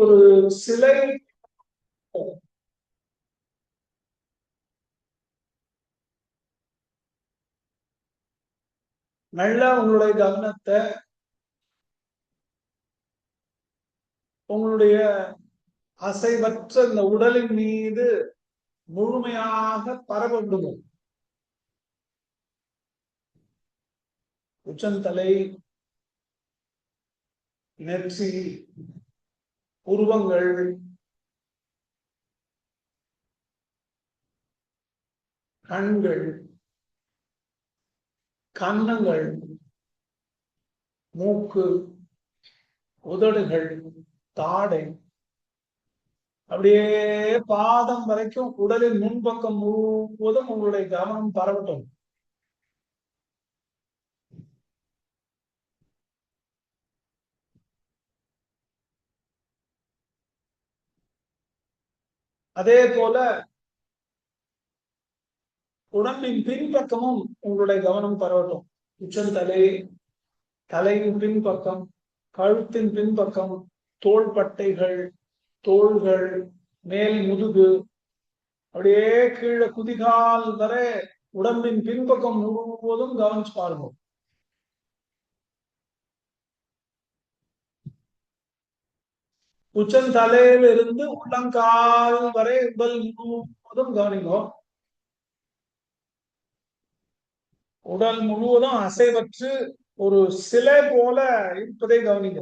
ஒரு சிலை நல்லா உங்களுடைய கவனத்தை உங்களுடைய அசைவற்ற இந்த உடலின் மீது முழுமையாக பரவ உச்சந்தலை, நெற்றி, உருவங்கள், கண்கள், கன்னங்கள், மூக்கு, உதடுகள், தாடை, அப்படியே பாதம் வரைக்கும் உடலின் முன்பக்கம் முழுவதும் உங்களுடைய கவனம் பரவட்டும். அதே போல உடம்பின் பின்பக்கமும் உங்களுடைய கவனம் பரவட்டும். உச்சந்தலை, தலையின் பின்பக்கம், கழுத்தின் பின்பக்கம், தோள்பட்டைகள், தோள்கள், மேல் முதுகு, அப்படியே கீழே குதிகால் வரை உடம்பின் பின்பக்கம் முழுவதும் கவனிச்சு பாருங்க. உச்சந்தலையில இருந்து உள்ளங்கால் வரை உடல் முழுவதும் கவனிங்கோ. உடல் முழுவதும் அசைவற்று ஒரு சிலை போல இருப்பதை கவனிங்க.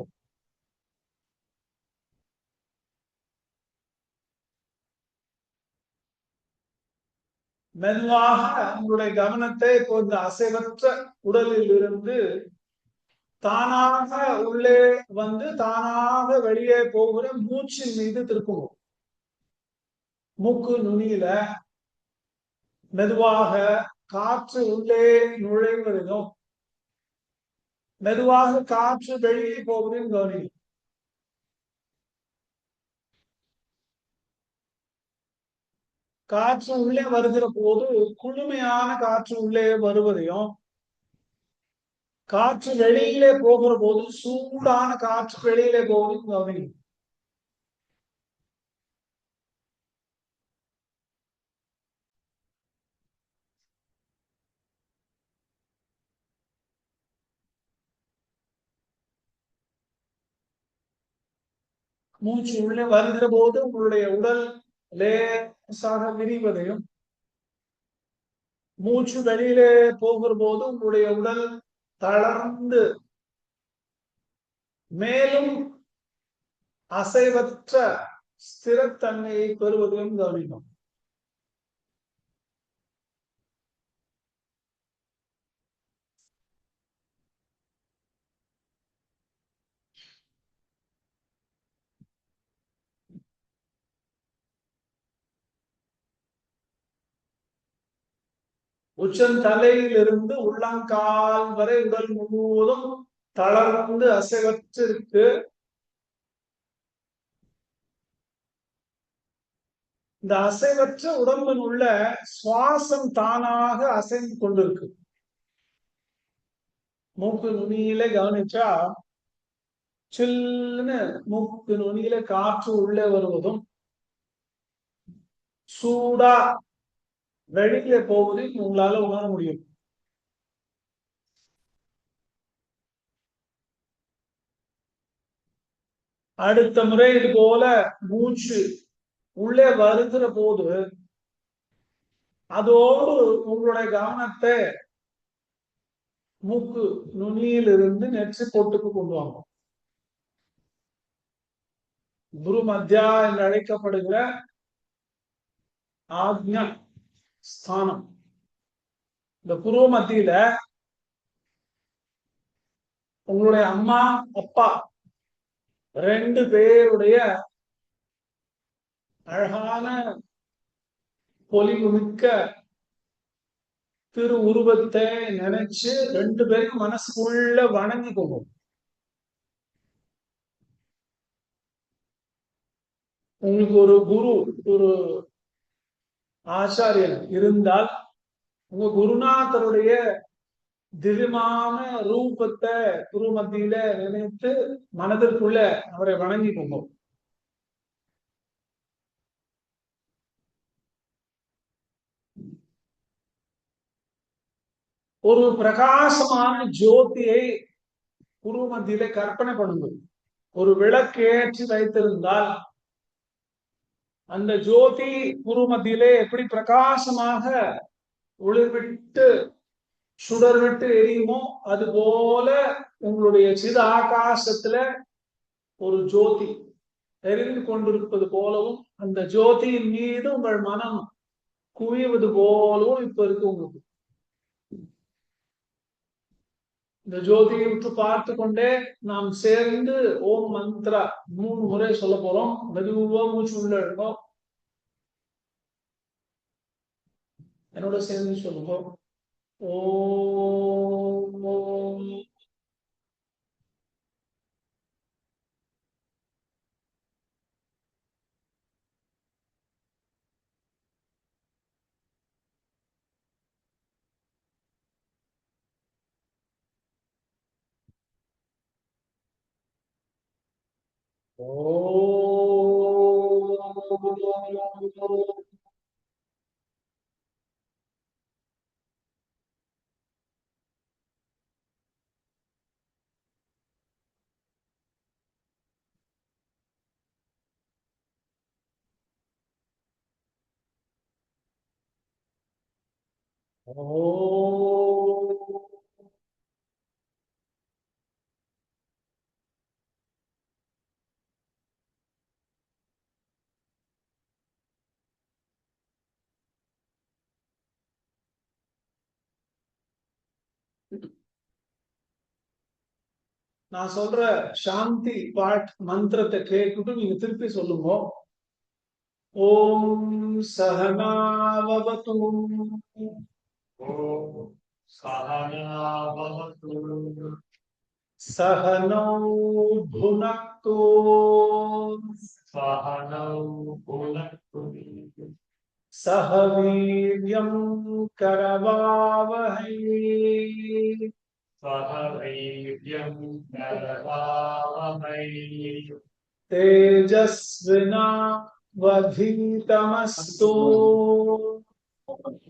மெதுவாக உங்களுடைய கவனத்தை இப்போ இந்த அசைவற்ற உடலில் இருந்து தானாக உள்ளே வந்து தானாக வெளியே போகிற மூச்சின் மீது திருப்புவோம். மூக்கு நுனியில மெதுவாக காற்று உள்ளே நுழைவதையும் மெதுவாக காற்று வெளியே போவதையும் கவனிக்கும். காற்று உள்ளே வருகிற போது குளுமையான காற்று உள்ளே வருவதையும், காற்று வெளியிலே போகிற போது சூடான காற்று வெளியிலே போவதையும் கவனிக்கும். மூச்சு உள்ளே வருகிற போது உங்களுடைய உடல் லேசாக விரிவதையும், மூச்சு வெளியிலே போகிற போது உங்களுடைய உடல் தளர்ந்து மேலும் அசைவற்ற ஸ்திரத்தன்மையை பெறுவதையும் கவனிக்கும். உச்சந்தலையிலிருந்து உள்ளங்கால் வரை உடல் முழுவதும் தளர்ந்து அசைவற்றிருக்கு. இந்த அசைவற்ற உடம்பில் உள்ள சுவாசம் தானாக அசைந்து கொண்டிருக்கு. மூக்கு நுனியில கவனிச்சா சில்லுன்னு மூக்கு நுனியில காற்று உள்ளே வருவதும் சூடா வெளியில போவதையும் உங்களால உணர முடியும். அடுத்த முறை இது போல மூச்சு உள்ளே வருகிற போது அதோடு உங்களுடைய கவனத்தை மூக்கு நுனியிலிருந்து நெற்றி பொட்டுக்கு கொண்டு வாங்க. குரு மத்தியா என்று அழைக்கப்படுகிற ஆக்ஞா ஸ்தானம், இந்த புருவ மத்தியில உங்களுடைய அம்மா அப்பா ரெண்டு பேருடைய அழகான பொலிவுமிக்க திரு உருவத்தை நினைச்சு ரெண்டு பேரும் மனசுக்குள்ள வணங்கி கொள்வோம். உங்களுக்கு ஒரு குரு, ஒரு ஆச்சாரியன் இருந்தால் உங்க குருநாதருடைய திவ்யமான ரூபத்தை குரு மத்தியில நினைத்து மனதிற்குள்ள அவரை வணங்கி கொள்வோம். ஒரு பிரகாசமான ஜோதியை குரு மத்தியிலே கற்பனை பண்ணுங்க. ஒரு விளக்கேற்றி வைத்திருந்தால் அந்த ஜோதி குரு மத்தியிலே எப்படி பிரகாசமாக ஒளிர்விட்டு சுடர் விட்டு எரியுமோ அது போல உங்களுடைய சித ஆகாசத்துல ஒரு ஜோதி எரிந்து கொண்டிருப்பது போலவும் அந்த ஜோதியின் மீது உங்கள் மனம் குவிவது போலவும் இப்ப இருக்கு உங்களுக்கு. இந்த ஜோதியை விட்டு பார்த்து கொண்டே நாம் சேர்ந்து ஓம் மந்த்ரா 3 முறை சொல்ல போறோம். மெதுவா மூச்சு உள்ள எடுக்கும். என்னோட சேர்ந்து சொல்லுங்க. ஓம். நான் சொல்ற சாந்தி பாட் மந்திரத்தை கேட்டுட்டு நீங்க திருப்பி சொல்லுங்க. ஓம் சஹனாவவது. ஓம் சஹனாவவது. சஹனௌ புனக்து. சஹனௌ புனக்து. சஹ வீர்யம் கரவாவஹை. சஹ வீர்யம் கரவாவஹை. தேஜஸ்வினா வதீதமஸ்து.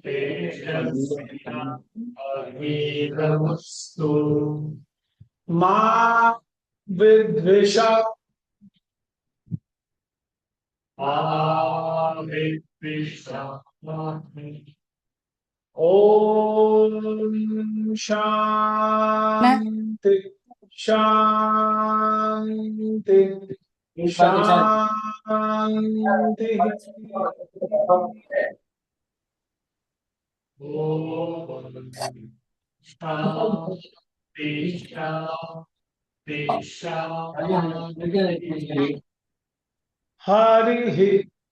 தேஜஸ்வினா வதீதமஸ்து. மா வித்விஷா. ஓம் சாந்தி சாந்தி சாந்தி. ஹரி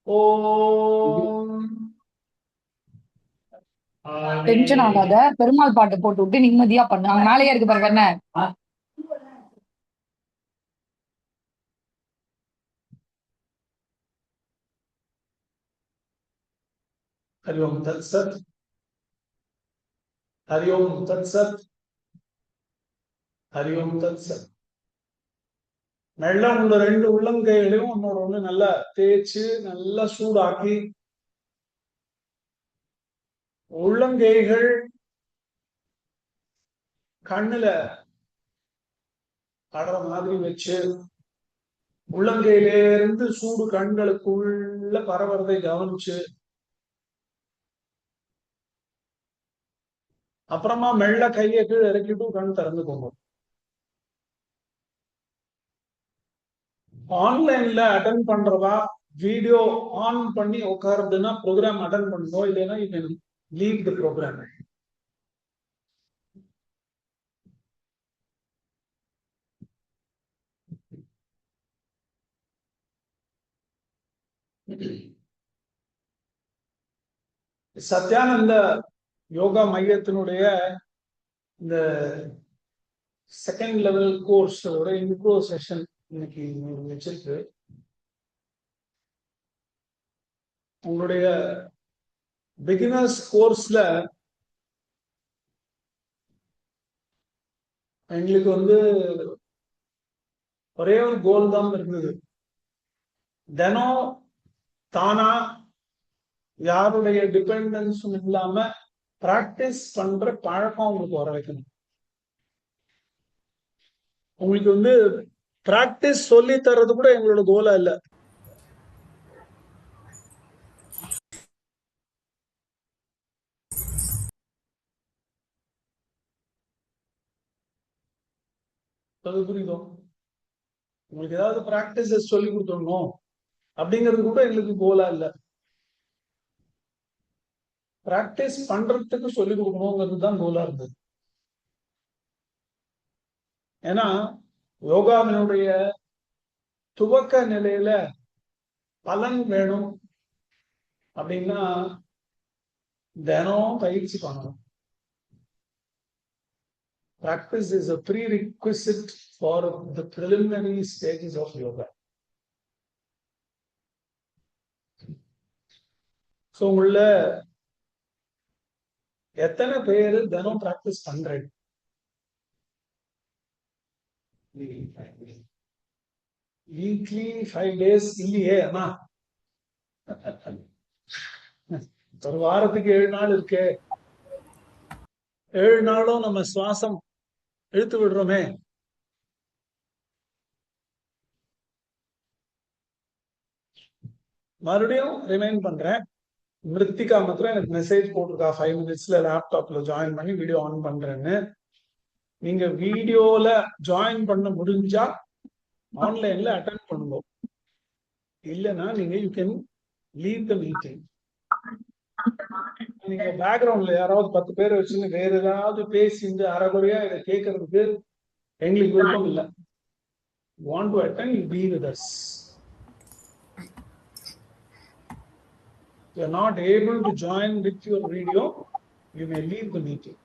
ஓம். டென்ஷன் ஆகாத, பெருமாள் பாட்டு போட்டு விட்டு நிம்மதியா பண்ணு. அங்க மேலேயே இருக்கு பாருங்க என்ன. ஹரி ஓம் தத் சத். ஹரி ஓம் தத் சத். ஹரி ஓம் தத் சத். நல்லா உள்ள 2 உள்ளங்கைகளையும் ஒன்னோட ஒண்ணு நல்லா தேய்ச்சு நல்லா சூடாக்கி உள்ளங்கைகள் கண்ணுல படுற மாதிரி வச்சு உள்ளங்கையிலே இருந்து சூடு கண்களுக்குள்ள பரவறதை கவனிச்சு அப்புறமா மெல்ல கையை கீழே இறக்கிட்டு கண் திறந்துக்கோங்க. ஆன்லைன்ல அட்டன் பண்றதா வீடியோ ஆன் பண்ணி உட்காருதுன்னா ப்ரோக்ராம் அட்டன் பண்ணணும். இல்லைன்னா you can leave the programme. Satyananda yoga மையத்தினுடைய இந்த செகண்ட் லெவல் கோர்ஸோட இன்ட்ரோ செஷன் இன்னைக்கு வச்சிருக்கு. உங்களுடைய பிகினர்ஸ் கோர்ஸ்ல எங்களுக்கு ஒரே ஒரு கோல் தான் இருந்தது. தினம் தானா யாருடைய டிபெண்டன்ஸும் இல்லாம பிராக்டிஸ் பண்ற பழக்கம் உங்களுக்கு வர வைக்கணும். உங்களுக்கு வந்து பிராக்டிஸ் சொல்லி தர்றது கூட எங்களோட கோலா இல்ல. அது புரியுதோ? உங்களுக்கு ஏதாவது பிராக்டிஸ் சொல்லி கொடுத்துடணும் அப்படிங்கிறது கூட எங்களுக்கு கோலா இல்ல. பிராக்டிஸ் பண்றதுக்கு சொல்லி கொடுக்கணுங்கிறது தான் கோலா இருந்தது. ஏன்னா யோகாவினுடைய துவக்க நிலையில பலன் வேணும் அப்படின்னா தினம் பயிற்சி பண்ணணும். Practice is a prerequisite for the preliminary stages of yoga. So உள்ள எத்தனை பேர் தினம் பிராக்டிஸ் பண்றேன்? வீக்லி 5 days இல்லையே. அண்ணா ஒரு வாரத்துக்கு 7 நாள் இருக்கு. 7 நாளும் நம்ம சுவாசம் இழுத்து விடுறோமே. மறுபடியும் ரிமைண்ட் பண்றேன். மிருத்திகா மாத்திரம் எனக்கு மெசேஜ் போட்டிருக்கா 5 minutesல லேப்டாப்ல ஜாயின் பண்ணி வீடியோ ஆன் பண்றேன்னு. நீங்க வீடியோல ஜாயின் பண்ண முடிஞ்சா ஆன்லைன்ல அட்டென்ட் பண்ணுங்க. இல்லைன்னா நீங்க you can leave the meeting. நீங்க பேக்ரவுண்ட்ல யாராவது 10 பேரை வச்சுன்னு வேற ஏதாவது பேசிட்டு அரைகுறையா இதை கேட்கறதுக்கு எங்களுக்கு விருப்பம் இல்லை. Want to attend, you be with us. If you are not able to join with your video, you may leave the meeting.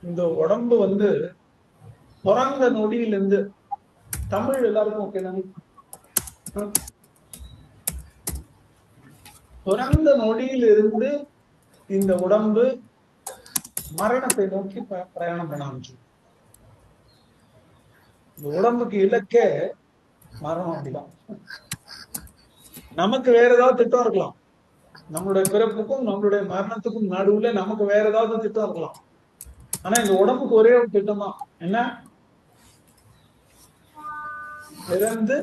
இந்த உடம்பு வந்து பிறந்த நொடியிலிருந்து, தமிழ் எல்லாருக்கும் ஓகே தானே? பிறந்த நொடியிலிருந்து இந்த உடம்பு மரணத்தை நோக்கி பிரயாணம் பண்ண ஆரம்பிச்சு. இந்த உடம்புக்கு இலக்கே மரணம். அப்படிதான். நமக்கு வேற ஏதாவது திட்டம் இருக்கலாம். நம்மளுடைய பிறப்புக்கும் நம்மளுடைய மரணத்துக்கும் நடுவுல நமக்கு வேற ஏதாவது திட்டம் இருக்கலாம். ஆனா இந்த உடம்புக்கு ஒரே ஒரு திட்டம் தான். என்ன? பிறந்து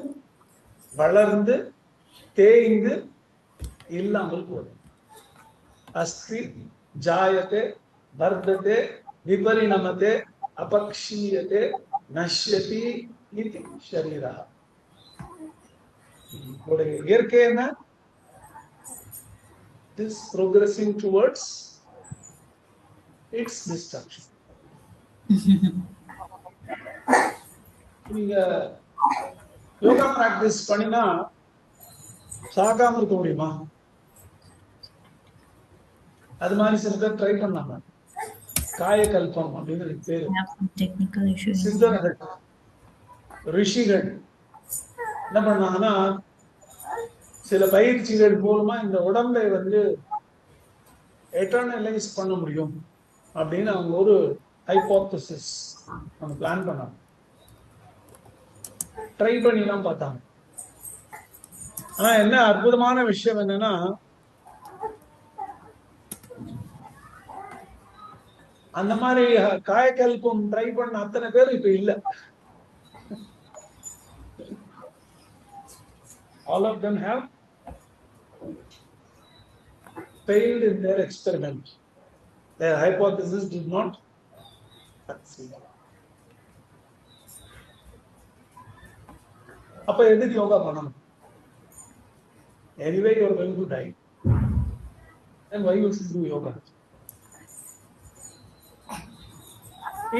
வளர்ந்து தேய்ந்து இல்லாமல் போதும். அஸ்தி ஜாயத்தே வர்தத்தே விபரிணமத்தே அபக்ஷீயத்தே நஷ்யதி இது ஷரீரா. இயற்கை என்ன? This progressing towards its destruction. நீங்க யோகா பிராக்டிஸ் பண்ணினா சாகாம இருக்க முடியுமா? அது மாதிரி சில பேர் ட்ரை பண்ணாங்க. காயகல்பம் அப்படின்னு பேரு. சித்தர்கள் ரிஷிகள் என்ன பண்ணாங்கன்னா சில பயிற்சிகள் மூலமா இந்த உடம்பை வந்து எட்டர்னலைஸ் பண்ண முடியும் அப்படின்னு அவங்க ஒரு ஹைபோதசிஸ் அவங்க பிளான் பண்ணாங்க. ட்ரை பண்ணிலாம் பார்த்தாங்க. ஆனா என்ன அற்புதமான விஷயம் என்னன்னா, அந்த மாதிரி காயக்கல்பம் ட்ரை பண்ண அத்தனை பேர் இப்ப இல்ல. All of them have failed in their experiment. Their hypothesis did not succeed. அப்ப எதுக்கு யோகா பண்ணணும்? Anyway, you are going to die. Then why you should do yoga?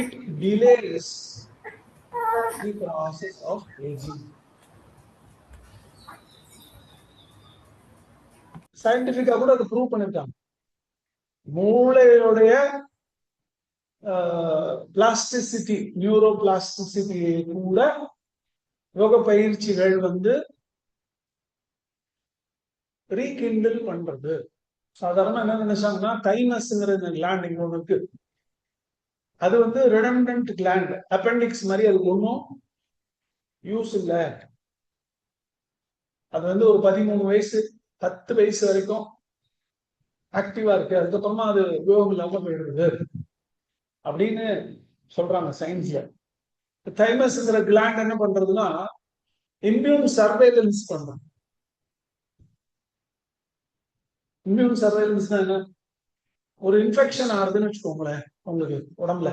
It delays the process of aging. சயின்டிபிக்கா கூட அது prove பண்ணிருக்காங்க. மூளையோடைய plasticity, neuro plasticity கூட யோக பயிற்சிகள் வந்து ரீகிண்டில் பண்றது. சாதாரண என்ன நினைச்சாங்கன்னா தைமஸ்ங்கிற கிளாண்ட் இங்க ஒண்ணு இருக்கு. அது வந்து ரிடண்டன்ட் கிளாண்ட், அப்பெண்டிக்ஸ் மாதிரி. அதுக்கு ஒன்றும் யூஸ் இல்லை. அது வந்து ஒரு 13 வயசு 10 வயசு வரைக்கும் ஆக்டிவா இருக்கு, அதுக்கப்புறமா அது உபயோகம் இல்லாம போயிடுது அப்படின்னு சொல்றாங்க சயின்ஸ்ல. தைமஸ்ங்கிற கிளாண்ட் என்ன பண்றதுன்னா இம்யூன் சர்வேலன்ஸ் பண்றோம். இம்யூன் சர்வேலன்ஸ்னா என்ன? ஒரு இன்ஃபெக்ஷன் ஆகுதுன்னு வச்சுக்கோங்களேன், உங்களுக்கு உடம்புல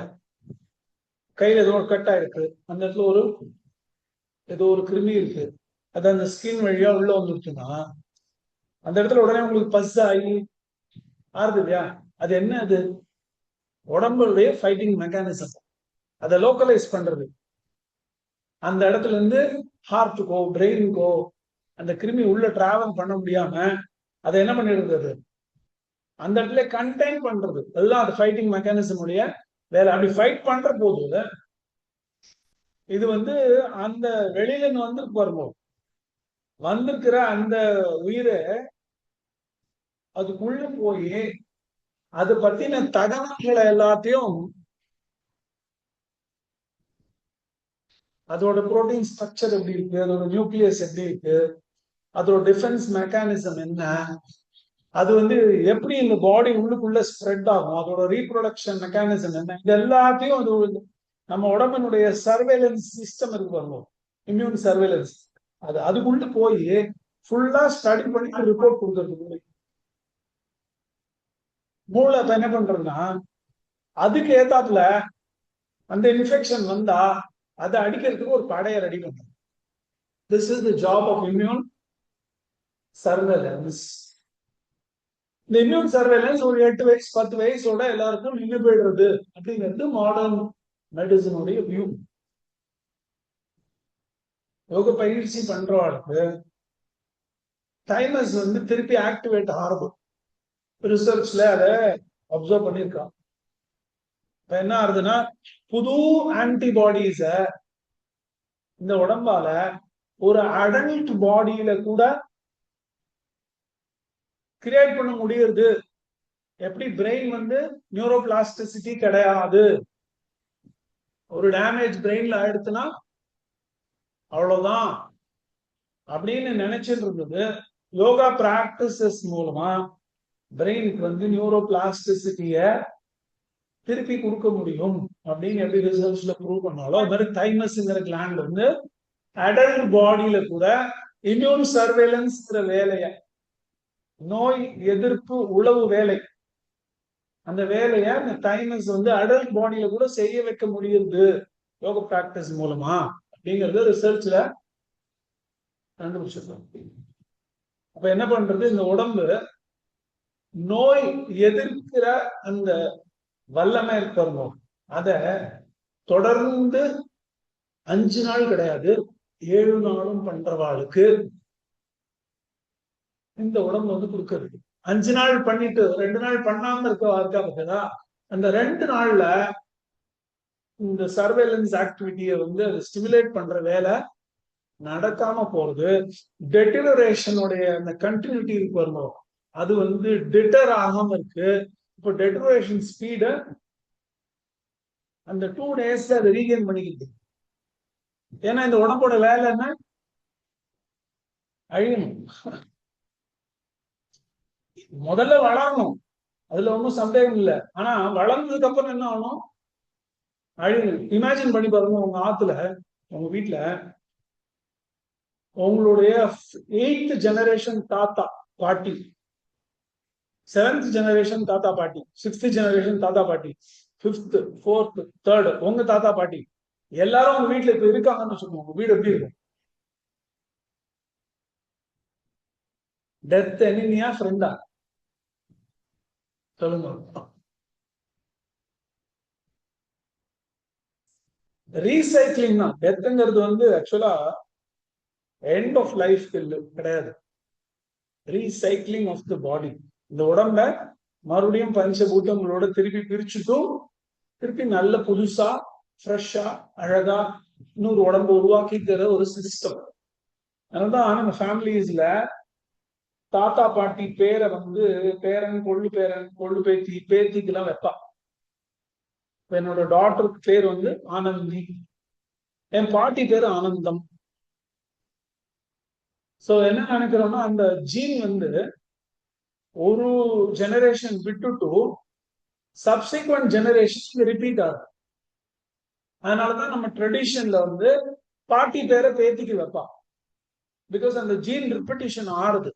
கையில ஏதோ ஒரு கட் ஆயிருக்கு, அந்த இடத்துல ஒரு ஏதோ ஒரு கிருமி இருக்கு, அது அந்த ஸ்கின் வழியா உள்ள வந்துருச்சுன்னா அந்த இடத்துல உடனே உங்களுக்கு பஸ் ஆகி ஆறுது இல்லையா? அது என்ன? அது உடம்புடைய ஃபைட்டிங் மெக்கானிசம். அதை லோக்கலைஸ் பண்றது. அந்த இடத்துல இருந்து ஹார்ட்டுக்கோ பிரெயினுக்கோ அந்த கிருமி உள்ள டிராவல் பண்ண முடியாம அதை என்ன பண்ணிடுறது? அந்த இடத்துல கண்டெயின் பண்றது. அதுதான் அது ஃபைட்டிங் மெக்கானிசம் உடைய வேலை. அப்படி ஃபைட் பண்ற போது இது வந்து அந்த வெளியில இருந்து வந்து வருவோம், வந்திருக்கிற அந்த உயிரை அதுக்குள்ள போய் அது பத்தின தகவல்களை எல்லாத்தையும், அதோட புரோட்டீன் ஸ்ட்ரக்சர் எப்படி இருக்கு, அதோட நியூக்ளியஸ் எப்படி இருக்கு, அதோட டிஃபென்ஸ் மெக்கானிசம் என்ன, அது வந்து எப்படி இந்த பாடி உள்ளுக்குள்ள ஸ்ப்ரெட் ஆகும், அதோட ரீப்ரொடக்ஷன் மெக்கானிசம் என்ன, இது எல்லாத்தையும் அது நம்ம உடம்பினுடைய சர்வேலன்ஸ் சிஸ்டம் இருக்கு பாருங்க, இம்யூன் சர்வேலன்ஸ், அது அதுக்குள்ள போய் ஃபுல்லா ஸ்டடி பண்ணி ரிப்போர்ட் கொடுக்கறது. மூளை இப்ப என்ன பண்றதுன்னா அதுக்கு ஏத்தாப்புல அந்த இன்ஃபெக்ஷன் வந்தா அதை அடிக்கிறதுக்கு ஒரு படையை ரெடி பண்றது. This is the job of immune surveillance. இந்த இம்யூன் சர்வேலன்ஸ் ஒரு 8 வயசு 10 வயசோட எல்லாருக்கும் நின்று போயிடுறது அப்படிங்கிறது மாடர்ன் மெடிசனுடைய வியூ. யோக பயிற்சி பண்றவாளுக்கு தைமஸ் வந்து திருப்பி ஆக்டிவேட் ஆகுது. ரிசர்ச்ல அதை அப்சர்வ் பண்ணியிருக்கான். இப்ப என்ன ஆகுதுன்னா புது ஆன்டிபாடிஸ இந்த உடம்பால ஒரு அடல்ட் பாடியில கூட கிரியேட் பண்ண முடியுது. எப்படி பிரெயின் வந்து நியூரோபிளாஸ்டிசிட்டி கிடையாது, ஒரு டேமேஜ் பிரெயின்ல ஆயிடுச்சுன்னா அவ்வளவுதான் அப்படின்னு நினைச்சிட்டு இருந்தது. யோகா பிராக்டிசஸ் மூலமா பிரெயினுக்கு வந்து நியூரோபிளாஸ்டிசிட்டிய திருப்பி கொடுக்க முடியும் அப்படின்னு எப்படி ரிசர்ச்ல ப்ரூவ் பண்ணாலும், அது மாதிரி தைமஸ்ங்கிற கிளாண்ட் வந்து அடல்ட் பாடியில கூட இம்யூன் சர்வேலன்ஸ்ங்கிற வேலைய, நோய் எதிர்ப்பு உளவு வேலை, அந்த வேலையை இந்த தைமஸ் வந்து அடல்ட் பாடியில கூட செய்ய வைக்க முடியுது யோக பிராக்டிஸ் மூலமா அப்படிங்கறது ரிசர்ச்ல கண்டுபிடிச்சிருக்கோம். அப்ப என்ன பண்றது? இந்த உடம்பு நோய் எதிர்க்கிற அந்த வல்லமை இருக்கணும், அத தொடர்ந்து 5 நாள் கிடையாது 7 நாளும் பண்றவாளுக்கு இந்த உடம்பு வந்து கொடுக்கறது. 5 நாள் பண்ணிட்டு 2 நாள் பண்ணாம இருக்கா, அந்த 2 நாள்ல இந்த சர்வேலன்ஸ் ஆக்டிவிட்டியை வந்து அது ஸ்டிமுலேட் பண்ற வேலை நடக்காம போறது. டெட்டரேஷனுடைய அந்த கண்டினியூட்டி இருக்கு வரணும், அது வந்து டிட்டர் ஆகாம இருக்கு. இப்போ டெட்டரேஷன் ஸ்பீட அந்த 2 டேஸ்ல அதை ரீகெயின் பண்ணிக்கிது. ஏன்னா இந்த உடம்போட வேலை என்ன? அழியணும், முதல்ல வளரணும், அதுல ஒன்றும் சந்தேகம் இல்லை. ஆனா வளர்ந்ததுக்கு அப்புறம் என்ன ஆகணும்? அழியணும். இமேஜின் பண்ணி பாருங்க, உங்க ஆத்துல உங்க வீட்டுல உங்களுடைய 8th ஜெனரேஷன் தாத்தா பாட்டி, 7th ஜெனரேஷன் தாத்தா பாட்டி, 6th ஜெனரேஷன் தாத்தா பாட்டி, 5th 4th 3rd உங்க தாத்தா பாட்டி எல்லாரும் உங்க வீட்டுல இப்ப இருக்காங்கன்னு வச்சுக்கோங்க. உங்க வீடு எப்படி இருக்கும்? டெத் எனிமியா ஃப்ரெண்டா? சொல்லுங்க. ரீசைக்ளிங் தான். டெத்துங்கிறது வந்து ஆக்சுவலா எண்ட் ஆஃப் லைஃப் கிடையாது, ரீசைக்ளிங் ஆஃப் த பாடி. இந்த உடம்ப மறுபடியும் பஞ்சபூதங்களோட திருப்பி பிரிச்சுட்டும் திருப்பி நல்ல புதுசா ஃப்ரெஷ்ஷா அழகா இன்னொரு உடம்பு உருவாக்கிக்கிற ஒரு சிஸ்டம். அதனாலதான் நம்ம ஃபேமிலிஸ்ல தாத்தா பாட்டி பேரை வந்து பேரன் கொள்ளு பேத்தி பேத்திக்கெல்லாம் வைப்பா. என்னோட டாட்டருக்கு பேர் வந்து ஆனந்தி, என் பாட்டி பேரு ஆனந்தம். சோ என்ன நினைக்கிறோம்னா அந்த ஜீன் வந்து ஒரு ஜெனரேஷன் விட்டுட்டு சப்சிக்வெண்ட் ஜெனரேஷன் ரிப்பீட் ஆகும். அதனாலதான் நம்ம ட்ரெடிஷன்ல வந்து பாட்டி பேரை பேத்திக்கு வைப்பான். பிகாஸ் அந்த ஜீன் ரிப்பீட்டிஷன் ஆறுது.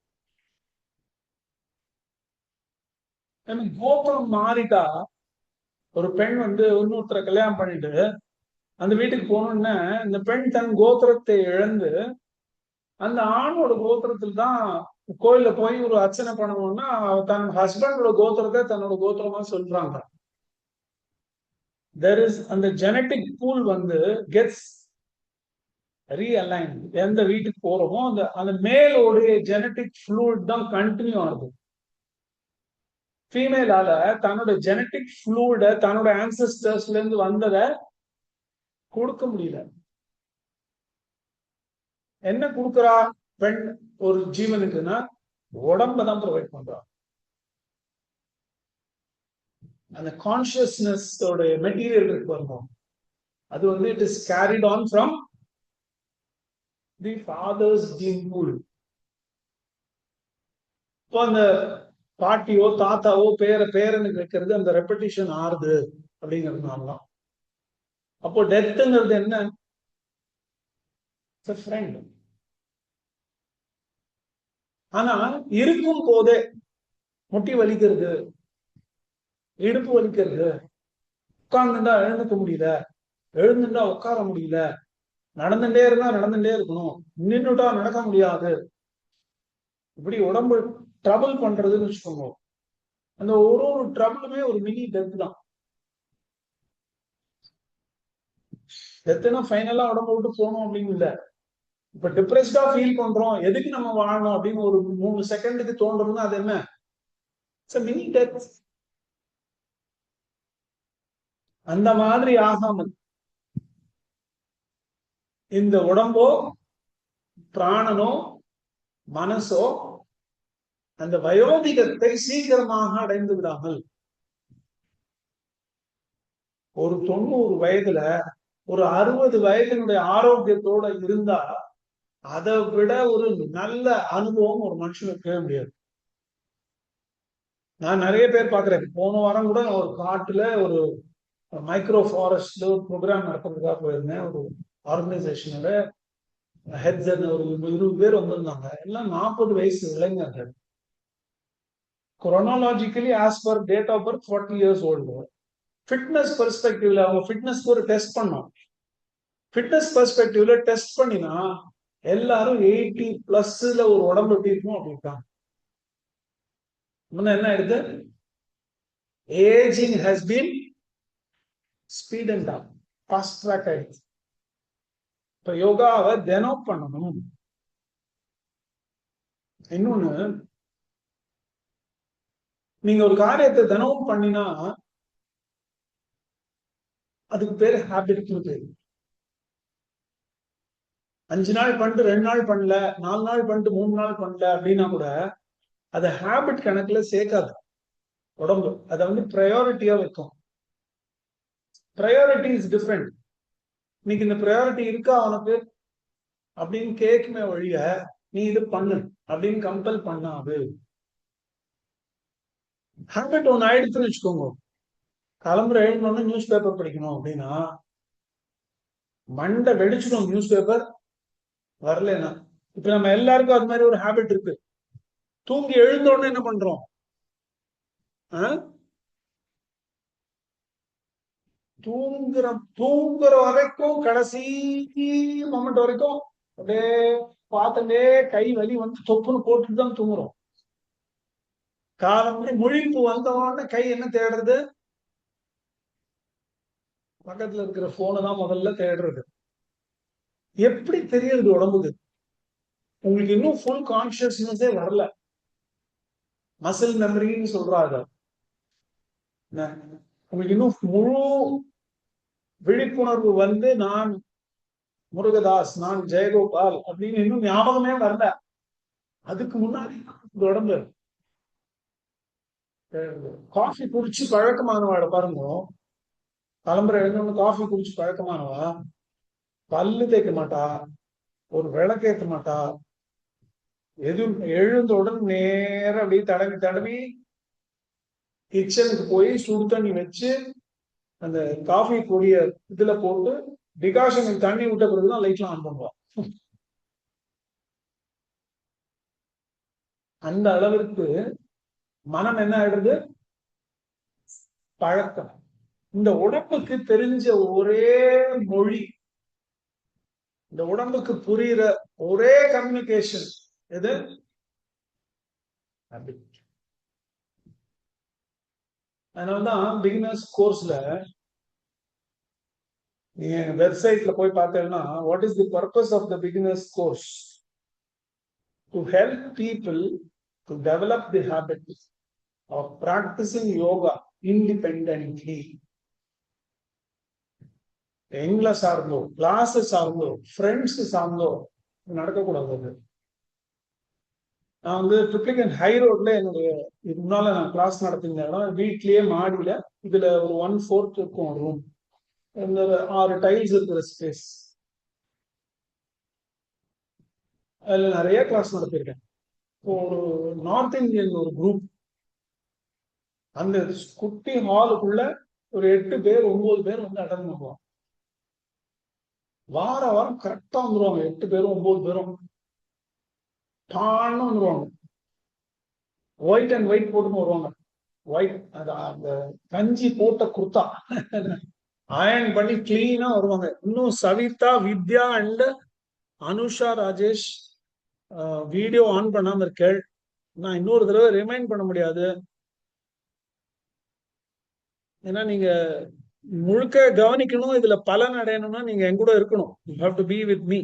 கோத்திரம் மாறிட்டா ஒரு பெண் வந்து இன்னொருத்தரை கல்யாணம் பண்ணிட்டு அந்த வீட்டுக்கு போனோம்னா இந்த பெண் தன் கோத்திரத்தை இழந்து அந்த ஆணோட கோத்திரத்தில் தான் கோயில்ல போய் ஒரு அர்ச்சனை பண்ணணும்னா தன் ஹஸ்பண்டோட கோத்திரத்தை தன்னோட கோத்திரமா சொல்றாங்க. தெர் இஸ் அந்த ஜெனட்டிக் பூல் வந்து கெட்ஸ் ரீஅலைன். எந்த வீட்டுக்கு போறோமோ அந்த அந்த மேலோடைய ஜெனட்டிக் ஃப்ளூயிட் தான் கண்டினியூ ஆகுது. ஃபீமேலால தன்னோட ஜெனட்டிக் ஃப்ளூயிட தன்னோட ஆன்செஸ்டர்ஸ்ல இருந்து வந்ததை கொடுக்க முடியல. என்ன கொடுக்குறா பெண் ஒரு ஜீவனுக்குன்னா உடம்ப தான் ப்ரொவைட் பண்றா. அந்த கான்சியஸ்னஸ் மெட்டீரியல் இருக்கு பாருங்க, அது வந்து it is carried on from the father's gene pool. இப்போ அந்த பாட்டியோ தாத்தாவோ பேரனுக்கு வைக்கிறது அந்த ரெப்படிஷன் ஆறுது அப்படிங்கிறதுனாலதான். அப்போ டெத்துங்கிறது என்ன? ஃப்ரெண்ட். ஆனா இருக்கும் போதே முட்டி வலிக்கிறது, இடுப்பு வலிக்கிறது, உட்கார்ந்துட்டா எழுந்துக்க முடியல, எழுந்துட்டா உட்கார முடியல, நடந்துட்டே இருந்தா நடந்துட்டே இருக்கணும், நின்றுட்டா நடக்க முடியாது, இப்படி உடம்பு ட்ரபிள் பண்றதுன்னு வச்சுக்கோங்க. அந்த ஒரு ஒரு ட்ரபிளுமே ஒரு மினி டெத் தான். டெத்துனா ஃபைனலா உடம்பு விட்டு போகணும் அப்படின்னு இல்லை. இப்ப டிப்ரெஸ்டா ஃபீல் பண்றோம், எதுக்கு நம்ம வாழணும் அப்படின்னு ஒரு 3 செகண்டுக்கு தோன்றதுன்னா அது என்ன? Mini death. அந்த மாதிரி ஆகாமல் இந்த உடம்போ பிராணனோ மனசோ அந்த வயோதிகத்தை சீக்கிரமாக அடைந்து விடாமல் ஒரு 90 வயதுல ஒரு 60 வயதினுடைய ஆரோக்கியத்தோட இருந்தா அதை விட ஒரு நல்ல அனுபவம் ஒரு மனுஷனுக்கு முடியாது. நான் நிறைய பேர் பாக்குறேன். போன வாரம் கூட ஒரு காட்டுல ஒரு மைக்ரோ ஃபாரஸ்ட்ல ஒரு ப்ரோக்ராம் நடத்துறதுக்காக போயிருந்தேன். ஒரு ஆர்கனைசேஷனோட ஹெட்ஸ் ஒரு 20 பேர் வந்திருந்தாங்க. எல்லாம் 40 வயசு இளைஞர்கள். Chronologically as per date of birth 40 years old. Fitness பெர்ஸ்பெக்டிவ்ல அவங்க ஃபிட்னஸ்க்கு ஒரு டெஸ்ட் பண்ணோம். ஃபிட்னஸ் பெர்ஸ்பெக்டிவ்ல டெஸ்ட் பண்ணினா எல்லாரும் 80+ ஒரு உடம்பு எப்படி இருக்கும் அப்படின்ட்டாங்க. முன்ன என்ன ஆயிடுது? Ageing has been speeded up, fast track ஆயிடுச்சு. இப்ப யோகாவை தினம் பண்ணணும். இன்னொன்னு, நீங்க ஒரு காரியத்தை தினமும் பண்ணினா அதுக்கு பேரு ஹேபிட்னு பேரு. 5 நாள் பண்ணிட்டு 2 நாள் பண்ணல, 4 நாள் பண்ணிட்டு 3 நாள் பண்ணல அப்படின்னா கூட அதை ஹேபிட் கணக்குல சேர்க்காது உடம்பு. அதை வந்து ப்ரையாரிட்டியா வைக்கும். Priority is different. இன்னைக்கு இந்த ப்ரையாரிட்டி இருக்கா உனக்கு அப்படின்னு கேட்குமே வழிய நீ இது பண்ணு அப்படின்னு கம்பல் பண்ணாது. ஹேபிட் ஒன்னு ஆயிடுச்சுன்னு வச்சுக்கோங்க. கிளம்புற எழுந்தோன்னு நியூஸ் பேப்பர் படிக்கணும் அப்படின்னா மண்டை வெடிச்சிடும். நியூஸ் பேப்பர் வரலன்னா இப்ப நம்ம எல்லாருக்கும் அது மாதிரி ஒரு ஹேபிட் இருக்கு. தூங்கி எழுந்தோன்னு என்ன பண்றோம்? தூங்குற வரைக்கும் கடைசி மொமெண்ட் வரைக்கும் அப்படியே பார்த்துட்டே கை வலி வந்து தொப்புன்னு போட்டுட்டு தான் தூங்குறோம். காலம் முழிப்பு வந்தவொடனே கை என்ன தேடுறது? பக்கத்துல இருக்கிற போனை தான் முதல்ல தேடுறது. எப்படி தெரியுது உடம்புக்கு? உங்களுக்கு இன்னும் ஃபுல் கான்சியஸ்னஸே வரல. மசில் மெமரின்னு சொல்றாங்க. உங்களுக்கு இன்னும் முழு விழிப்புணர்வு வந்து நான் முருகதாஸ், நான் ஜெயகோபால் அப்படின்னு இன்னும் ஞாபகமே வரல. அதுக்கு முன்னாடி இந்த உடம்பு காஃபி குடிச்சு பழக்கமானவாட பாருங்க. கிளம்புற எழுந்தோன்னு காஃபி குடிச்சு பழக்கமானவா பல்லு தேய்க்க மாட்டா, ஒரு விளக்கேற்ற மாட்டா, எழுந்தவுடன் நேர அப்படியே தடவி தடவி கிச்சனுக்கு போய் சுடு தண்ணி வச்சு அந்த காஃபி பொடிய இதுல போட்டு டிகாஷனுக்கு தண்ணி விட்ட பிறகுதான் லைட்லாம் ஆன் பண்ணுவோம். அந்த அளவிற்கு மனம் என்ன ஆயிடுது, பழக்கம். இந்த உடம்புக்கு தெரிஞ்ச ஒரே மொழி, இந்த உடம்புக்கு புரியுற ஒரே கம்யூனிகேஷன் எது, ஹாபிட். அதனாலதான் பிகினர்ஸ் கோர்ஸ்ல நீங்க வெப்சைட்ல போய் பார்த்தீங்கன்னா what is the purpose of the beginners course, to help people to develop the habit of practising yoga independently. எங்களை சார்ந்தோ, கிளாஸ் சார்ந்தோ, ஃப்ரெண்ட்ஸ் சார்ந்தோ நடக்கக்கூடாது. அது நான் வந்து ட்ரிப்ளிகன் ஹை ரோட்ல என்னுடைய முன்னால நான் கிளாஸ் நடத்தின இடம், வீட்லயே மாடியில இதுல ஒரு 1/4 இருக்கும் ரூம், இந்த 6 டைல்ஸ் இருக்கிற ஸ்பேஸ். அதுல நிறைய கிளாஸ் நடத்திருக்கேன். ஒரு நார்த் இந்தியன் ஒரு குரூப், அந்த குட்டி ஹாலுக்குள்ள ஒரு 8 பேர் 9 பேர் வந்து அட்டன் பண்ணுவாங்க. வாரம் கரெக்டா வந்துருவாங்க. 8 பேரும் 9 பேரும் டான்னு வந்துருவாங்க. ஒயிட் அண்ட் ஒயிட் போட்டுன்னு வருவாங்க. ஒயிட் அந்த கஞ்சி போட்ட குர்த்தா அயன் பண்ணி கிளீனா வருவாங்க. இன்னும் Savita, Vidya and Anusha Rajesh video on பண்ணாம இருக்கேள். நான் இன்னொரு தடவை ரிமைண்ட் பண்ண முடியாது, ஏன்னா நீங்க முழுக்க கவனிக்கணும். இதுல பலன் அடையணும்னா நீங்க என் கூட இருக்கணும். You have to be with me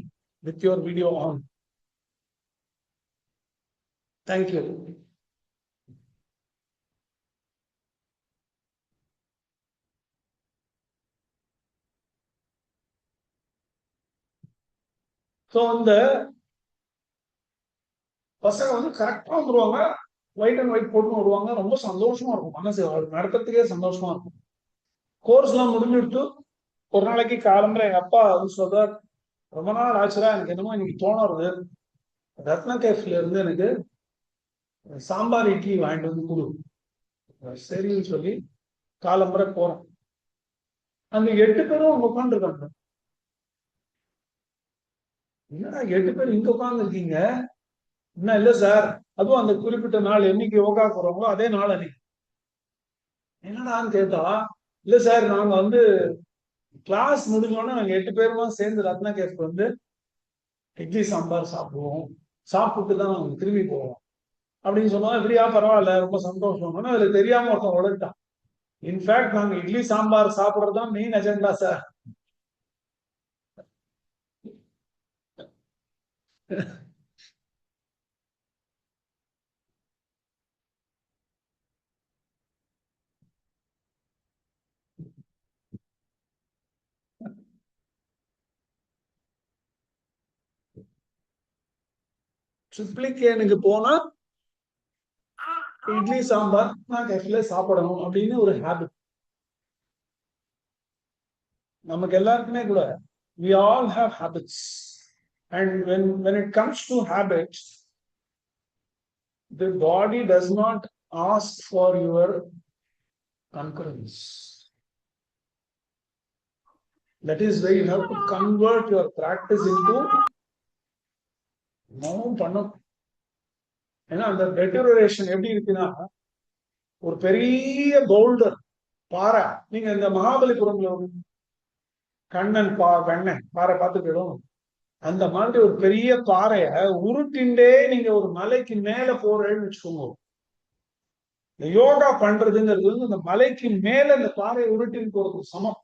with your video on. Thank you. So இந்த பசங்க வந்து கரெக்டா வந்துருவாங்க, ஒயிட் அண்ட் ஒயிட் போட்டுன்னு வருவாங்க. ரொம்ப சந்தோஷமா இருக்கும், மனசு நடக்கிறதுக்கே சந்தோஷமா இருக்கும். கோர்ஸ் எல்லாம் முடிஞ்சுட்டு ஒரு நாளைக்கு காலம்புற எங்க அப்பா வந்து சொல்றார், ரொம்ப நாள் ஆச்சுரா, எனக்கு என்னமோ இன்னைக்கு தோணுறது, ரத்னா கேஃப்ல இருந்து எனக்கு சாம்பார் இட்லி வாங்கிட்டு வந்து கொடு. சரின்னு சொல்லி காலம்புற போறோம். அந்த 8 பேரும் அங்க உட்காந்துருக்காங்க. என்னடா 8 பேர் இங்க உட்கார்ந்து இருக்கீங்க? என்ன இல்ல சார், அதுவும் அந்த குறிப்பிட்ட நாள் என்னைக்கு யோகா போறோங்களோ அதே நாள் அன்னைக்கு. என்னடான்னு கேட்டா, இல்ல சார் நாங்க வந்து கிளாஸ் முடிஞ்சோன்னா நாங்க 8 பேருமா சேர்ந்து ரத்னா கேஃப் வந்து இட்லி சாம்பார் சாப்பிடுவோம், சாப்பிட்டு தான் நாங்க திரும்பி போவோம் அப்படின்னு சொன்னா, இப்படியா பரவாயில்ல ரொம்ப சந்தோஷம். அதுல தெரியாம ஒருத்தன் உழைட்டான், இன்ஃபேக்ட் நாங்க இட்லி சாம்பார் சாப்பிடுறதுதான் மெயின் அஜெண்டா சார். ட்ரிப்ளிகேனுக்கு போனா இட்லி சாம்பார் நான் கேஃப்ல சாப்பிடணும் அப்படின்னு ஒரு ஹேபிட் நமக்கு எல்லாருக்குமே கூட. we all have habits, and when it comes to habits, the body does not ask for your concurrence. That is why you have to convert your practice into பண்ணும். ஏன்னா அந்த டெட்டரேஷன் எப்படி இருக்குன்னா, ஒரு பெரிய பவுல்டர் பாறை, நீங்க இந்த மகாபலிபுரம்ல கண்ணன் பாறை பார்த்து போயிடும், அந்த மாதிரி ஒரு பெரிய பாறைய உருட்டிண்டே நீங்க ஒரு மலைக்கு மேல போறேன்னு வச்சுக்கோங்க. இந்த யோகா பண்றதுங்கிறது வந்து இந்த மலைக்கு மேல இந்த பாறையை உருட்டின்னு போறதுக்கு சமம்.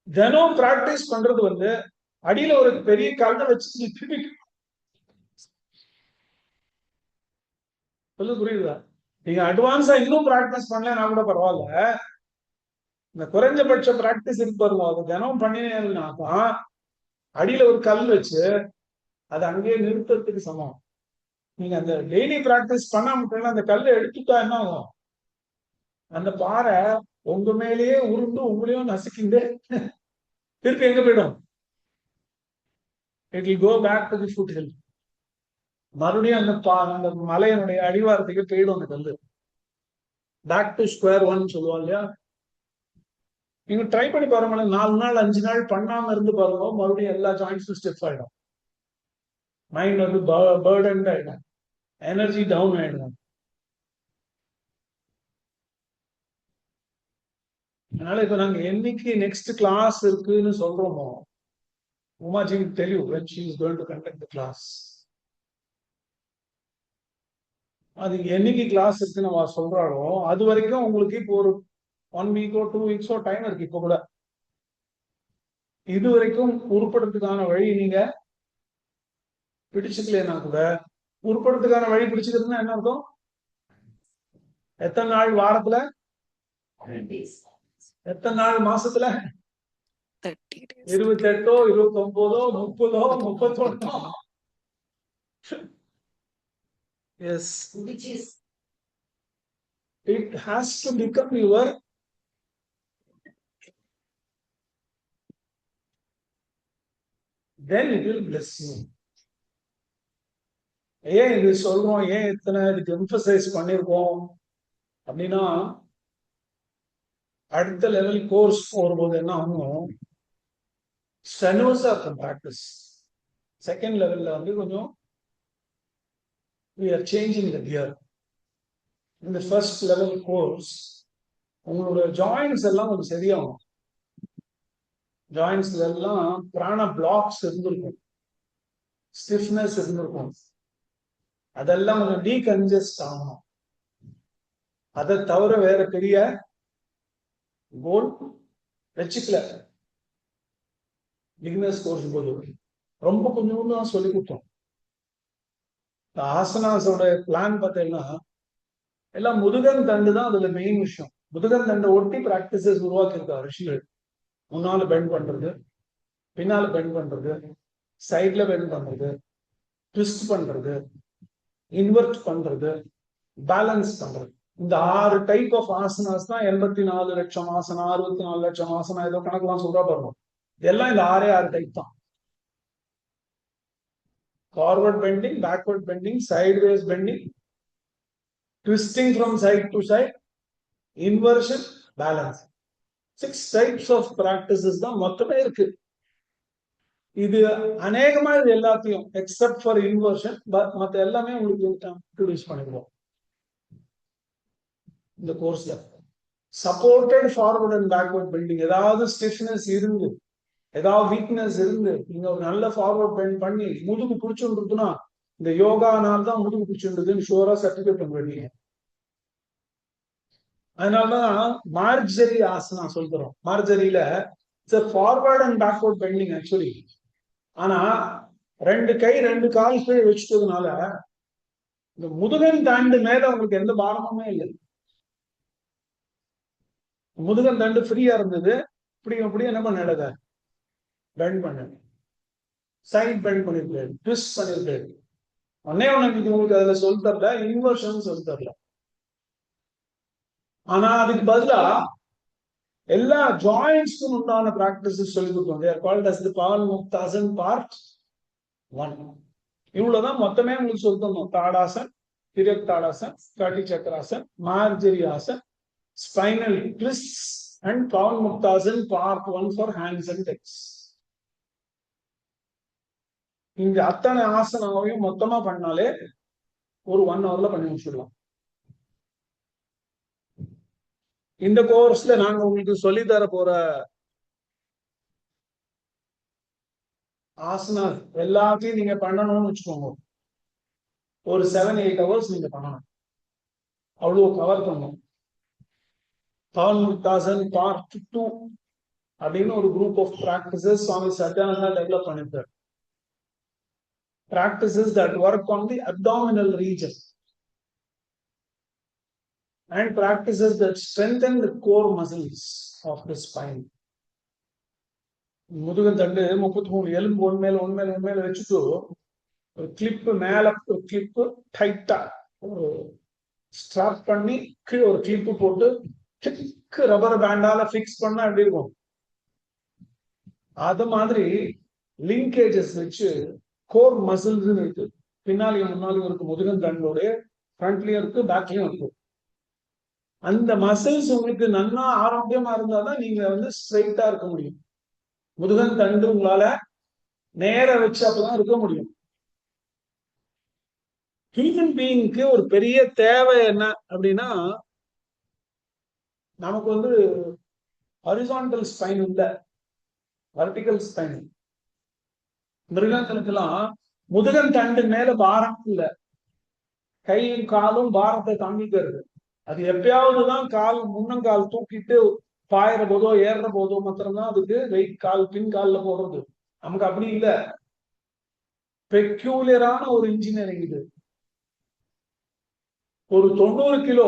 தினம் பிராக்டிஸ் பண்றது வந்து அடியில ஒரு பெரிய கல்லை வச்சு சொல்லு, புரியுதா? நீங்க அட்வான்ஸா இன்னும் பிராக்டிஸ் பண்ணலன்னா கூட பரவாயில்ல, இந்த குறைஞ்சபட்ச பிராக்டிஸ் இருக்கு பாருங்க, அது தினம் பண்ணினேன்னாதான் அடியில ஒரு கல் வச்சு அதை அங்கேயே நிறுத்தத்துக்கு சமம். நீங்க அந்த டெய்லி பிராக்டிஸ் பண்ணாம அந்த கல்லை எடுத்துட்டா என்ன ஆகும், அந்த பாறை உங்க மேலேயே உருண்டு உங்களையும் நசுக்கிண்டு திருப்பி எங்க போயிடும், it will go back to the foothill. மறுபடியும் அந்த மலையினுடைய அடிவாரத்துக்கு போயிடும் அந்த கல்லு. பேக் டு ஸ்கொயர் ஒன் சொல்லுவாங்க இல்லையா? நீங்க ட்ரை பண்ணி பாருங்க, 4 நாள் 5 நாள் பண்ணாம இருந்து பாருங்க, மறுபடியும் எல்லா ஜாயின்ட்ஸும் ஸ்டிஃப் ஆயிடும். மைண்ட் வந்து பர்டன் ஆயிடும், எனர்ஜி டவுன் ஆயிடும். அதனால இப்ப நாங்க என்னைக்கு நெக்ஸ்ட் கிளாஸ் இருக்குன்னு சொல்றோமோ, உமாஜிக்கு தெரியும் when she is going to conduct the class. அது என்னைக்கு கிளாஸ் இருக்குன்னு நம்ம சொல்றாளோ அது வரைக்கும் உங்களுக்கு இப்போ ஒரு 1 வீக்கோ 2 வீக்ஸோ டைம் இருக்கு. இப்ப கூட இது வரைக்கும் உருப்படுறதுக்கான வழி நீங்க பிடிச்சுக்கலன்னா கூட, உருப்படுறதுக்கான வழி பிடிச்சுக்கிறதுனா என்ன அர்த்தம்? எத்தனை நாள் வாரத்துல, எத்தனை நாள் மாசத்துல, 28 29 30 31 yes, which is it has to become your then it will bless you. ஏன் இது சொல்றோம், ஏன் இத்தனை இதுக்கு எம்பசைஸ் பண்ணிருக்கோம் அப்படின்னா, அடுத்த லெவல் கோர்ஸ் போகும்போது என்ன ஆகும், ஸ்டெனோஸா இருக்கும் ப்ராக்டிஸ். செகண்ட் லெவல்ல வந்து கொஞ்சம் we are changing the gear. In the first level course உங்களோட ஜாயின்ஸ் எல்லாம் கொஞ்சம் சரியாகும். ஜாயின்ஸ்ல எல்லாம் பிராண பிளாக்ஸ் இருந்திருக்கும், ஸ்டிஃப்னஸ் இருந்திருக்கும், அதெல்லாம் கொஞ்சம் டீகன்ஜஸ்ட் ஆகணும். அதை தவிர வேற பெரிய கோல் வச்சுக்கல. பிகினர்ஸ் கோர்ஸ் போது ரொம்ப கொஞ்சம் தான் சொல்லி கொடுத்தோம். ஆசனாஸோட பிளான் பார்த்தீங்கன்னா எல்லாம் முதுகன் தண்டு தான் அதுல மெயின் விஷயம். முதுகன் தண்டை ஒட்டி பிராக்டிசஸ் உருவாக்கி இருக்காரு ரிஷிகள். முன்னால பெண்ட் பண்றது, பின்னால பெண்ட் பண்றது, சைட்ல பெண்ட் பண்றது, ட்விஸ்ட் பண்றது, இன்வெர்ட் பண்றது, பேலன்ஸ் பண்றது. இந்த 6 டைப் ஆஃப் ஆசனாஸ் தான் 84 லட்சம் ஆசனா, 64 லட்சம் ஆசனா, ஏதோ கணக்கெல்லாம் சொல்றா பாருங்க. இதெல்லாம் இந்த 6 டைப் தான். Forward bending, backward bending, sideways bending, twisting from side to side, inversion, balance. 6 types of practices தான் மொத்தமே இருக்கு. இது அநேகமா இது எல்லாத்தையும் எக்ஸப்ட் ஃபார் இன்வர்ஷன் மற்ற எல்லாமே உங்களுக்கு இன்ட்ரோடியூஸ் பண்ணிடுவோம் இந்த கோர்ஸ்ல. Supported forward and backward bending. ஏதாவது ஸ்டிஃப்னஸ் இருந்து, ஏதாவது வீக்னஸ் இருந்து, நீங்க ஒரு நல்ல ஃபார்வர்ட் பெண்ட் பண்ணி முதுகு பிடிச்சுருக்குன்னா, இந்த யோகானால தான் முதுகு பிடிச்சுன்றதுன்னு ஷுவரா சர்டிஃபிகேட் பண்ணுவீங்க. அதனாலதான் மார்ஜரி ஆசனா சொல்றோம். மார்ஜரியில forward and backward bending actually. ஆனா 2 கை 2 கால் கீழே வச்சுட்டதுனால இந்த முதுகன் தாண்டு மேல உங்களுக்கு எந்த பாரமுமே இல்லை. முதுகன் தாண்டு ஃப்ரீயா இருந்தது. இப்படி என்ன பண்ண பெண்ட் பண்ண, சைட் பெண்ட் பண்ணிருக்காரு, ட்விஸ்ட் பண்ணிருக்காரு. ஒன்னே உங்களுக்கு அதுல சொல்லி தரல, இன்வர்ஷன் சொல்லி தரல. ஆனா அதுக்கு பதிலா எல்லா ஜாயின்ஸ்க்கும் உண்டான பிராக்டிசஸ் சொல்லி கொடுத்தோம். They are called as the Pavanmuktasan part 1. இவ்வளவுதான் மொத்தமே உங்களுக்கு சொல்லி தந்தோம். தாடாசன், Tiryak Tadasan, Kati Chakrasan, Marjari asan, spinal twist and Pavanmuktasan part 1 for hands and legs. இந்த அத்தனை ஆசனாவையும் மொத்தமா பண்ணாலே ஒரு 1 hourல பண்ணி முடிச்சிடலாம். இந்த கோர்ஸ்ல நாங்க உங்களுக்கு சொல்லி தர போற ஆசனா எல்லாத்தையும் நீங்க பண்ணணும்னு வச்சுக்கோங்க. ஒரு 7-8 hours நீங்க பண்ணணும். அவ்வளவு கவர் பண்ணணும். Pavanmuktasan part 2 அப்படின்னு ஒரு group of practices Swami Satyananda develop பண்ணிருக்காரு. Practices that work on the abdominal region and practices that strengthen the core muscles of the spine. முதுகன் தண்டு 33 எலும்பு ஒன்மேல வச்சுட்டு ஒரு கிளிப் மேல ஒரு கிளிப் டைட்டா ஒரு ஸ்ட்ராப் பண்ணி கீழே ஒரு கிளிப் போட்டு ரப்பர் பேண்டால பிக்ஸ் பண்ணா எப்படி இருக்கும், அது மாதிரி லிங்கேஜஸ் வச்சு கோர் மசில்ஸ் இருக்கு. பின்னாலையும் முன்னாலையும் இருக்கு முதுகன் தண்டோடு, ஃப்ரண்ட்லயும் இருக்கு, பேக்லயும் இருக்கு. அந்த மசில்ஸ் உங்களுக்கு நல்லா ஆரோக்கியமா இருந்தாதான் நீங்க வந்து ஸ்ட்ரைட்டா இருக்க முடியும். முதுகன் தண்டு உங்களால நேர வச்சு அப்பதான் இருக்க முடியும். ஹியூமன் பீயிங்க்கு ஒரு பெரிய தேவை என்ன அப்படின்னா, நமக்கு வந்து ஹரிசான்டல் ஸ்பைன் இல்ல, வெர்டிகல் ஸ்பைன். மிருகங்களுக்கெல்லாம் முதுகன் தண்டு மேல பாரம் இல்ல, கையும் காலும் பாரத்தை தாங்கிக்கிறது. அது எப்பயாவதுதான் கால் முன்னங்கால் தூக்கிட்டு பாயிற போதோ ஏறுற போதோ மாத்திரம்தான் அதுக்கு வெயிட் கால் பின் கால்ல போடுறது. நமக்கு அப்படி இல்ல. பெக்யூலியரான ஒரு இன்ஜினியரிங் இது. ஒரு 90 கிலோ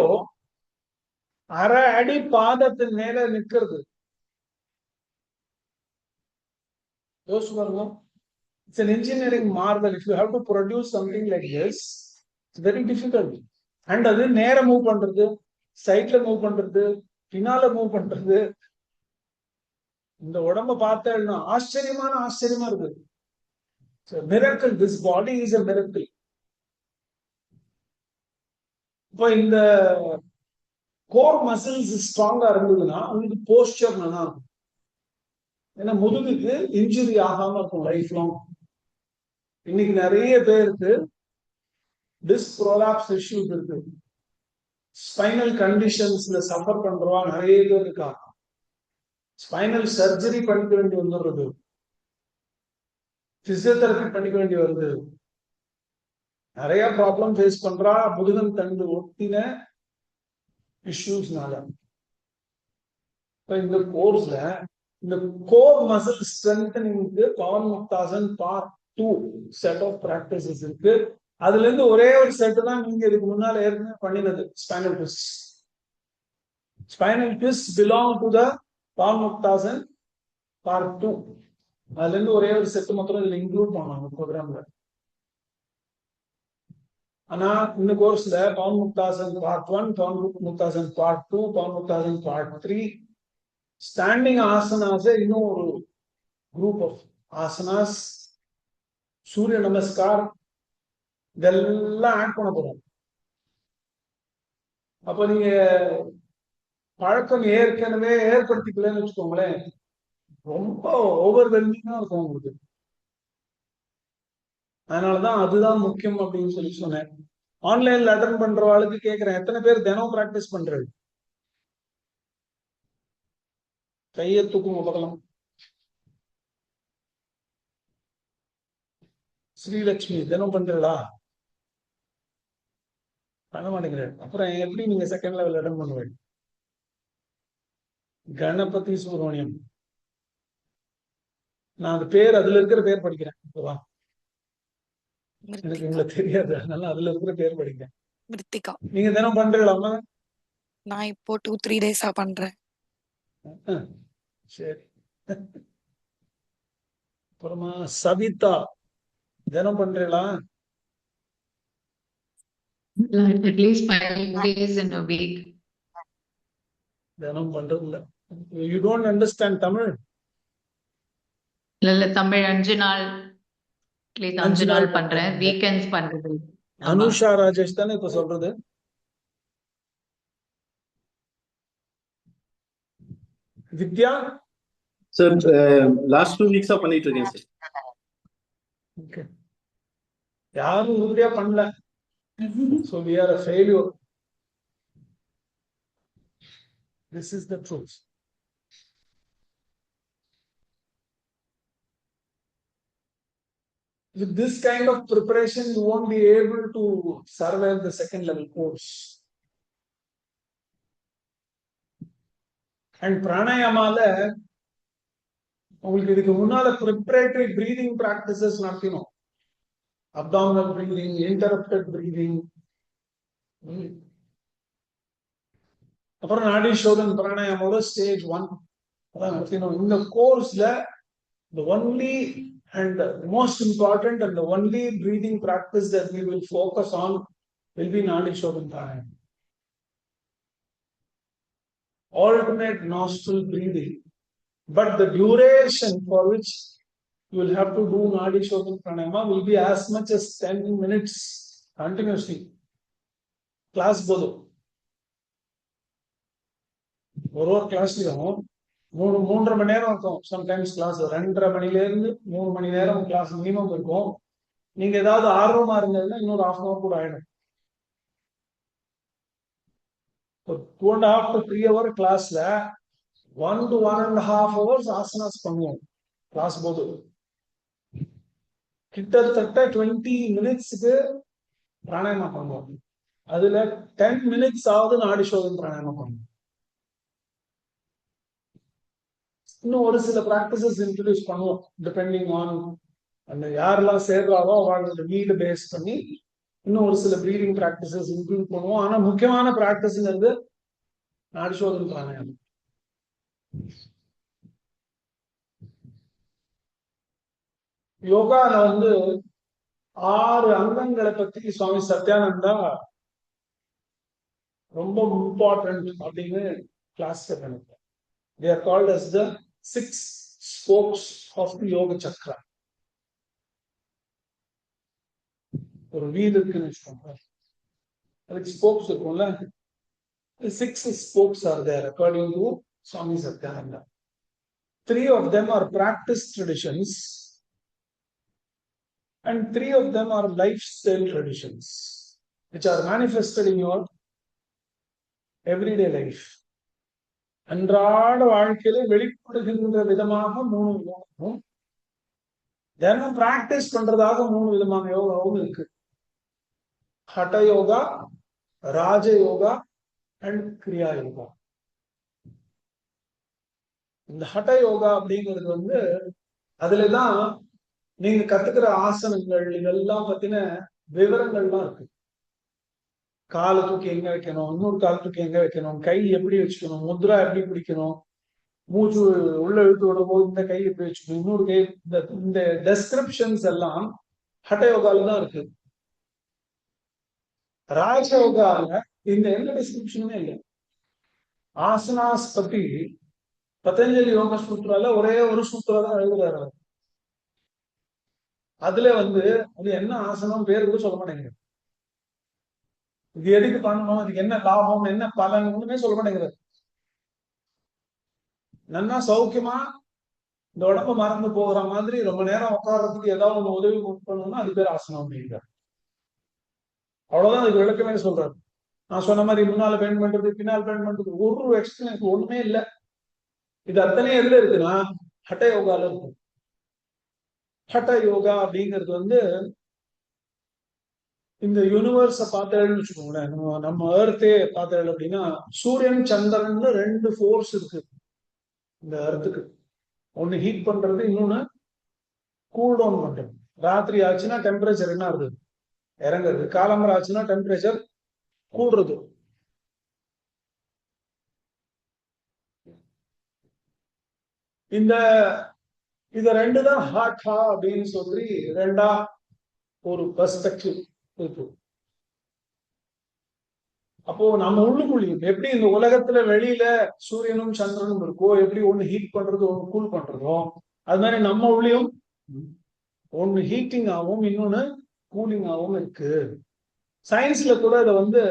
அரை அடி பாதத்தின் மேல நிக்கிறது. யோசிச்சு பாருங்க. It's an engineering marvel. If you have to produce something like this, it's very difficult. And அது நேர மூவ் பண்றது, சைட்ல மூவ் பண்றது, பின்னால மூவ் பண்றது. இந்த உடம்ப பார்த்தா ஆச்சரியமா இருக்கு. Miracle. This body is a miracle. இப்போ இந்த கோர் மசில்ஸ் ஸ்ட்ராங்கா இருந்ததுன்னா உங்களுக்கு போஸ்டர் நல்லா இருக்கும். ஏன்னா முதுகுக்கு இன்ஜுரி ஆகாம இருக்கும் லைஃப் லாங். இன்னைக்கு நிறைய பேருக்கு டிஸ்க் ப்ரோலாப்ஸ் இஷ்யூஸ் இருக்கு, ஸ்பைனல் கண்டிஷன்ஸ்ல சஃபர் பண்றவா நிறைய பேர் இருக்காங்க. ஸ்பைனல் சர்ஜரி பண்ணிக்க வேண்டி வந்துடுறது, பிசியோதெரபி பண்ணிக்க வேண்டி வருது. நிறைய ப்ராப்ளம் ஃபேஸ் பண்றா முதுகன் தண்டு ஒட்டின இஷ்யூஸ்னால. இந்த கோர்ஸ்ல இந்த கோர் மசில் ஸ்ட்ரென்தனிங்க்கு Pavan Muktasan part 2 set of practices இருக்கு. அதுல இருந்து ஒரே ஒரு செட் தான் நீங்க இதுக்கு முன்னால ஏற்கனவே பண்ணினது, spinal twist. Spinal twist belong to the Pavan Muktasan part 2. அதுல இருந்து ஒரே ஒரு செட் மாத்திரம் இதுல இன்க்ளூட் பண்ணாங்க ப்ரோக்ராம்ல. ஆனா இந்த கோர்ஸ்ல Pavan Muktasan part 1, Pavan Muktasan part 2, Pavan Muktasan part 3, standing asanas இன்னும் ஒரு குரூப் ஆஃப் ஆசனாஸ், சூரிய நமஸ்கார், இதெல்லாம் ஆட் பண்ண போறோம். அப்ப நீங்க பழக்கம் ஏற்கனவே ஏற்படுத்திக்கலன்னு வச்சுக்கோங்களேன், ரொம்ப ஓவர்வெல்மிங்கா இருக்கும் உங்களுக்கு. அதனாலதான் அதுதான் முக்கியம் அப்படின்னு சொல்லி சொன்னேன். ஆன்லைன்ல அட்டன் பண்றவாளுக்கு கேட்கிறேன், எத்தனை பேர் தினம் பிராக்டிஸ் பண்றது? கையை தூக்குங்க பார்க்கலாம். ஸ்ரீலட்சுமி தினம் பண்றீங்களா? பண்ண மாட்டேங்கிறேன். அப்புறம் எப்படி நீங்க செகண்ட் லெவல் அட்டன் பண்ணுவீங்க? கணபதி சுப்ரமணியம், நான் அது பேர் அதுல இருக்கிற பேர் படிக்கிறேன். எனக்கு உங்களுக்கு தெரியாது, அதனால அதுல இருக்கிற பேர் படிக்கிறேன். மிருத்திகா. நீங்க தினம் பண்றீங்களாமா? நான் இப்போ 2-3 டேஸா பண்றேன். சரி. அப்புறமா சவிதா தினம் பண்றீங்களா? At least 5 days in a week. தினம் பண்றது இல்ல. You don't understand Tamil? இல்ல தமிழ் 5 நாள், அட்லீஸ்ட் 5 நாள் பண்றேன். வீக்கெண்ட்ஸ் பண்றது. அனுஷா ராஜேஷ் தானே இப்ப சொல்றது? வித்யா சார் லாஸ்ட் 2 வீக்ஸா பண்ணிட்டு இருக்கேன் சார். ஓகே, யாரும் உறுதியா பண்ணல. So we are a failure. This is the truth. With this kind of preparation, you won't be able to survive the second level course. And pranayamaல உங்களுக்கு இதுக்கு முன்னால preparatory breathing practices நடத்தினோம். Abdominal breathing, interrupted breathing. அப்புறம் நாடி சோதன் பிராணாயாமோட stage 1 அதான் நடத்தினோம். இந்த கோர்ஸ்ல the only and the most important and the only breathing practice that we will focus on will be Nadi Shodhan Pranayama. Alternate nostril breathing, but the duration for which you will have to do Nadi Shodhan Pranayama will be as much as 10 minutes continuously. Class bodo. ஒரு கிளாஸ்லயும் 3.5 மணி நேரம் இருக்கும். Sometimes class 2.5 மணில இருந்து 3 மணி நேரம் class minimum இருக்கும். நீங்க ஏதாவது ஆர்வமா இருந்ததுன்னா இன்னொரு 1/2 hour கூட ஆயிடும். 2.5 to 3 hour கிளாஸ்ல 1 to 1.5 hours ஆசனாஸ் பண்ணுவோம் கிளாஸ் போது. கிட்டத்தட்ட 20 மினிட்ஸ்க்கு பிராணாயாமம் பண்ணுவோம். அதுல 10 மினிட்ஸ் ஆவது நாடி சோதனை பிராணாயாமம் பண்ணுவோம். இன்னும் ஒரு சில பிராக்டிசஸ் இன்ட்ரடியூஸ் பண்ணுவோம் டிபெண்டிங் ஆன் அந்த யாரெல்லாம் சேர்றாரோ அவங்களோட நீடு பேஸ் பண்ணி இன்னும் ஒரு சில ப்ரீதிங் பிராக்டிசஸ் இன்க்ளூட் பண்ணுவோம். ஆனா முக்கியமான பிராக்டிஸ்ங்கிறது நாடி சோதனை பிராணாயாமம். யோகால 6 அங்கங்களை பத்தி சுவாமி சத்யானந்தா ரொம்ப இம்பார்ட்டன்ட் அப்படின்னு கிளாஸ் பண்ணிருக்காங்க. They are called as the 6 spokes of the yoga chakra. ஒரு வீல் இருக்குன்னு வச்சுக்கோங்க, அதுக்கு ஸ்போக்ஸ் இருக்கும்ல. 6 spokes are there according to Swami Satyananda. 3 of them are practice traditions and 3 of them are lifestyle traditions which are manifested in your everyday life. அன்றாட வாழ்க்கையில வெளிப்படுகின்ற விதமாக 3 யோகாவும் தினம் பிராக்டிஸ் பண்றதாக 3 விதமான யோகாவும் இருக்கு. ஹட யோகா, ராஜ யோகா அண்ட் கிரியா யோகா. இந்த ஹட யோகா அப்படிங்கிறது அதுலதான் நீங்க கத்துக்கிற ஆசனங்கள் இதெல்லாம் பத்தின விவரங்கள்லாம் இருக்கு. காலை தூக்கி எங்க வைக்கணும், இன்னொரு கால் தூக்கி எங்க வைக்கணும், கை எப்படி வச்சுக்கணும், முத்ரா எப்படி பிடிக்கணும், மூச்சு உள்ள இழுத்து விடும் போது இந்த கை எப்படி வச்சுக்கணும், இன்னொரு கை, இந்த டெஸ்கிரிப்ஷன்ஸ் எல்லாம் ஹட யோகால தான் இருக்கு. ராஜ யோகால இந்த எந்த டிஸ்கிரிப்ஷனுமே இல்லை. ஆசனாஸ் பத்தி பதஞ்சலி யோக சூத்திரால ஒரே ஒரு சூத்திரா தான் எழுதுறாரு. அதுல அது என்ன ஆசனம் பேரு கூட சொல்ல மாட்டேங்குது. இது எதுக்கு பண்ணணும், இதுக்கு என்ன லாபம், என்ன பலன் ஒண்ணுமே சொல்ல மாட்டேங்கிறாரு. நல்லா சௌக்கியமா இந்த உடம்பு மறந்து போகிற மாதிரி ரொம்ப நேரம் உட்கார்றதுக்கு ஏதாவது ஒண்ணு உதவி பண்ணணும்னா அது பேர் ஆசனம் அப்படிங்கிறார். அவ்வளவுதான் அதுக்கு விளக்கமே சொல்றாரு. நான் சொன்ன மாதிரி முன்னால பெயிண்ட் பண்றது பின்னால் பெயிண்ட் பண்றது ஒரு எக்ஸ்பீரியன்ஸ் ஒண்ணுமே இல்லை. இது அத்தனை எதுல இருக்குன்னா ஹட்ட யோகால இருக்கு. ஹட்ட யோகா அப்படிங்கிறது இந்த யூனிவர்ஸ பார்த்தேன்னு வச்சுக்கோங்களேன், நம்ம எர்த்தே பார்த்தேன் அப்படின்னா சூரியன் சந்திரன் 2 ஃபோர்ஸ் இருக்கு இந்த எர்த்துக்கு. ஒண்ணு ஹீட் பண்றது, இன்னொன்னு கூல் டவுன் பண்றது. ராத்திரி ஆச்சுன்னா டெம்பரேச்சர் என்ன ஆகுது, இறங்குறது. காலம்பரம் ஆச்சுன்னா டெம்பரேச்சர் கூடுறது. இத 2 தான் ஹாட் ஹா அப்படின்னு சொல்லி 2ஆ ஒரு பெர்ஸ்பெக்டிவ் இருக்கு. அப்போ நம்ம உள்ளுக்குள்ளேயும் எப்படி இந்த உலகத்துல வெளியில சூரியனும் சந்திரனும் இருக்கோ, எப்படி ஒண்ணு ஹீட் பண்றது ஒண்ணு கூல் பண்றதோ, அது மாதிரி நம்ம உள்ளேயும் ஒண்ணு ஹீட்டிங் ஆகும், இன்னொன்னு கூலிங் ஆகும் இருக்கு. சயின்ஸ்ல கூட இதை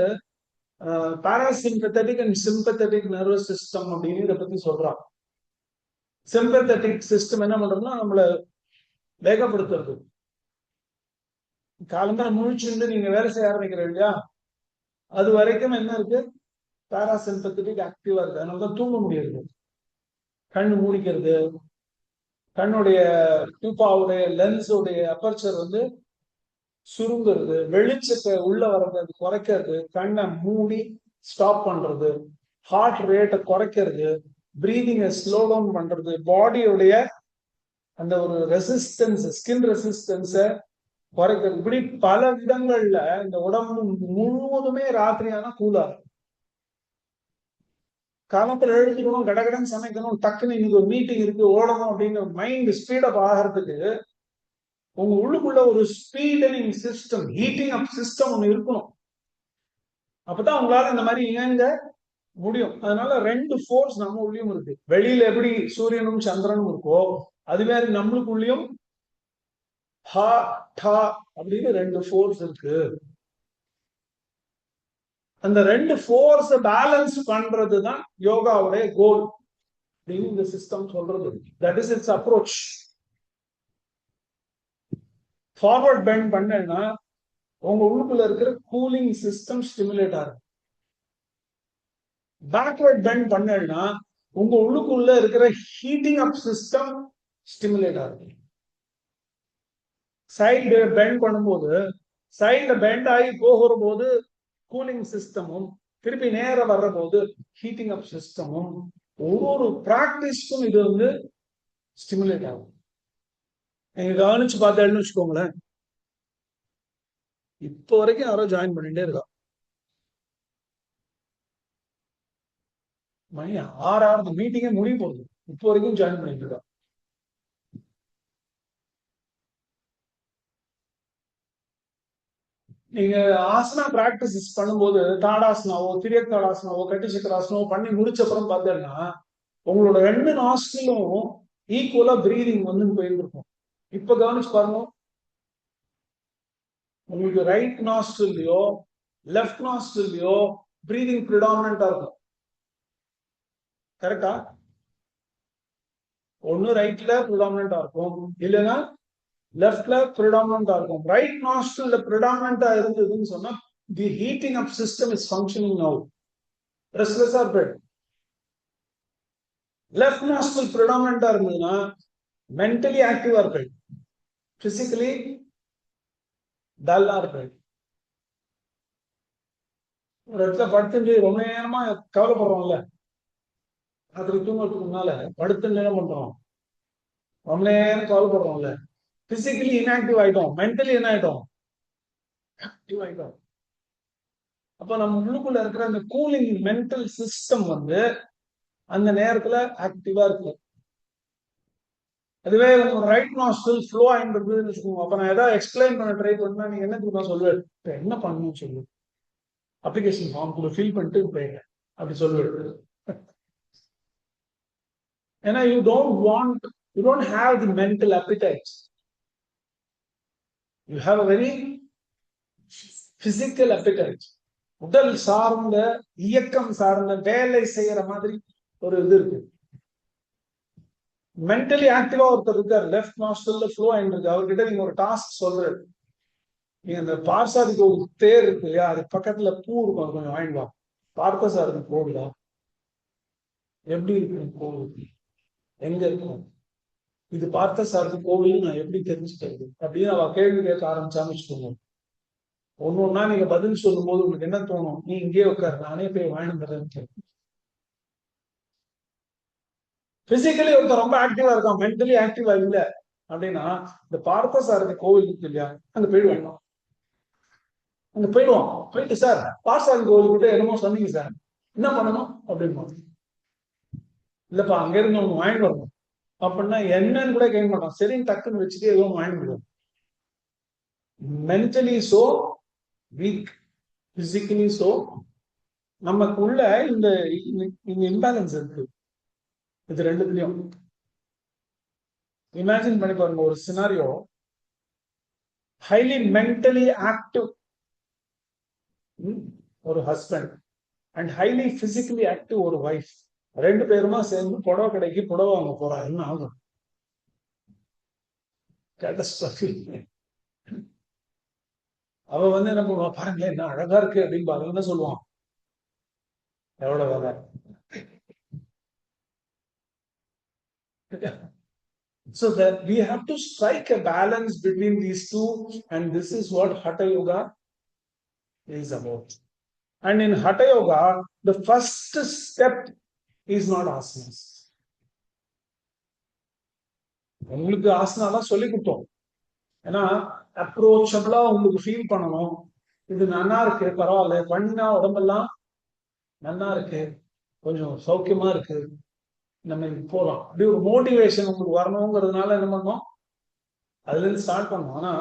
parasympathetic and sympathetic nervous system அப்படின்னு இதை பத்தி சொல்றாங்க. சிம்பத்தட்டிக் சிஸ்டம் என்ன பண்றதுன்னா நம்மள வேகப்படுத்துறது. காலம்பரம் முழிச்சுட்டு நீங்க வேலை செய்ய ஆரம்பிக்கிறீங்க இல்லையா, அது வரைக்கும் என்ன இருக்கு, பாராசிம்பத்தட்டிக் ஆக்டிவா இருக்கு. அதனாலதான் தூங்க முடியாது. கண்ணு மூடிக்கிறது, கண்ணுடைய டியூபாவுடைய லென்ஸுடைய அப்பர்ச்சர் சுருங்குறது, வெளிச்சத்தை உள்ள வர்றது அது குறைக்கிறது, கண்ணை மூடி ஸ்டாப் பண்றது, ஹார்ட் ரேட்டை குறைக்கிறது, பிரீதிங்கை ஸ்லோ டவுன் பண்றது, பாடியுடைய அந்த ஒரு ரெசிஸ்டன்ஸ், ஸ்கின் ரெசிஸ்டன்ஸை குறைக்கிறது. இப்படி பல விதங்கள்ல இந்த உடம்பு முழுவதுமே ராத்திரியான கூலா இருக்கும். காலத்துல எழுதிக்கணும், கடகடன் சமைக்கணும், டக்குன்னு இன்னைக்கு ஒரு மீட்டிங் இருக்கு ஓடணும் அப்படின்னு மைண்ட் ஸ்பீடப் ஆகிறதுக்கு உங்க உள்ளுக்குள்ள ஒரு ஸ்பீடனிங் சிஸ்டம், ஹீட்டிங் அப் சிஸ்டம் ஒண்ணு இருக்கணும். அப்பதான் உங்களால இந்த மாதிரி இயங்க முடியும். அதனால 2 ஃபோர்ஸ் நம்ம உள்ளயும் இருக்கு. வெளியில எப்படி சூரியனும் சந்திரனும் இருக்கோ அது மாதிரி நம்மளுக்குள்ளயும் ஹா டா அப்படின்னு 2 ஃபோர்ஸ் இருக்கு. அந்த 2 ஃபோர்ஸ் பேலன்ஸ் பண்றதுதான் யோகாவுடைய கோல் அப்படின்னு இந்த சிஸ்டம் சொல்றது. That is its approach. Forward bend பண்ணா உங்க உள்ளுக்குள்ள இருக்கிற கூலிங் சிஸ்டம் ஸ்டிமுலேட் ஆகும். பேக்வர்ட் பெண்ட் பண்ணா உங்க உள்ளுக்குள்ள இருக்கிற ஹீட்டிங் அப் சிஸ்டம் ஸ்டிமுலேட் ஆகும். சைடு பெண்ட் பண்ணும்போது சைடுல பெண்ட் ஆகி போகிற போது கூலிங் சிஸ்டமும் திருப்பி நேர வர்ற போது ஹீட்டிங் அப் சிஸ்டமும் ஒரு பிராக்டிஸ்க்கும் இது வந்து ஸ்டிமுலேட் ஆகும். நீங்க கவனிச்சு பார்த்தேன்னு வச்சுக்கோங்களேன், இப்போ வரைக்கும் யாரோ ஜாயின் பண்ணிட்டே இருக்கா. மணி 6 மீட்டிங்கே முடிய போகுது, இப்போ வரைக்கும் ஜாயின் பண்ணிட்டு இருக்கா. நீங்க ஆசனா பிராக்டிஸ் பண்ணும்போது தாடாசனாவோ திரியத்தாடாசனாவோ கட்டி சக்கராசனாவோ பண்ணி முடிச்ச அப்புறம் பார்த்தேன்னா உங்களோட 2 நாஸ்டிலும் ஈக்குவலா பிரீதிங் வந்து போயிருக்கும். இப்ப கவனிச்சு பாருங்க, உங்களுக்கு ரைட் நாஸ்டில்லையோ லெஃப்ட் நாஸ்டில்லையோ பிரீதிங் ப்ரிடாமினண்டா இருக்கும். கரெக்டா? ஒண்ணு ரைட்ல ப்ரிடாமினண்டா இருக்கும், இல்லைன்னா லெஃப்ட்ல ப்ரிடாமினண்டா இருக்கும். ரைட் நாஸ்டில்ல ப்ரிடாமினண்டா இருந்ததுன்னு சொன்னா the heating up system is functioning now. ரெஸ்ட்லெஸ்ஸா இருப்பேன். லெஃப்ட் நாஸ்டில் ப்ரிடாமினண்டா இருந்ததுன்னா மென்டலி ஆக்டிவா இருப்பேன், பிசிக்கலி டல்லா இருப்பேன். ஒரு இடத்துல படுத்து ரொம்ப நேரமா கவலைப்படுறோம்ல, அதுக்கு தூங்கறதுக்கு முன்னால படுத்து நேரம் பண்றோம், ரொம்ப நேரம் கவலைப்படுறோம்ல, பிசிக்கலி இன்ஆக்டிவ் ஆயிட்டோம், மென்டலி என்ன ஆயிட்டோம், ஆக்டிவ் ஆயிட்டோம். அப்ப நம்ம உள்ளுக்குள்ள இருக்கிற அந்த கூலிங் மென்டல் சிஸ்டம் வந்து அந்த நேரத்துல ஆக்டிவா இருக்கு. அதுவே உங்க ரைட் நாஸ்டில் ஃப்ளோ ஆயிட்டு இருக்குதுன்னு வச்சுக்கோங்க. அப்ப நான் ஏதாவது எக்ஸ்பிளைன் பண்ண ட்ரை பண்ணா நீங்க என்ன தெரியுமா சொல்லுவேன், இப்ப என்ன பண்ணணும்னு சொல்லு, அப்ளிகேஷன் ஃபார்ம் கூட ஃபில் பண்ணிட்டு போயிங்க அப்படி சொல்லுவேன். ஏன்னா you don't have the mental appetite. You have a very physical appetite. உடல் சார்ந்த இயக்கம் சார்ந்த வேலை செய்யற மாதிரி ஒரு இது இருக்கு. மென்டலி ஆக்டிவா ஒருத்தர் இருக்காரு, லெஃப்ட் நாஸ்டில்ல ஃப்ளோ ஆயிட்டு இருக்கு, அவர்கிட்ட நீங்க ஒரு டாஸ்க் சொல்றாரு, நீங்க அந்த பார்சாதிக்கு ஒரு தேர் இருக்கு இல்லையா, அது பக்கத்துல பூ இருக்கும், அது கொஞ்சம் வாங்கிடுவா, பார்த்தசாரதி கோவிலா எப்படி இருக்கு, கோவில் எங்க இருக்கும், இது பார்த்தசாரதி கோவில் நான் எப்படி தெரிஞ்சுக்கிறது அப்படின்னு அவ கேள்வி கேட்க ஆரம்பிச்சான்னு வச்சுக்கோங்க. ஒன்னொன்னா நீங்க பதில் சொல்லும் போது உங்களுக்கு என்ன தோணும், நீ இங்கே உட்காரு நானே போய் வாங்கிட்டு. பிசிக்கலி ஒருத்தர் ரொம்ப ஆக்டிவா இருக்கான், மென்டலி ஆக்டிவா இல்ல அப்படின்னா இந்த பார்த்தசாரதி கோவில் இருக்கு இல்லையா, அங்க போயிடுவாங்க. அங்க போயிடுவோம், போயிட்டு சார் பார்த்தசாரதி கோவில் கிட்ட என்னமோ சொன்னீங்க சார், என்ன பண்ணணும் அப்படின்னு. இல்லப்பா அங்க இருந்து ஒண்ணு வாங்கிட்டு வரணும் அப்படின்னா என்னன்னு கூட கேட்க மாட்டோம், சரின்னு டக்குன்னு வச்சுட்டு ஏதோ வாங்கிடுவோம். Mentally so week, physically so நமக்குள்ள இந்த இம்பேலன்ஸ் இருக்கு. இது ரெண்டுலயும் இமேஜின் பண்ணி பாருங்க, ஒரு சினாரியோ, ஹைலி மென்டலி ஆக்டிவ் ஒரு husband and highly physically active ஒரு வைஃப், 2 பேருமா சேர்ந்து புடவை கடைக்கு புடவை வாங்க போறா, என்ன ஆகும்? அவ வந்து என்ன பண்ணுவா, பாருங்களேன் என்ன அழகா இருக்கு அப்படின்னு பாருங்க என்ன சொல்லுவான், எவ்வளவு வேலை. So that we have to strike a balance between these two, and this is what Hatha Yoga is about. And in Hatha Yoga, the first step is not asanas. உங்களுக்கு ஆசனாலாம் சொல்லி கொடுத்தோம், ஏன்னா அப்ரோச்சபிளா உங்களுக்கு ஃபீல் பண்ணணும், இது நல்லா இருக்கு பரவாயில்ல பண்ணா உடம்பெல்லாம் நல்லா இருக்கு கொஞ்சம் சௌக்கியமா இருக்கு நம்ம போலாம், அப்படி ஒரு மோட்டிவேஷன் உங்களுக்கு வரணுங்கிறதுனால என்ன பண்ணோம், அதுல இருந்து ஸ்டார்ட் பண்ணோம். ஆனா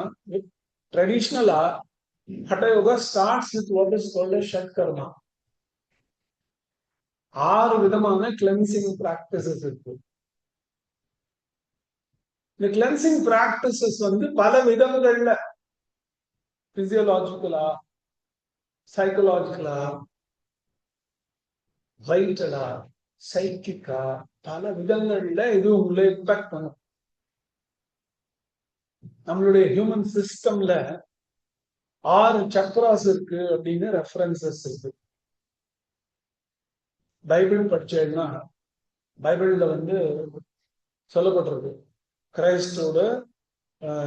ட்ரெடிஷ்னலா Hatha yoga starts with what is called as Shat karma. 6 விதமான கிளென்சிங் பிராக்டிசஸ் இருக்கு. இந்த கிளென்சிங் பிராக்டிசஸ் வந்து பல விதங்கள்ல பிசியோலாஜிக்கலா, சைக்கலாஜிக்கலா, வைட்டலா, சைக்கிக்கா, பல விதங்கள்ல இது உங்களை இம்பாக்ட் பண்ணும். நம்மளுடைய ஹியூமன் சிஸ்டம்ல 6 சக்ராஸ் இருக்கு அப்படின்னு ரெஃபரன்சஸ் இருக்கு. பைபிள் படிச்சேன்னா பைபிள்ல வந்து சொல்லப்பட்டிருக்கு. கிரைஸ்டோட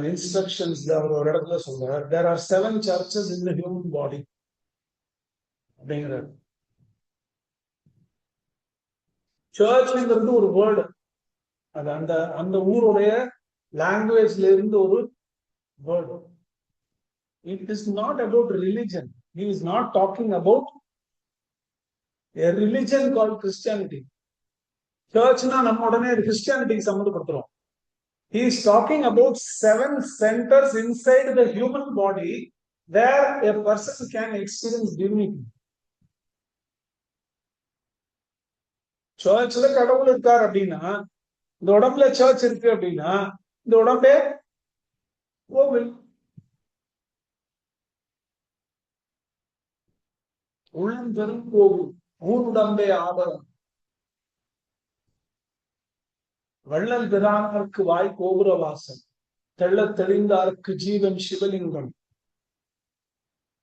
இன்ஸ்ட்ரக்ஷன்ஸ்ல அவர் ஒரு இடத்துல சொல்றார், there are 7 churches in the human body அப்படிங்கிறார். சர்ச்ங்கிறது ஒரு வேர்டு, அது அந்த அந்த ஊருடைய லாங்குவேஜ்ல இருந்து ஒரு word. It is not about religion. He is not talking about a religion called Christianity. சர்ச்னா நம்ம உடனே கிறிஸ்டியானிட்டிக்கு சம்மந்தப்படுத்துறோம். He is talking about 7 centers inside the human body where a person can experience divinity. சர்ச்ல கடவுள் இருக்கார் அப்படின்னா, இந்த உடம்புல சர்ச் இருக்கு அப்படின்னா, இந்த உடம்பே கோவில். உள்ளம் பெரும் கோவில், ஊனுடம்பே ஆபரம். வள்ளல் பிரானார்க்கு வாய் கோபுர வாசல், தெள்ள தெளிந்தார்க்கு ஜீவன் சிவலிங்கம்.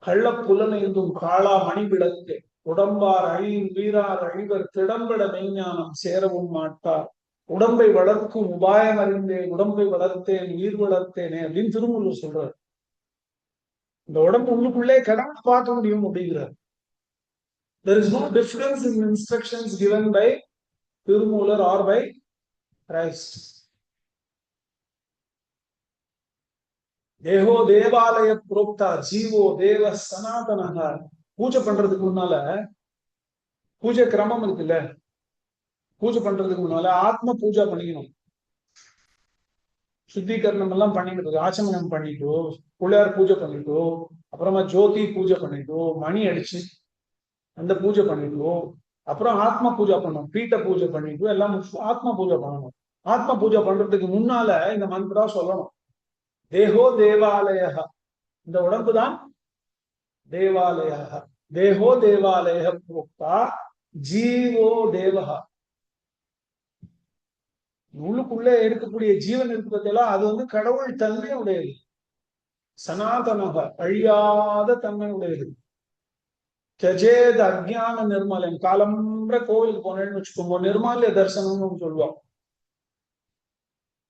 கள்ள புலனைந்தும் காளா மணிவிளக்கு, உடம்பார் அழியும் வீரார் அழிவர் திடம்பட மெய்ஞானம் சேரவும் மாட்டார். உடம்பை வளர்க்கும் உபாயம் அறிந்தேன், உடம்பை வளர்த்தேன், உயிர் வளர்த்தேனே அப்படின்னு திருமூலர் சொல்றார். இந்த உடம்பு உள்ளுக்குள்ளே கடவுள் பார்க்க முடியும் அப்படிங்கிறார். There is no difference in instructions given by Thirumoolar or by Christ. தேகோ தேவாலய புரோக்தா ஜீவோ தேவ சனாதனக. பூஜை பண்றதுக்கு முன்னால பூஜை கிரமம் இருக்குல்ல, பூஜை பண்றதுக்கு முன்னால ஆத்ம பூஜா பண்ணிக்கணும். சுத்திகரணம் எல்லாம் பண்ணிட்டு, ஆச்சமனம் பண்ணிட்டு, புள்ளையார் பூஜை பண்ணிட்டு, அப்புறமா ஜோதி பூஜை பண்ணிட்டு, மணி அடிச்சு அந்த பூஜை பண்ணிட்டு, அப்புறம் ஆத்ம பூஜா பண்ணணும். பீட்ட பூஜை பண்ணிட்டு எல்லாம் ஆத்ம பூஜை பண்ணணும். ஆத்ம பூஜை பண்றதுக்கு முன்னால இந்த மந்திரா சொல்லணும். தேகோ தேவாலய, இந்த உடம்பு தான் தேவாலய. தேகோ தேவாலய புரோக்தா ஜீவோ தேவஹா. உள்ளுக்குள்ளே இருக்கக்கூடிய ஜீவன் இருக்கிறதெல்லாம் அது வந்து கடவுள் தன்மையுடையது, சனாதனக அழியாத தன்மையுடையது. தஜேத் அஜ்ஞான நிர்மலம். காலம்பர கோவிலுக்கு போனேன்னு வச்சுக்கோங்க, நிர்மால்ய தரிசனம்னு சொல்லுவாங்க.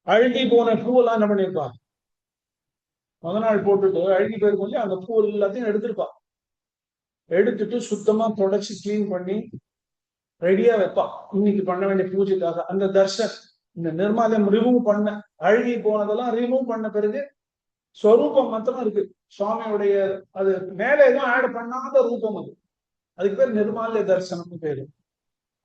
அழுகி போன பூவெல்லாம் என்ன பண்ணிருப்பா, முத நாள் போட்டுட்டு அழுகி போயிருக்கும் இல்லையா, அந்த பூ எல்லாத்தையும் எடுத்துருப்பா. எடுத்துட்டு சுத்தமா தொடச்சி கிளீன் பண்ணி ரெடியா வைப்பா, இன்னைக்கு பண்ண வேண்டிய பூஜைக்காக. அந்த தர்ஷன், இந்த நிர்மாலயம் ரிமூவ் பண்ண, அழுகி போனதெல்லாம் ரிமூவ் பண்ண பிறகு ஸ்வரூபம் மாத்திரம் இருக்கு சுவாமியுடைய. அது மேல எதுவும் ஆட் பண்ணாத ரூபம் அது. அதுக்கு பேர் நிர்மால்ய தரிசனம்னு பேரு.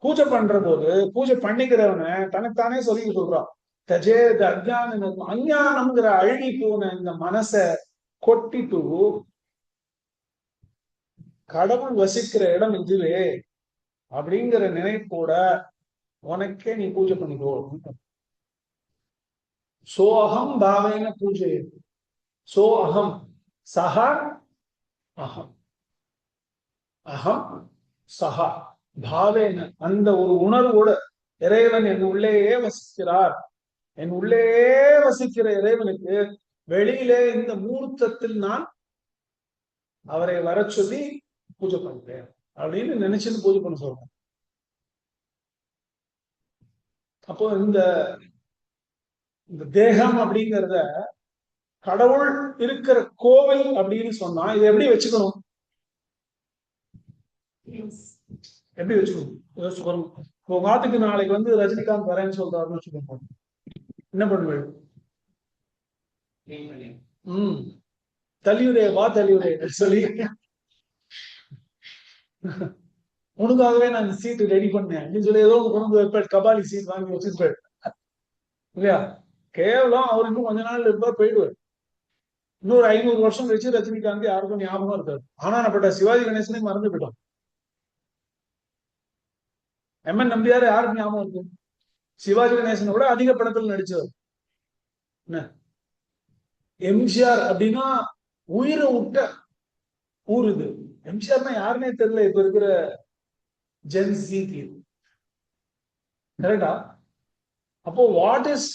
பூஜை பண்ற போது பூஜை பண்ணிக்கிறவனை தனத்தானே சொல்லி சொல்றான், தஜேத் அஜ்ஞான. அஞ்ஞானம்ங்கிற அழுகி போன இந்த மனசை கொட்டிட்டு, கடவுள் வசிக்கிற இடம் இதுவே அப்படிங்கிற நினைப்போட உனக்கே நீ பூஜை பண்ணிக்கோ. சோஅகம் பாவேன பூஜை. சோ அகம் சஹ அகம், அகம் சஹ பாவேன, அந்த ஒரு உணர்வோட இறைவன் என் உள்ளேயே வசிக்கிறார். என் உள்ளேயே வசிக்கிற இறைவனுக்கு வெளியிலே இந்த மூர்த்தத்தில் நான் அவரை வர சொல்லி பூஜை பண்றேன் அப்படின்னு நினைச்சுன்னு பூஜை பண்ண சொல்றேன். அப்போ இந்த தேகம் அப்படிங்கிறத கடவுள் இருக்கிற கோவில் அப்படின்னு சொன்னா இதை எப்படி வச்சுக்கணும், எப்படி வச்சுக்கணும் யோசிச்சு பாருங்க. உங்க காத்துக்கு நாளைக்கு வந்து ரஜினிகாந்த் வரேன்னு சொல்றாருன்னு வச்சுக்கோங்க, என்ன பண்ணுவேன்? தலியுரே வா தலியுரே சொல்லி உனக்காகவே நான் இந்த சீட்டு ரெடி பண்ணேன் அப்படின்னு சொல்லி ஏதோ கொண்டு வந்து வைப்பேன், கபாலி சீட் வாங்கி வச்சிருப்பேன் இல்லையா? கேவலம் அவர் இன்னும் கொஞ்ச நாள் இருப்பார், போயிடுவார். இன்னொரு 500 வருஷம் கழிச்சு ரஜினிகாந்த் யாருக்கும் ஞாபகம் இருக்காது. ஆனாப்பட்ட சிவாஜி கணேசனே மறந்து போயிட்டோம். எம்என் நம்பியார் யாருக்கு ஞாபகம் இருக்கு? சிவாஜி கணேசனை விட அதிக படத்தில் நடிச்சவர். என்ன எம்ஜிஆர் அப்படின்னா உயிரை விட்ட ஊர் இது. எம்ஜிஆர்னா யாருன்னே தெரியல இப்ப இருக்கிற ஜென்சிக்கு. கரெக்டா? அப்போ வாட் இஸ்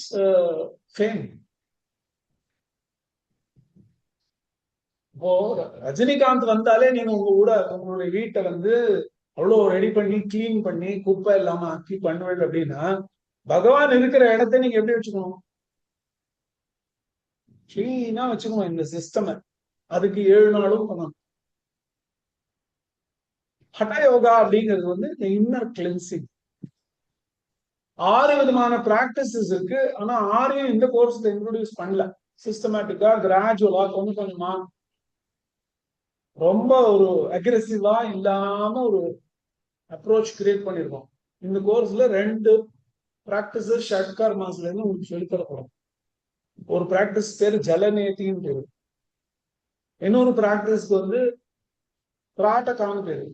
ஃபேம்? இப்போ ரஜினிகாந்த் வந்தாலே நீங்க உங்களுடைய வீட்டை வந்து அவ்வளவு ரெடி பண்ணி கிளீன் பண்ணி குப்பை இல்லாம ஆக்கி பண்ணுவேன் அப்படின்னா, பகவான் இருக்கிற இடத்த நீங்க எப்படி வச்சுக்கணும்? கிளீனா வச்சுக்கணும் இந்த சிஸ்டம். அதுக்கு 7 நாளும் பண்ணணும். ஹட யோகா அப்படிங்கிறது வந்து இந்த இன்னர் கிளென்சிங். 6 விதமான பிராக்டிசஸ் இருக்கு. ஆனா 6ஐயும் இந்த கோர்ஸ்ல இன்ட்ரோடியூஸ் பண்ணல. சிஸ்டமேட்டிக்கா கிராஜுவலா கொஞ்சம் கொஞ்சமா ரொம்ப ஒரு அக்ரெசிவா இல்லாம ஒரு அப்ரோச் கிரியேட் பண்ணிருக்கோம். இந்த கோர்ஸ்ல 2 பிராக்டிசஸ் ஷட்கார் மாசத்துல இருந்து உங்களுக்கு சொல்லித்தரப்படும். ஒரு பிராக்டிஸ் பேரு ஜலநேத்தின்னு பேரு, இன்னொரு பிராக்டிஸ்க்கு வந்து பிராட்டகான்னு பேரு.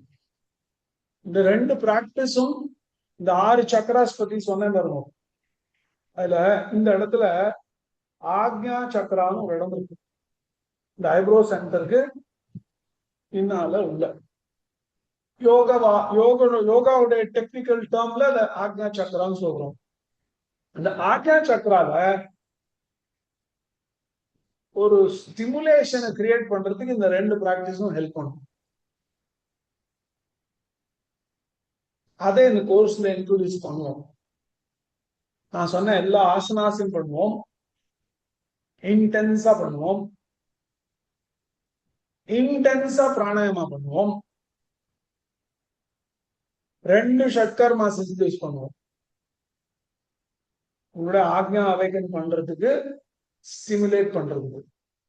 இந்த 2 பிராக்டிஸும் இந்த 6 சக்கராஸ் பத்தி சொன்னேன் பாருங்க. அதுல இந்த இடத்துல ஆக்ஞா சக்கரான்னு ஒரு இடம் இருக்கு. இந்த ஐப்ரோ சென்டருக்கு பின்னால உள்ள யோகாவுடைய டெக்னிக்கல் டேர்ம்ல அந்த ஆக்ஞா சக்கரான்னு சொல்றோம். அந்த ஆக்ஞா சக்கரால ஒரு ஸ்டிமுலேஷனை கிரியேட் பண்றதுக்கு இந்த 2 பிராக்டிஸும் ஹெல்ப் பண்ணும். அதை இந்த கோர்ஸ்ல இன்ட்ரோடியூஸ் பண்ணுவோம். நான் சொன்ன எல்லா ஆசனாஸையும் பண்ணுவோம், இன்டென்ஸா பண்ணுவோம், இன்டென்ஸா பிராணாயாமா பண்ணுவோம், 2 ஷட்கர்மாஸ் இன்ட்ரோடியூஸ் பண்ணுவோம். உங்களோட ஆக்ஞா அவேக்கன் பண்றதுக்கு, ஸ்டிமுலேட் பண்றதுக்கு.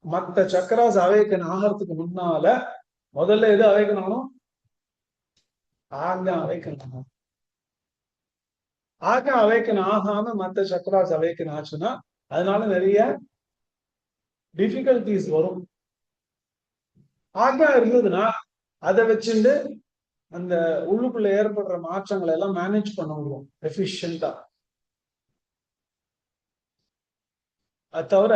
மற்ற சக்கராஸ் அவேக்கன் ஆகிறதுக்கு முன்னால முதல்ல எது அவேக்கன் ஆகணும்? ஆக்ஞா அவேக்கன் ஆகணும். ஆக்ஞா அவேக்கன் ஆகாம மற்ற சக்கராஸ் அவேக்கன் ஆச்சுன்னா அதனால நிறைய டிஃபிகல்டிஸ் வரும். ஆக்ஞா இருந்ததுன்னா அதை வச்சுட்டு அந்த உள்ளுக்குள்ள ஏற்படுற மாற்றங்களை எல்லாம் மேனேஜ் பண்ண முடியும் எஃபிஷியன்டா. அது தவிர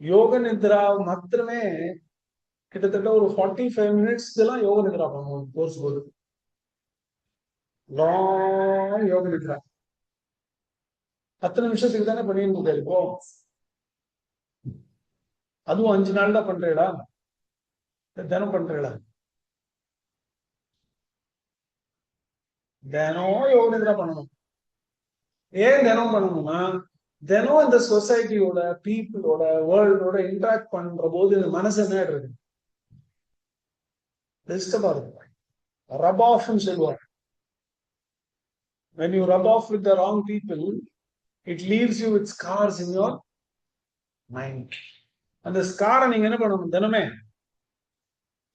யோக நித்ரா மாத்திரமே கிட்டத்தட்ட ஒரு 45 மினிட்ஸ் எல்லாம் யோக நித்ரா பண்ணுவோம் கோர்ஸ் போது. லாங் யோக நித்ரா 10 நிமிஷத்துக்கு தானே பண்ணிட்டு இப்போ. அதுவும் 5 நாள் தான் பண்றேடா, தினம் பண்றேடா. தினம் யோக நித்ரா பண்ணணும். ஏன் தினம் பண்ணணும்னா, தினம் இந்த சொசைட்டியோட பீப்புளோட வேர்ல்டோட இன்டராக்ட் பண்ற போது இந்த மனசு என்ன இருக்கு? டிஸ்டர்பா இருக்கு. ரப் ஆஃப் சொல்லுவாங்க. When you rub off with the wrong people, it leaves you with scars in your mind. அந்த ஸ்காரை நீங்க என்ன பண்ணணும்? தினமே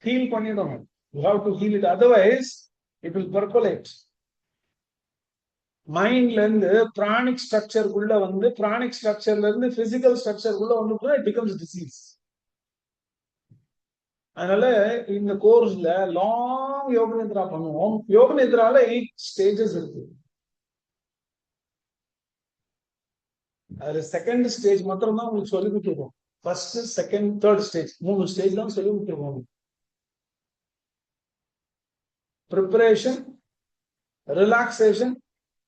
ஹீல் பண்ணிடணும். You have to heal it, otherwise it will percolate. மைண்ட்ல இருந்து பிராணிக் ஸ்ட்ரக்சருக்குள்ள வந்து, பிராணிக் ஸ்ட்ரக்சர்ல இருந்து பிசிக்கல் ஸ்ட்ரக்சருக்குள்ள வந்து இட் பிகம்ஸ் டிசீஸ். அதனால இந்த கோர்ஸ்ல லாங் யோக நித்ரா பண்ணுவோம். யோக நித்ரால 8 ஸ்டேஜஸ் இருக்கு. அதுல செகண்ட் ஸ்டேஜ் மட்டும் தான் உங்களுக்கு சொல்லி கொடுத்துருக்கோம். First, second, third stage 3 stage தான் சொல்லி கொடுத்துருக்கோம். Preparation, relaxation,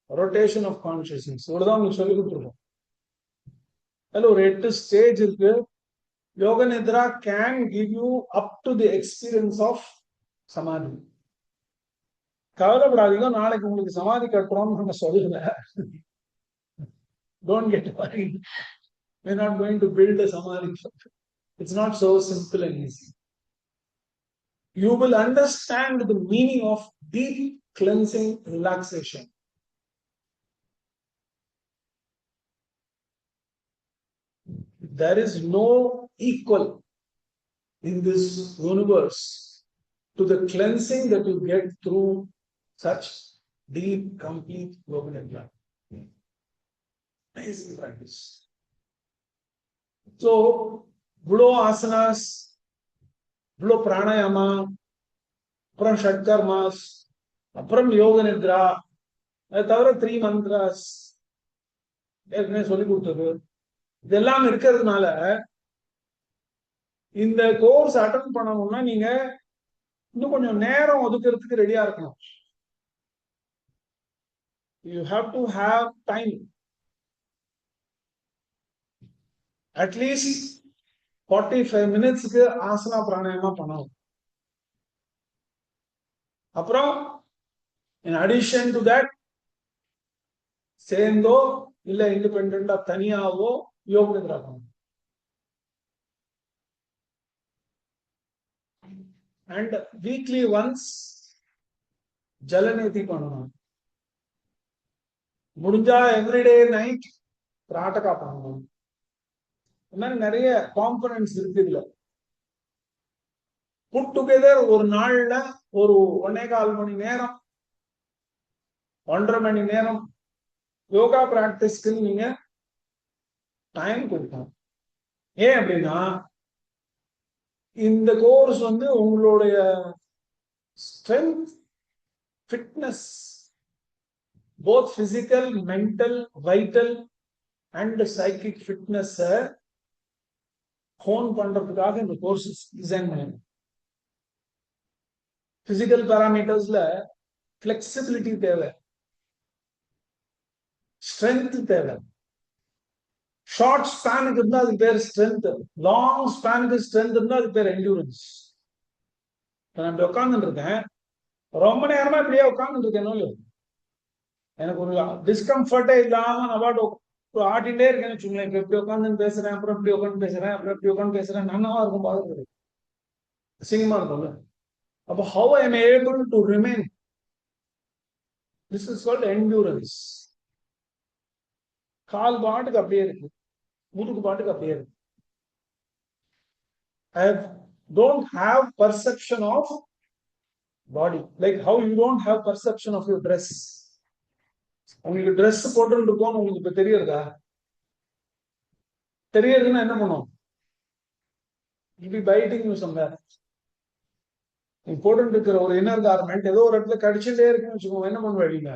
rotation of consciousness, இவ்வளவுதான் உங்களுக்கு சொல்லி கொடுத்துருக்கோம். அதுல ஒரு 8 ஸ்டேஜ் இருக்கு. Yoga Nidra can give you up to the experience of samadhi. கவலைப்படாதீங்க, நாளைக்கு உங்களுக்கு சமாதி கட்டுறோம்னு நம்ம சொல்லல. Don't get worried. We're not going to build a samadhi. It's not so simple and easy. You will understand the meaning of deep cleansing relaxation. There is no equal in this universe to the cleansing that you get through such deep, complete yoga nidra. Amazing practice. So, budo asanas, budo pranayama, apram shatkarmas, apram yoga nidra, அது தவிர 3 mantras ஏற்கனவே சொல்லி கொடுத்தது. இதெல்லாம் இருக்கிறதுனால இந்த course attend பண்ணணும்னா நீங்க இன்னும் கொஞ்சம் நேரம் ஒதுக்குறதுக்கு ரெடியா இருக்கணும். You have to have time. At least 45 மினிட்ஸ்க்கு ஆசனா பிராணாயமா பண்ணணும். அப்புறம் in addition to that சேர்ந்தோ இல்ல இண்டிபெண்டா தனியாவோ யோக நித்ரா பண்ணணும். அண்ட் வீக்லி ஒன்ஸ் ஜலநீதி பண்ணணும். முடிஞ்சா எவ்ரிடே நைட் ராட்டகா பண்ணணும். இந்த மாதிரி நிறைய காம்பனன்ட்ஸ் இருக்கு இதுல. புட் டுகெதர் ஒரு நாள்ல ஒரு 1.25 மணி நேரம் 1.5 மணி நேரம் யோகா பிராக்டிஸ்க்கு நீங்க டைம் கொடுக்கணும். ஏன் அப்படின்னா இந்த கோர்ஸ் வந்து உங்களுடைய strength, fitness, both physical, mental, vital and psychic fitness hone பண்றதுக்காக இந்த கோர்ஸ் டிசைன் பண்ணணும். பிசிக்கல் பாராமீட்டர்ஸ்ல பிளெக்சிபிலிட்டி தேவை, ஸ்ட்ரென்த் தேவை. ஷார்ட் ஸ்பேனுக்கு இருந்தா அது பேர் ஸ்ட்ரென்த், லாங் ஸ்பேனுக்கு ஸ்ட்ரென்த் இருந்தா அது பேர் என்டூரன்ஸ். நான் இப்படி உட்கார்ந்துட்டு இருக்கேன், ரொம்ப நேரமா இப்படியே உட்கார்ந்துட்டு இருக்கேன், எனக்கு ஒரு டிஸ்கம்ஃபர்ட்டே இல்லாம நான் பாட்டு ஆட்டிகிட்டே இருக்கேன்னு வச்சுங்களேன். இப்ப எப்படி உட்காந்து பேசுறேன், அப்புறம் இப்படி உட்காந்து பேசுறேன், அப்புறம் இப்படி உட்காந்து பேசுறேன், நன்னாவா இருக்கும், பாக்குறது சிங்கமா இருக்கும்ல. அப்போ how I am able to remain, this is called endurance. கால் பாட்டுக்கு அப்படியே இருக்கு, முதுகு பாட்டுக்கு அப்படியே இருக்கு. I don't have perception of body, like how you don't have perception of your dress. உங்களுக்கு ட்ரெஸ் போட்டு இருக்கோம், உங்களுக்கு இப்ப தெரியுறதா? தெரியுதுன்னா என்ன பண்ணும்? இப்படி பைட்டிங் சம்வேர். நீ போட்டு இருக்கிற ஒரு இன்னர் கார்மெண்ட் ஏதோ ஒரு இடத்துல கடிச்சுட்டே இருக்குன்னு வச்சுக்கோங்க, என்ன பண்ணுவீங்க?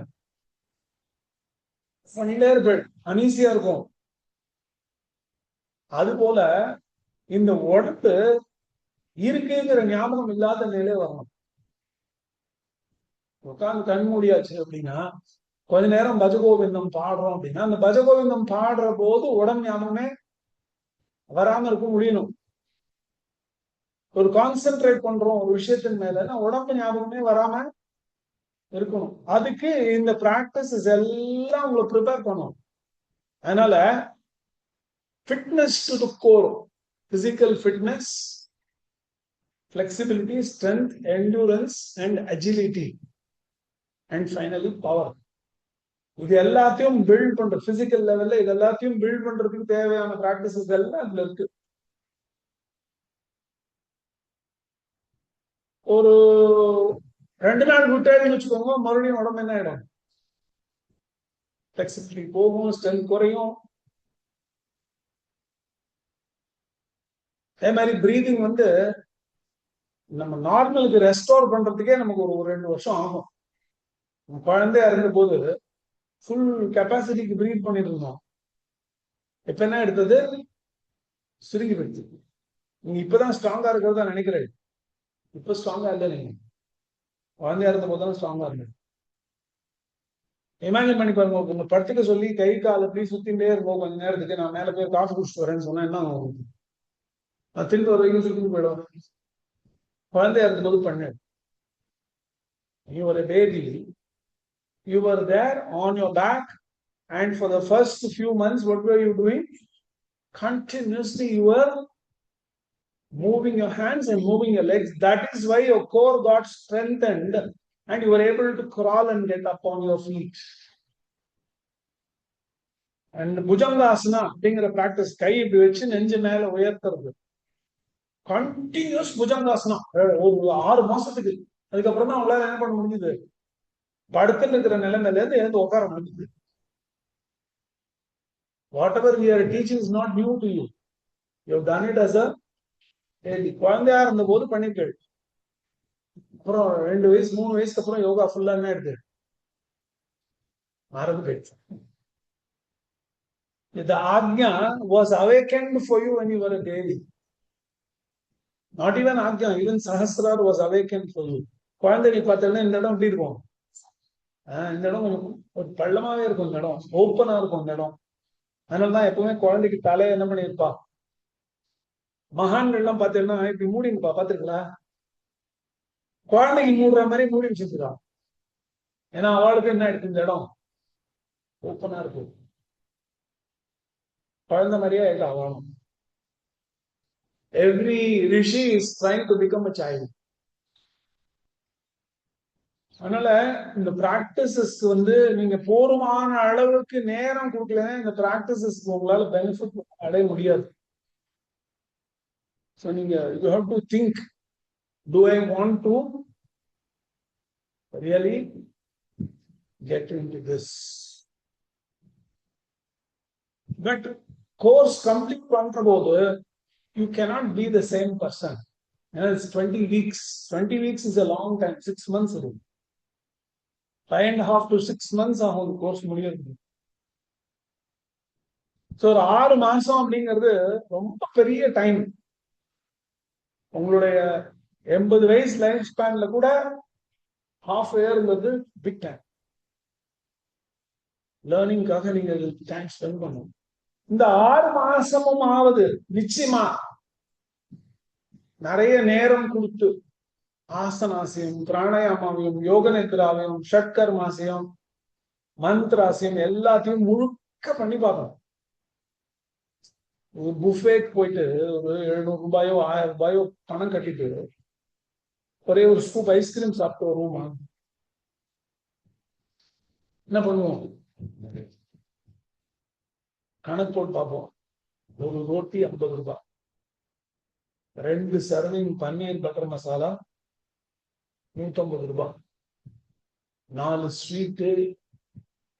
பண்ணிட்டே இருப்பேன், அனீசியா இருக்கும். அது போல இந்த உடம்பு இருக்குங்கிற ஞாபகம் இல்லாத நிலையிலே வரணும். உட்காந்து கண் மூடியாச்சு அப்படின்னா கொஞ்ச நேரம் பஜகோவிந்தம் பாடுறோம் அப்படின்னா அந்த பஜகோவிந்தம் பாடுற போது உடம்பு ஞாபகமே வராம இருக்க முடியணும். ஒரு கான்சென்ட்ரேட் பண்றோம் ஒரு விஷயத்தின் மேல உடம்பு ஞாபகமே வராம இருக்கணும். அதுக்கு இந்த பிராக்டிஸ் எல்லாம் உங்களை ப்ரிப்பேர் பண்ணும். அதனால fitness to the core, physical fitness, flexibility, strength, endurance and agility, and finally power. இது எல்லாத்தையும் பில்ட் பண்ற பிசிக்கல் லெவல்ல இது எல்லாத்தையும் பில்ட் பண்றதுக்கு தேவையான பிராக்டிசஸ் எல்லாம் அதுல இருக்கு. ஒரு 2 நாள் விட்டாருன்னு வச்சுக்கோங்க, மறுபடியும் உடம்பு என்ன ஆயிடும்? ஃபிளெக்சிபிலிட்டி போகும், ஸ்ட்ரென்த் குறையும். அதே மாதிரி பிரீதிங் வந்து நம்ம நார்மலுக்கு ரெஸ்டோர் பண்றதுக்கே நமக்கு ஒரு 2 வருஷம் ஆகும். குழந்தையா இருந்த போது ஃபுல் கெப்பாசிட்டிக்கு பிரீத் பண்ணிட்டு இருந்தோம். இப்ப என்ன எடுத்தது? சுருங்கி போயிடுச்சு. நீங்க இப்பதான் ஸ்ட்ராங்கா இருக்கிறதா நினைக்கிறேன். இப்ப ஸ்ட்ராங்கா இல்லை. நீங்க குழந்தையா இருந்த போது தான் ஸ்ட்ராங்கா இருந்தது. இமேஜின் பண்ணி பாருங்க, உங்க படுத்துக்க சொல்லி கை கால் அப்படி சுத்தின்ண்டே இருக்கும் கொஞ்ச நேரத்துக்கு, நான் மேல போய் காஃபி குடிச்சிட்டு வரேன்னு சொன்னா என்ன ஆகும்? நான் திரும்ப ஒரு வரைக்கும் சுத்தி போயிடும். குழந்தையா இருந்த போது பண்ணு. You were a baby. You were there on your back, and for the first few months, what were you doing? Continuously, you were moving your hands and moving your legs. That is why your core got strengthened, and you were able to crawl and get up on your feet. And Bhujangasana, அப்படிங்கிற practice, கை இப்படி வச்சு நெஞ்சு மேல உயர்த்துறது. Continuous Bhujangasana, ஒரு 6 மாசத்துக்கு. அதுக்கப்புறம் தான் அவங்களால என்ன பண்ண முடியுது? படுத்துட்டு இருக்கிற நிலைமையில இருந்து எழுந்து உட்கார முடியுது. Whatever we are teaching is not new to you. You have done it as a baby. குழந்தையா இருந்த போது பண்ணிட்டு அப்புறம் 2 வயசு 3 வயசுக்கு அப்புறம் யோகா ஃபுல்லா என்ன எடுத்து மறந்து போயிடுச்சு. The Agnya was awakened for you when you were a baby. Not even Agnya, even Sahasrar was awakened for you. குழந்தை நீ பார்த்தேன்னா இந்த இடம் எப்படி இருக்கும்? இந்த இடம் ஒரு பள்ளமாவே இருக்கும். இந்த இடம் ஓப்பனா இருக்கும். இந்த இடம் அதனாலதான் எப்பவுமே குழந்தைக்கு தலையை என்ன பண்ணிருப்பா, மகான்கள் எல்லாம் பார்த்தீங்கன்னா இப்படி மூடிப்பா. பாத்துருக்கா? குழந்தைக்கு மூடுற மாதிரி மூடி வச்சிருக்கான். ஏன்னா அவளுக்கு என்ன இருக்கு, இந்த இடம் ஓப்பனா இருக்கும். குழந்தை மாதிரியே ஆயிட்டா அவளும். Every rishi is trying to become a child. அதனால இந்த பிராக்டிசஸ்க்கு வந்து நீங்க போதுமான அளவுக்கு நேரம் கொடுக்கலன்னா இந்த பிராக்டிசஸ்க்கு உங்களால பெனிஃபிட் அடைய முடியாது. ஸோ நீங்க you have to think, do I want to really get into this? But course complete பண்ற போது you cannot be the same person. ஏன்னா it's 20 weeks. 20 weeks is a long time. 6 months இருக்கும். 5.5 to 6 months ஆகும் ஒரு course முடியாது. So ஒரு 6 மாசம் அப்படிங்கிறது ரொம்ப பெரிய டைம். உங்களுடைய 80 வயசு லைஃப் ஸ்பேன்ல கூட half இயர்ங்கிறது பிக் டைம். லேர்னிங்காக நீங்க டைம் ஸ்பெண்ட் பண்ணணும். இந்த 6 மாசமும் ஆவது நிச்சயமா நிறைய நேரம் கொடுத்து ஆசனாசியம், பிராணாயாமாவையும், யோக நித்ராவையும், ஷட்கர்மாசியம், மந்திராசியம் எல்லாத்தையும் முழுக்க பண்ணி பார்க்கணும். ஒரு புஃபேக்கு போயிட்டு ஒரு 700 ரூபாயோ 1000 ரூபாயோ பணம் கட்டிட்டு ஒரே ஒரு ஸ்கூப் ஐஸ்கிரீம் சாப்பிட்டு வருவோமா? என்ன பண்ணுவோம்? கணக்கு போட்டு பார்ப்போம். ஒரு ரோட்டி 50 ரூபாய், 2 சர்விங் பன்னீர் பட்டர் மசாலா 150 ரூபாய், 4 ஸ்வீட்டு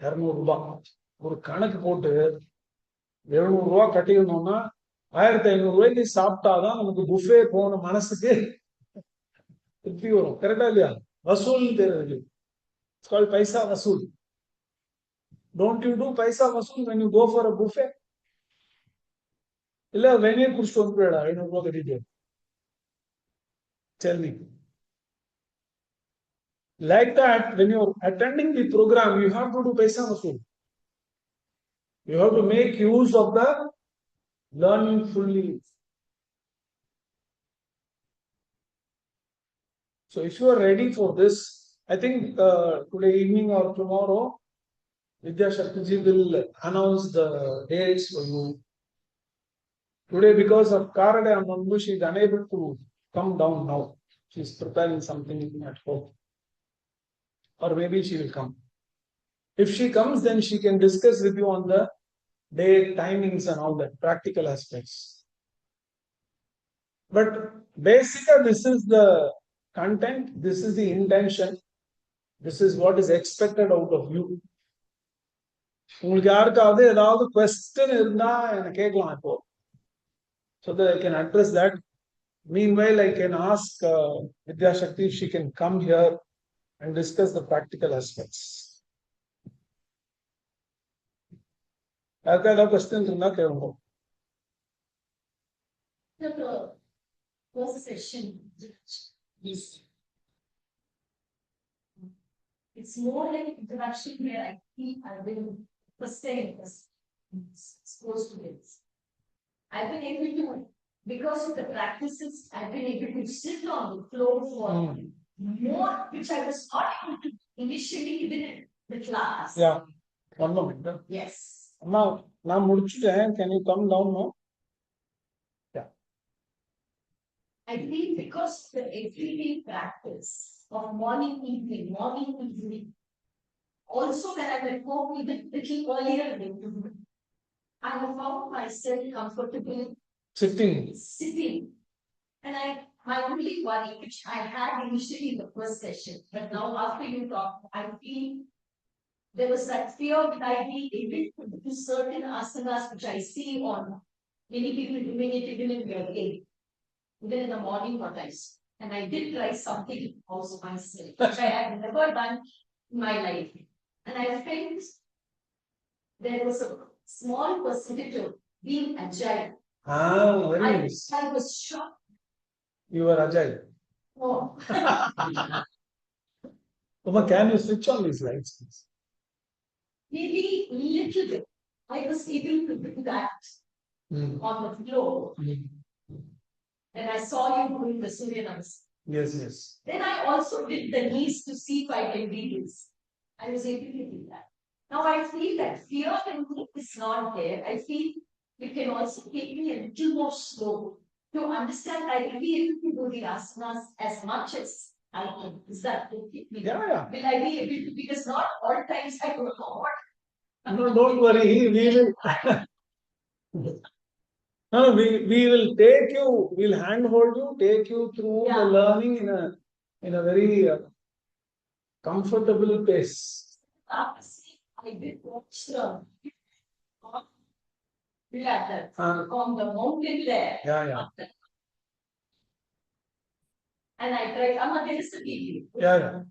200 ரூபாய். ஒரு கணக்கு போட்டு 700 ரூபாய் கட்டிக்கணும்னா 1500 ரூபாய்க்கு சாப்பிட்டாதான் நமக்கு புஃபே போன மனசுக்கு திருப்தி வரும். கரெக்டா இல்லையா? வசூல் தெரியுது. It's called paisa vasool. Don't you do paisa vasool when you go for a buffet? இல்ல வெந்நீர் குடிச்சிட்டு வந்து 500 ரூபாய் கட்டிட்டு. Tell me. Like that, when you're attending the program, you have to do paisa vasool. You have to make use of the learning fully. So if you are ready for this, I think today evening or tomorrow, Vidya Shakti will announce the dates for you. Today, because of Karade, she is unable to come down now. She is preparing something at home. Or maybe she will come. If she comes, then she can discuss with you on the day, timings and all that, practical aspects. But basically, this is the content, this is the intention, this is what is expected out of you. உங்களுக்கு யாருக்காவது ஏதாவது question இருந்தா என்ன கேட்கலாம் இப்போ. So that I can address that. Meanwhile, I can ask Vidya Shakti if she can come here and discuss the practical aspects. யாருக்கா ஏதாவது question இருந்தா கேளுங்க. First session is it's more like interaction where I feel I've been first time exposed to this. I've been able to, because of the practices, I've been able to sit on the floor for more, which I was not able to initially even in the class. Yeah, one moment. Yes. Amma, நான் முடிச்சிட்டேன். Can you come down now? Yeah. I believe because of the everyday practice of morning, evening, also when I'm at home, even little earlier in the afternoon, I have found myself comfortable Sitting. And my only worry, which I had initially in the first session, but now after you talk, I feel there was that fear that I be able to do certain asanas which I see on many people doing it even in their day, even in the morning or times. And I did try something also myself, which I had never done in my life. And I felt there was a small percentage of being agile. Very nice. I was shocked. You are agile. Oh, Uma, can you switch on these lights, please? maybe little bit. I was able to do that on the floor. And I saw you doing the Surya Namaskar. Yes, yes. Then I also did the knees to see if I can do this. I was able to do that. Now I feel that fear and hope is not there. I feel it can also take me a little more slow to understand I will be able to do the asanas as much as I can. Is that okay? Yeah. Will I be able to? Because not all times I don't know what. No, don't worry. We will. No, we will take you. We'll handhold you, take you through the Yeah. learning in a very comfortable pace. See, I did watch the. Yeah, that on the mountain there. Yeah. And I tried. There is a video. Yeah.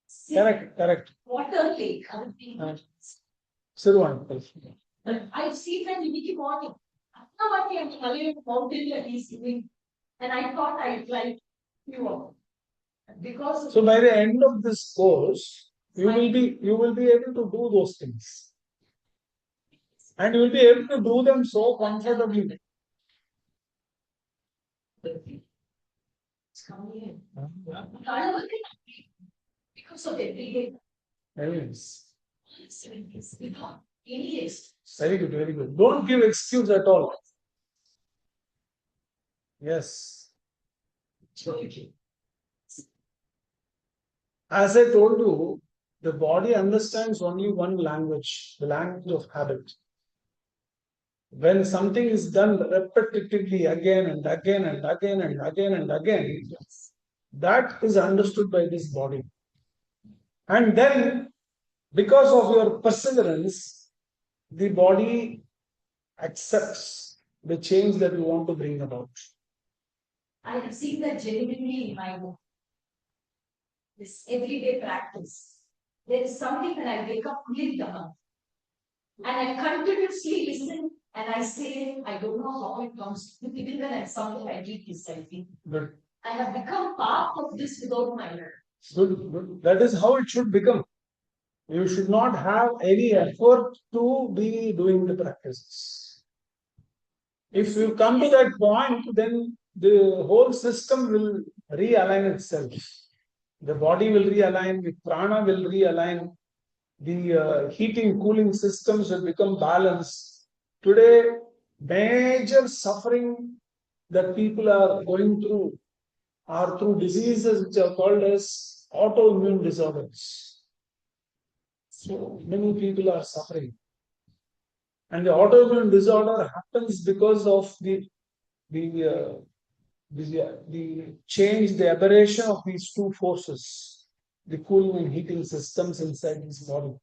See, Correct. Water lake. Sirwan. I see that in the morning. After I'm mountain that he's doing. And I thought I'd like you all. Because of So by the end of this course, you will be able to do those things. And you will be able to do them so comfortably. it's coming in. Because of everyday Very nice. service, without any excuse. Very good. Don't give excuse at all. Yes. As I told you, the body understands only one language, the language of habit. When something is done repetitively again and again, that is understood by this body. And then, because of your perseverance, the body accepts the change that you want to bring about. I have seen that genuinely in my work. This everyday practice. There is something when I wake up with the month. And I continuously listen and I say, I don't know how it comes to me, even when I'm something I did this, I think. Good. I have become part of this without my learning. Good. That is how it should become. You should not have any effort to be doing the practices. If you come to that point, then the whole system will realign itself. The body will realign, the prana will realign, the heating, cooling systems will become balanced. Today, major suffering that people are going through are through diseases which are called as autoimmune disorders. So many people are suffering. And the autoimmune disorder happens because of the change, the aberration of these two forces, the cooling and heating systems inside this body.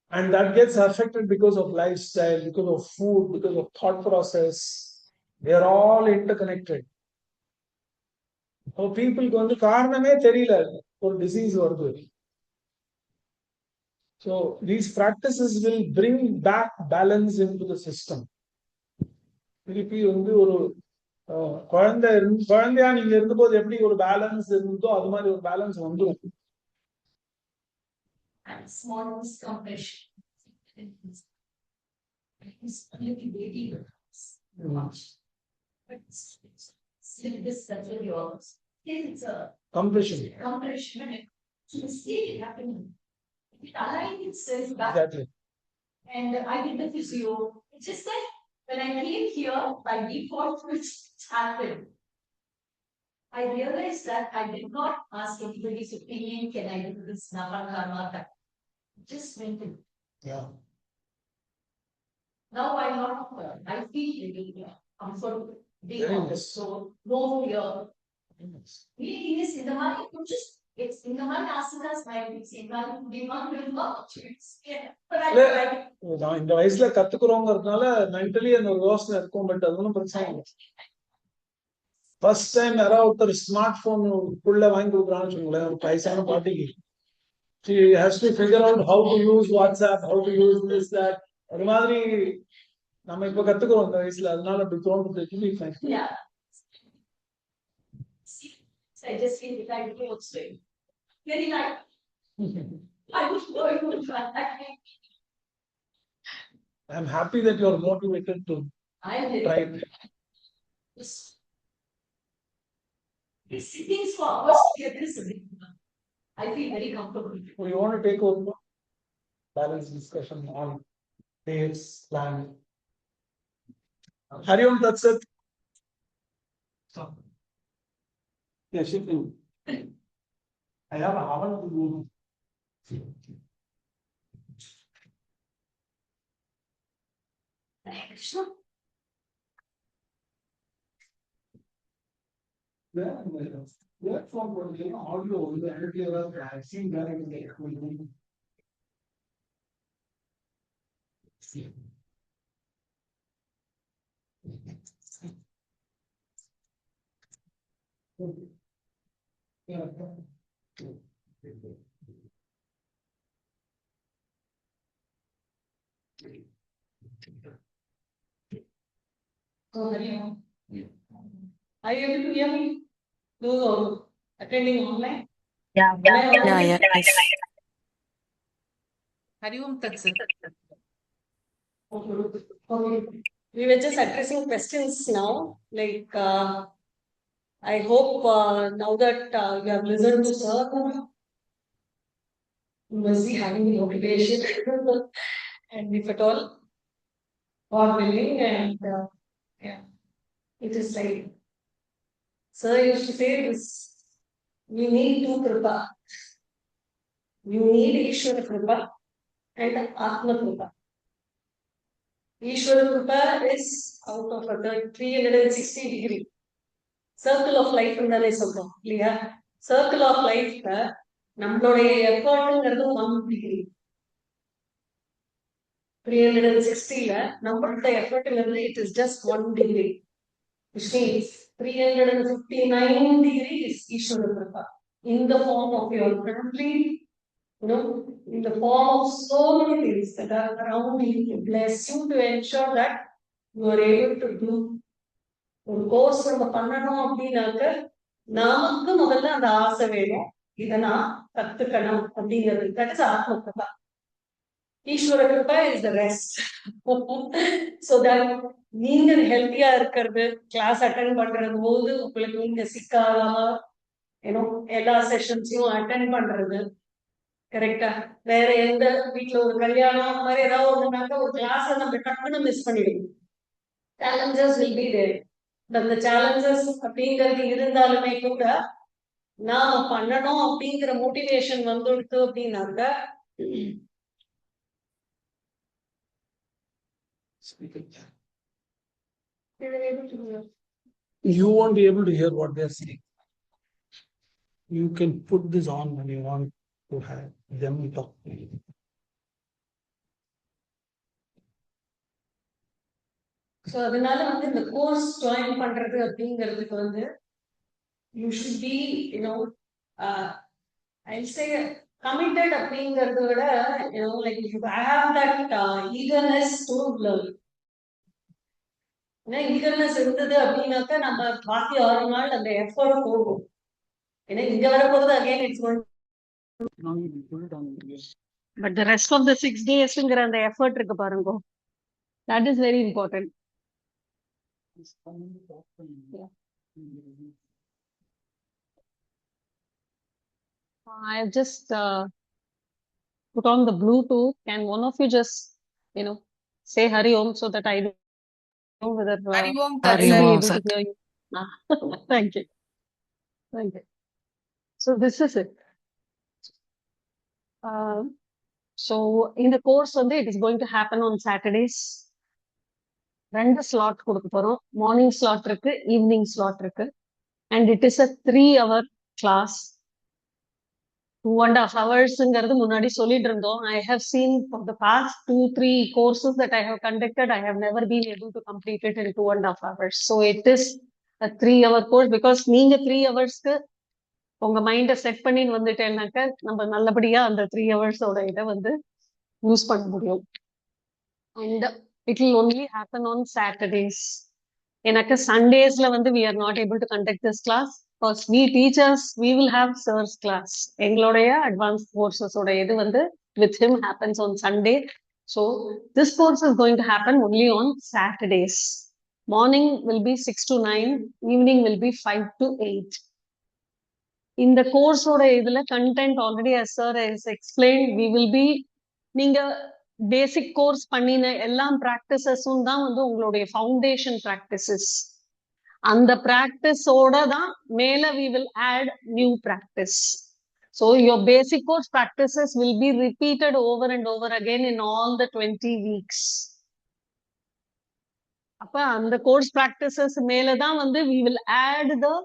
And that gets affected because of lifestyle, because of food, because of thought process. They are all interconnected. So people going to காரணமே தெரியல ஒரு disease வருது. So these practices will bring back balance into the system. திருப்பி ஒரு குழந்தையா நீங்க இருந்தபோது எப்படி ஒரு பேலன்ஸ் இருந்தோ அது மாதிரி ஒரு பேலன்ஸ் வந்துடும். And small miscompression. It's a little baby much. But still this is yours. It's a Compression. compression. So see it happening. It aligned itself back. Exactly. And I did the physio. It's just that when I came here, by default, which happened, I realized that I did not ask anybody's opinion, can I do this, Napakarma, that. Just went in. Yeah. Now I'm not, I feel really comfortable. Being Very on the nice. soul, no fear. Meaning is in the mind, just it's in the mind asanas, it's in my demand will not. But I like நான் இந்த வயசுல கத்துக்கிறோங்கிறதுனால mentally அந்த ஒரு யோசனை இருக்கும், but அது ஒன்றும் பிரச்சனை இல்லை. ஃபர்ஸ்ட் டைம் யாராவது ஒருத்தர் ஸ்மார்ட் போன் உள்ள வாங்கி கொடுக்குறான்னு வச்சுக்கோங்களேன், ஒரு வயசான பாட்டிக்கு She has to figure out how to use WhatsApp, how to use this, that. அது மாதிரி நம்ம இப்ப கத்துக்கிறோம் இந்த வயசுல, அதனால அப்படி தோணுது. Yeah. So I just feel like clothes swing. Very like, I was going to try. I'm happy that you're motivated to I am try very. it. Sitting for hours together is a big one. I feel very comfortable. So you want to take over balanced discussion on dates, plan. Hari Om Tat Sat. Yeah, shifting. I have a havan to do. Hare Krishna. Work from audio, I've seen that in the Oh, Hari Om. Are you able to hear me? Those who are attending online? Yeah. Yeah, yes. Hari Om Tat Sat. Okay. We were just addressing questions now. Like, I hope now that you have listened to Sir, you must be having the motivation. And if at all, God willing, and yeah, it is like Sir used to say this, we need two kripa. You need Ishwara kripa and Atma kripa. Ishwara kripa is out of a 360 degree circle of life in the சொல்றோம் இல்லையா? Circle of life நம்மளுடைய எஃபர்ட்ங்கிறது 1 degree. 360ல நம்மளுடைய எஃபர்ட்ங்கிறது it is just 1 degree. Which means 359 degrees is Ishwara kripa in the form of your complete, in the form of so many things that are around you to bless you, to ensure that you are able to do ஒரு course நம்ம பண்ணணும் அப்படின்னாக்க நமக்கு முதல்ல அந்த ஆசை வேணும், இதை நான் கத்துக்கணும் அப்படிங்கிறது. தட் இஸ் ஆத்ம கிருபா. ஈஸ்வர கிருபா is the rest. So that நீங்க ஹெல்த்தியா இருக்கிறது, கிளாஸ் அட்டென்ட் பண்றது போது உங்களுக்கு நீங்க சிக்காகாம எல்லா செஷன்ஸையும் அட்டென்ட் பண்றது, கரெக்டா? வேற எந்த வீட்டுல ஒரு கல்யாணம் அந்த மாதிரி ஏதாவது ஒண்ணுனாக்க ஒரு கிளாஸை நம்ம டக்குன்னு மிஸ் பண்ணிடுவோம். Challenges will be there. அந்த சேலஞ்சஸ் அப்படிங்கிறது இருந்தாலுமே கூட நாம பண்ணணும் அப்படிங்கிற மோட்டிவேஷன் வந்துடுது அப்படின்னாக்க you won't be able to hear what they're saying. You can put this on when you want to have them talk to you. So அதனால இந்த கோர்ஸ் ஜாயின் பண்றது அப்படிங்கிறதுக்கு you should be I say committed அப்படிங்கறத விட like you have that eagerness to learn. ஏன்னா eagerness இருந்தது அப்படின்னாக்க நம்ம பாக்கி 6 நாள் அந்த எஃபர்ட் போகும். ஏன்னா இங்க வரப்போறது again it's going. But the rest of the 6 டேஸ்ங்கற அந்த எஃபர்ட் இருக்கு பாருங்க, that is very important. Yeah. I've just put on the Bluetooth. Can one of you just, say Hari Om so that I know whether Hari Om I Tat will be Hari Om able to Sat. hear you. Thank you. Thank you. So this is it. So in the course it is going to happen on Saturdays. 2 slot கொடுக்க போறோம். Morning slot இருக்கு, evening slot இருக்கு. And it is a 3-hour class. 2.5 hours முன்னாடி சொல்லிட்டு இருந்தோம். I have seen for the past 2-3 courses that I have conducted, I have never been able to complete it in 2.5 hours. So it is a 3-hour course because நீங்க 3 hours உங்க மைண்டை set பண்ணி வந்துட்டேன்னாக்க நம்ம நல்லபடியா அந்த 3 ஹவர்ஸோட இதை வந்து யூஸ் பண்ண முடியும். And it will only happen on Saturdays. எனக்கு சண்டேஸ்ல வந்து we are not able to conduct this class because we teachers we will have sir's class. எங்களுடைய advanced courses ஓட இது வந்து with him happens on Sunday. So this course is going to happen only on Saturdays. Morning will be 6 to 9, evening will be 5 to 8. இந்த கோர்ஸோட இதுல content already as sir has explained, we will be நீங்க பேசிக் course பண்ணின எல்லா பிராக்டிசஸும் தான் வந்து உங்களுடைய foundation practices. அந்த பிராக்டிஸோட தான் மேல we will add new practice. So your basic course practices will be repeated over and over again in all the 20 weeks. அப்ப அந்த கோர்ஸ் பிராக்டிசஸ் மேல தான் வந்து we will add the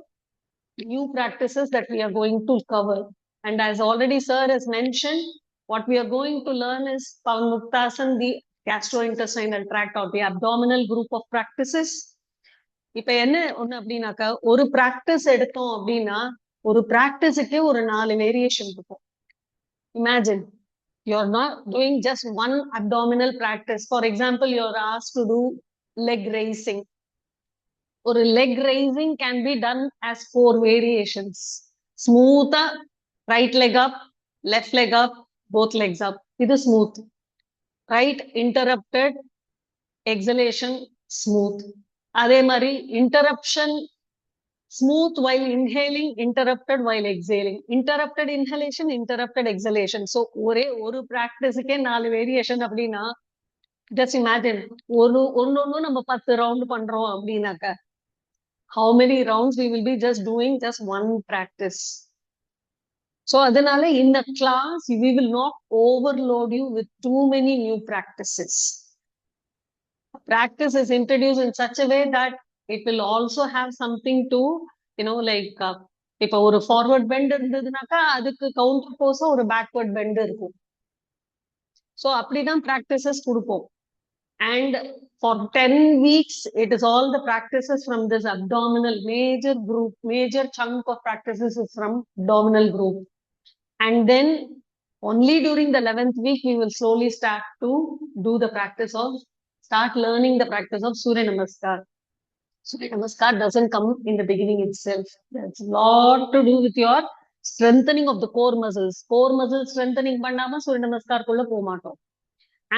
new practices that we are going to cover. And as already sir has mentioned, what we are going to learn is Pavanmuktasana, the gastrointestinal tract or the abdominal group of practices. இப்ப என்ன ஒண்ணு அப்படின்னாக்கா, ஒரு practice எடுத்தோம் அப்படின்னா ஒரு பிராக்டிஸுக்கே ஒரு 4 variation இருக்கும். Imagine you are not doing just one abdominal practice. For example, you are asked to do leg raising. ஒரு leg raising can be done as 4 variations. Smooth, right leg up, left leg up, both legs up. இது smooth. Right interrupted, exhalation, smooth. அதே மாதிரி interruption, smooth while inhaling, interrupted while exhaling. Interrupted inhalation, interrupted exhalation. So ஒரே ஒரு practice-க்கே 4 variation அப்படின்னா just imagine ஒன்னு நம்ம 10 round பண்றோம் அப்படின்னாக்க how many rounds we will be just doing just one practice. So அதனால in the class we will not overload you with too many new practices. Practice is introduced in such a way that it will also have something to, you know, like இப்ப ஒரு forward bend இருந்ததுனாக்கா அதுக்கு counter pose ஒரு backward bend இருக்கும். So அப்படிதான் practices கொடுப்போம். And for 10 weeks, it is all the practices from this abdominal major group, major chunk of practices is from abdominal group. And then only during the 11th week, we will slowly start to do the practice of, start learning the practice of Surya Namaskar. Surya Namaskar doesn't come in the beginning itself. There's a lot to do with your strengthening of the core muscles. Core muscle strengthening பண்ணாம Surya Namaskar குள்ள போக மாட்டோம்.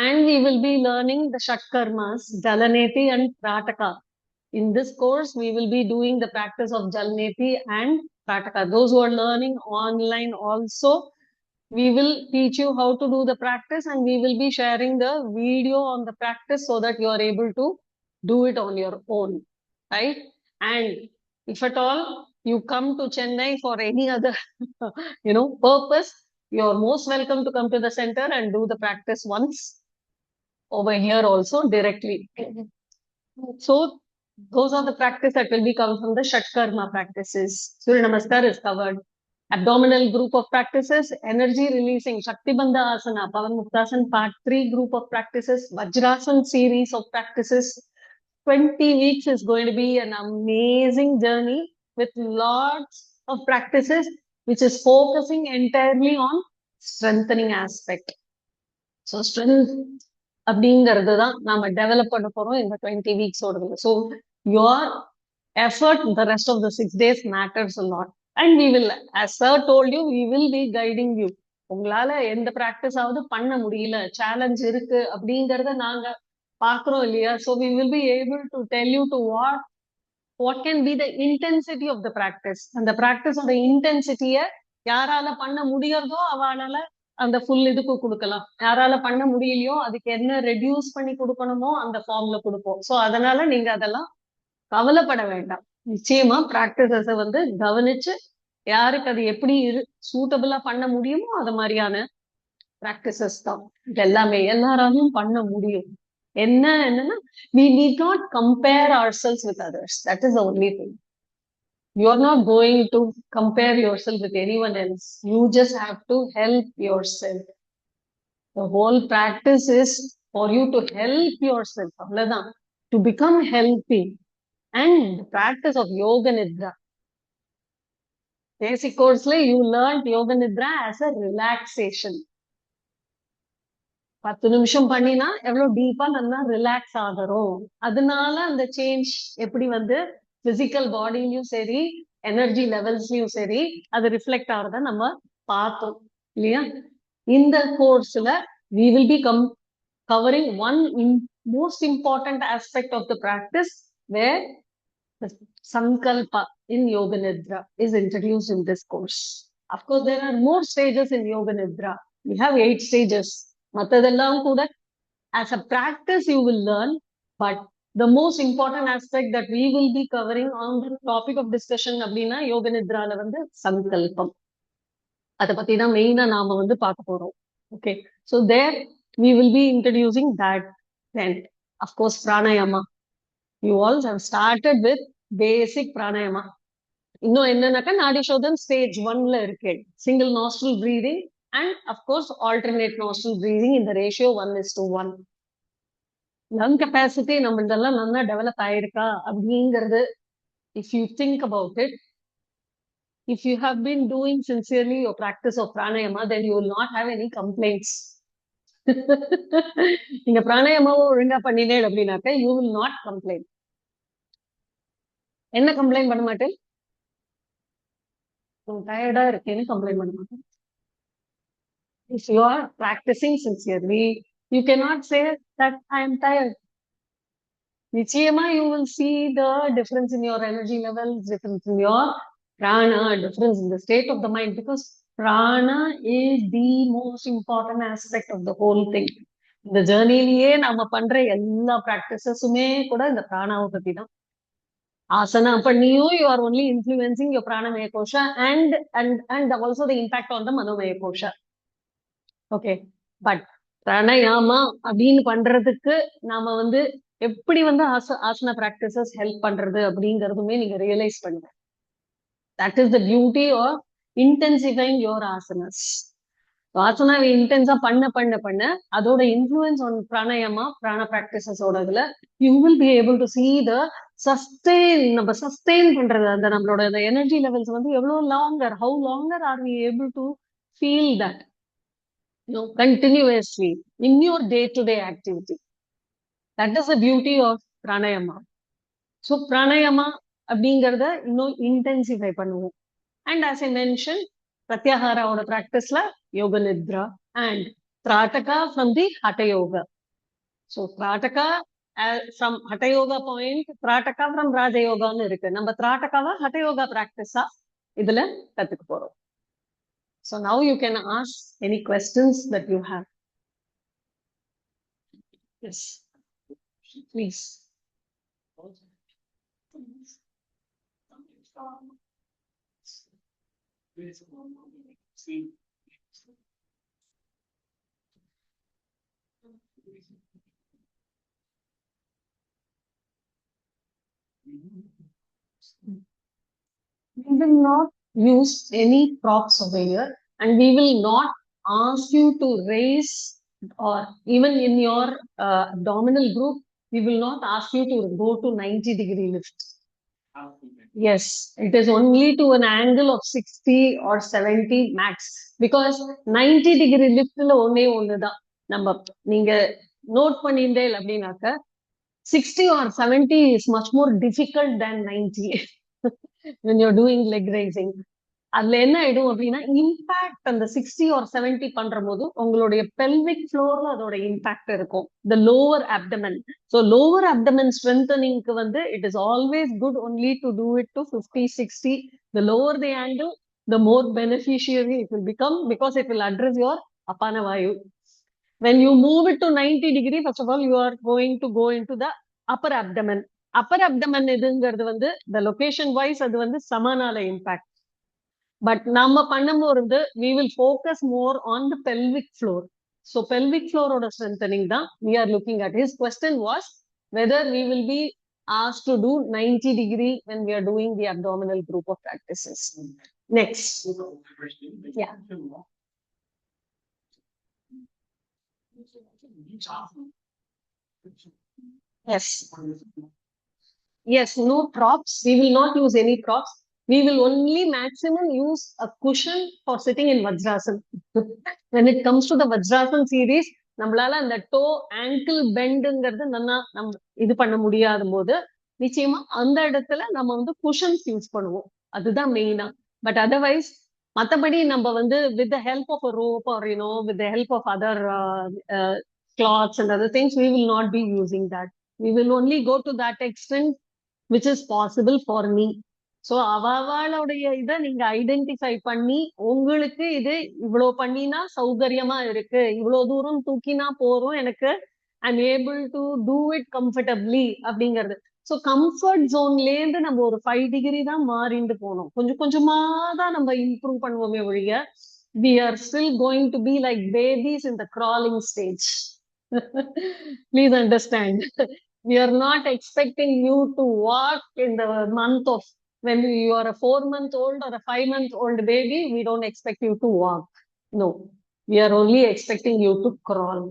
And we will be learning the Shatkarmas, Jalaneti and Prataka. In this course, we will be doing the practice of Jalaneti and Prataka. Those who are learning online also, we will teach you how to do the practice and we will be sharing the video on the practice so that you are able to do it on your own, right? And if at all you come to Chennai for any other, purpose, you are most welcome to come to the center and do the practice once. Over here also directly. So those are the practice that will be coming from the Shatkarma practices. Surya Namaskar is covered. Abdominal group of practices, energy releasing, Shakti Bandha Asana, Pavanmuktasana part 3 group of practices, Vajrasana series of practices. 20 weeks is going to be an amazing journey with lots of practices, which is focusing entirely on strengthening aspect. So strength அப்படிங்கிறது தான் நாம develop பண்ண போறோம் இந்த 20 வீக்ஸோட. So your effort the rest of the 6 days matters a lot. And we will, as sir told you, we will be guiding you. உங்களால எந்த practice ஆவது பண்ண முடியல, சேலஞ்ச் இருக்கு அப்படிங்கறத நாங்க பாக்குறோம் இல்லையா? So we will be able to tell you to what can be the intensity of the practice. அந்த ப்ராக்டிஸோட இன்டென்சிட்டிய யாரால பண்ண முடியறதோ அவளால அந்த ஃபுல் இதுக்கு கொடுக்கலாம். யாரால பண்ண முடியலையோ அதுக்கு என்ன ரெடியூஸ் பண்ணி கொடுக்கணுமோ அந்த ஃபார்ம்ல கொடுப்போம். சோ அதனால நீங்க அதெல்லாம் கவலைப்பட வேண்டாம். நிச்சயமா பிராக்டிசஸ வந்து கவனிச்சு யாருக்கு அது எப்படி சூட்டபிளா பண்ண முடியுமோ அது மாதிரியான பிராக்டிசஸ் தான் இது எல்லாமே எல்லாராலையும் பண்ண முடியும். என்னன்னா we need not compare ourselves with others. That is the only thing. You are not going to compare yourself with anyone else. You just have to help yourself. The whole practice is for you to help yourself. To become healthy. And the practice of Yoga Nidra. Basic course you learned Yoga Nidra as a relaxation. 10 நிமிஷம் பண்ணினா எவ்வளவு டீப்பா நல்லா relax ஆகிறோம். அதனால அந்த change எப்படி வந்து பிசிக்கல் பாடியிலயும் சரி எனர்ஜி லெவல்ஸ்லயும் சரி அது ரிஃப்ளெக்ட் ஆகிறத நம்ம பார்த்தோம் இல்லையா? இந்த கோர்ஸ்ல we will be covering one most important aspect of the practice where the Sankalpa in Yoga Nidra is introduced in this course. Of course, there are more stages in Yoga Nidra. We have 8 stages. மத்ததெல்லாம் கூட as a practice you will learn, but the most important aspect that we will be covering on the topic of discussion அப்படின்னா யோக நித்ரால வந்து சங்கல்பம். அதை பத்தி தான் மெயினா நாம வந்து பார்க்க போறோம். Okay, so there we will be introducing that. Then of course pranayama, you all have started with basic pranayama. இன்னும் என்னன்னாக்கா நாடிசோதன் ஸ்டேஜ் 1ல இருக்கு. Single nostril breathing and of course alternate nostril breathing in the ratio 1:1. lung capacity நம்மளதெல்லாம் நல்லா develop ஆயிருக்கா அப்படிங்கிறது if you think about it, if you have been doing sincerely your practice of pranayama, then you will not have any complaints. நீங்க பிராணாயாமாவும் ஒழுங்கா பண்ணினே அப்படின்னாக்க you will not complain. என்ன complaint பண்ண மாட்டேன்? டயர்டா இருக்கேன்னு கம்ப்ளைண்ட் பண்ண மாட்டேன். If you are practicing sincerely, you cannot say that I am tired. நிச்சயமா you will see the difference in your energy levels, difference in your prana, difference in the state of the mind, because prana is the most important aspect of the whole thing. இந்த ஜேர்னிலேயே நாம பண்ற எல்லா பிராக்டிசஸுமே கூட இந்த பிராணாவை பத்தி தான். ஆசனா பண்ணியும் you are only influencing your pranamaya kosha and also the impact on the manomaya kosha. Okay, but pranayama அப்படின்னு பண்றதுக்கு நாம வந்து எப்படி வந்து ஆசனா பிராக்டிசஸ் ஹெல்ப் பண்றது அப்படிங்கறதுமே நீங்க ரியலைஸ் பண்ணுங்க. That is the beauty of intensifying your asanas. Asana இன்டென்ஸா பண்ண அதோட இன்ஃப்ளூயன்ஸ் ஆன் பிராணாயாமா பிராண பிராக்டிசஸோட இதுல you will be able to see the நம்ம சஸ்டெயின் பண்றது அந்த நம்மளோட அந்த எனர்ஜி லெவல்ஸ் வந்து எவ்வளவு longer, how longer are we able to feel that continuously in your day-to-day activity. That is the beauty of pranayama. So pranayama அப்படிங்கறத இன்னும் intensify பண்ணுவோம். And as I mentioned, pratyaharaவோட practiceல yoga nidra and trataka from the hatha yoga. So trataka from hatha yoga point, trataka from raja yoga ன்னு இருக்கு. நம்ம tratakaவை hatha yoga practice இதுல கத்துக்க போறோம். So now you can ask any questions that you have. Yes, please. We will not use any props over here, and we will not ask you to raise, or even in your abdominal group, we will not ask you to go to 90-degree lift. Yes, it is only to an angle of 60 or 70 max, because 90-degree liftல ஒண்ணுதான் நம்ம நீங்க note பண்ணிட்டேன் அப்படின்னாக்க 60 or 70 is much more difficult than 90 when you're doing leg raising. அதுல என்ன ஆயிடும் அப்படின்னா impact அந்த 60 or 70 பண்ற போது உங்களுடைய பெல்விக் ஃப்ளோர்ல அதோட இம்பாக்ட் இருக்கும். the lower abdomen, so lower abdomen strengtheningக்கு வந்து it is always good only to do it to 50-60. the lower the angle, the more beneficiary it will become, because it will address your apana vayu. When you move it to 90-degree, first of all you are going to go into the upper abdomen. upper abdomen இதுங்கிறது வந்து the location wise அது வந்து சமானால impact. But நம்ம பண்ணும்போது we will focus more on the pelvic floor. So pelvic floor oda strengthening தான் we are looking at. His question was whether we will be asked to do 90-degree when we are doing the abdominal group of practices. Next. Yeah. Yes. Yes, no props. We will not use any props. We will only maximum use a cushion for sitting in Vajrasana. When it comes to the Vajrasana series, நம்மளால அந்த toe ankle bendங்கிறது நல்லா இது பண்ண முடியாத போது நிச்சயமா அந்த இடத்துல நம்ம வந்து குஷன்ஸ் யூஸ் பண்ணுவோம். அதுதான் மெயினா. பட் அதர்வைஸ் மத்தபடி நம்ம வந்து with the help of a rope or with the help of other cloths and other things, we will not be using that. We will only go to that extent which is possible for me. So அவளுடைய இதை நீங்க identify பண்ணி உங்களுக்கு இது இவ்வளவு பண்ணினா சௌகரியமா இருக்கு, இவ்வளவு தூரம் தூக்கினா போதும், எனக்கு I'm able to do it comfortably அப்படிங்கிறது. ஸோ கம்ஃபர்ட் ஜோன்லேருந்து நம்ம ஒரு 5 டிகிரி தான் மாறிண்டு போனோம். கொஞ்சம் கொஞ்சமா தான் நம்ம இம்ப்ரூவ் பண்ணுவோமே ஒழிய we are still going to be like babies in the crawling stage. Please understand. We are not expecting you to walk in the month of when you are a 4-month-old or a 5-month-old baby. We don't expect you to walk. No, we are only expecting you to crawl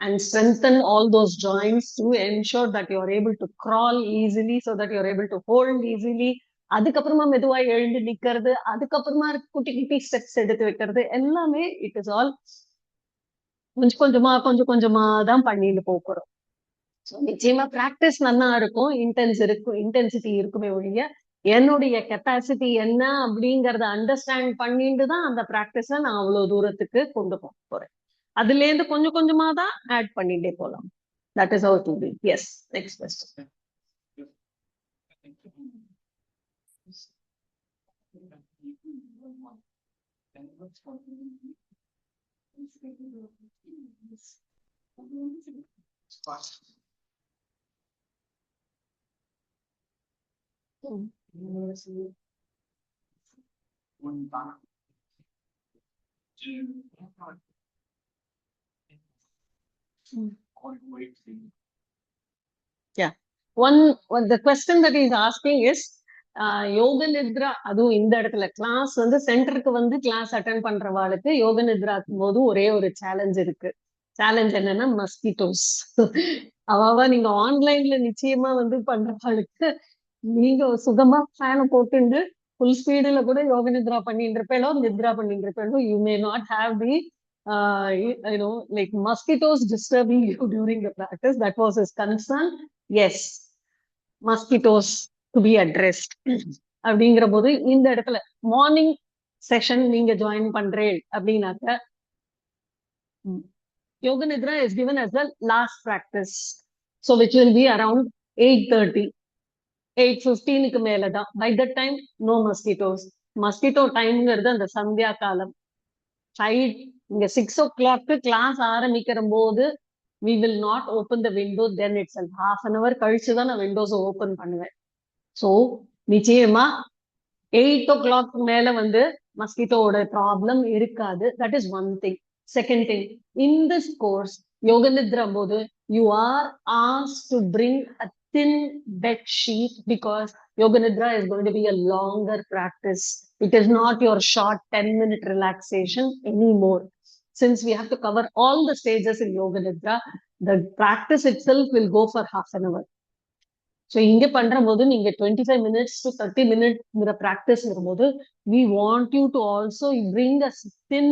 and strengthen all those joints to ensure that you are able to crawl easily, so that you are able to hold easily. அதுக்கப்புறமா மெதுவா எழுந்து நிக்கிறது, அதுக்கப்புறமா குட்டி குட்டி steps எடுத்து வைக்கிறது, எல்லாமே இட் இஸ் ஆல் கொஞ்சம் கொஞ்சமா தான் பண்ணிட்டு போறோம். ஸோ நிச்சயமா பிராக்டிஸ் நல்லா இருக்கும், இன்டென்சிட்டி இருக்குமே ஒழிய என்னுடைய கெப்பாசிட்டி என்ன அப்படிங்கறத அண்டர்ஸ்டாண்ட் பண்ணிட்டு தான் அந்த பிராக்டிஸ நான் அவ்வளவு தூரத்துக்கு கொண்டு போறேன். அதுல இருந்து கொஞ்சம் கொஞ்சமா தான் ஆட் பண்ணிட்டே போலாம். That is how to be. Yes, next question. Yeah. The question that he is asking is, யோக நித்ரா, அதுவும் இந்த இடத்துல கிளாஸ் வந்து சென்டருக்கு வந்து கிளாஸ் அட்டென்ட் பண்றவாளுக்கு யோக நித்ராக்கும் போது ஒரே ஒரு சேலஞ்ச் இருக்கு. சேலஞ்ச் என்னன்னா மஸ்கிட்டோஸ். அவ நீங்க ஆன்லைன்ல நிச்சயமா வந்து பண்றவாளுக்கு நீங்க சுகமா ஃபேனை போட்டுண்டு ஃபுல் ஸ்பீடுல கூட யோக நித்ரா பண்ணிட்டு இருப்பேனோ நித்ரா பண்ணிட்டு இருப்பேனோ, you may not have the like mosquitoes disturbing you during the practice. That was his concern. Yes, mosquitoes to be addressed. அப்படிங்கிற போது இந்த இடத்துல மார்னிங் செஷன் நீங்க ஜாயின் பண்றேன் அப்படின்னாக்க யோக நித்ரா is given as the last practice, so which will be around 8:30, 8:15க்கு மேலதான். By that time no mosquitoes. Mosquito டைம்ங்கிறது அந்த சந்தியா காலம். இங்க 6 o'clock கிளாஸ் ஆரம்பிக்கிற போது we will not open the window then itself. half an hour கழிச்சுதான் நான் விண்டோஸ் ஓபன் பண்ணுவேன். ஸோ நிச்சயமா 8 o'clock மேல வந்து மஸ்கிட்டோட ப்ராப்ளம் இருக்காது. That is one thing. Second thing, in this course யோக நித்ரா போது you are asked to bring a thin bed sheet, because yoga nidra is going to be a longer practice. It is not your short 10-minute relaxation anymore. Since we have to cover all the stages in yoga nidra, the practice itself will go for half an hour. So இங்க பண்ற போது நீங்க 25 minutes to 30 minutes practice போது we want you to also bring a thin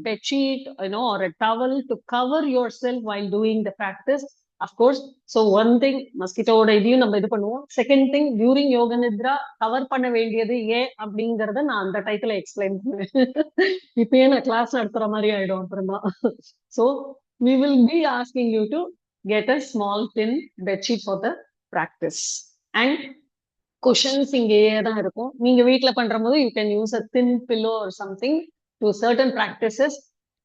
bed sheet, or a towel to cover yourself while doing the practice. Of course, so one thing, மஸ்கிட்டோட இதையும் நம்ம இது பண்ணுவோம். Second thing, during யோக நித்ரா cover பண்ண வேண்டியது ஏன் அப்படிங்கறத நான் அந்த டைத்துல எக்ஸ்பிளைன் பண்ணுவேன். இப்பயே நான் கிளாஸ் நடத்துற மாதிரி ஆயிடும் அப்புறமா. So we will be asking you to get a small thin bed sheet for the practice. And cushions இங்கேயே தான் இருக்கும். நீங்க வீட்டுல பண்ற போது you can use a thin pillow or something to certain practices,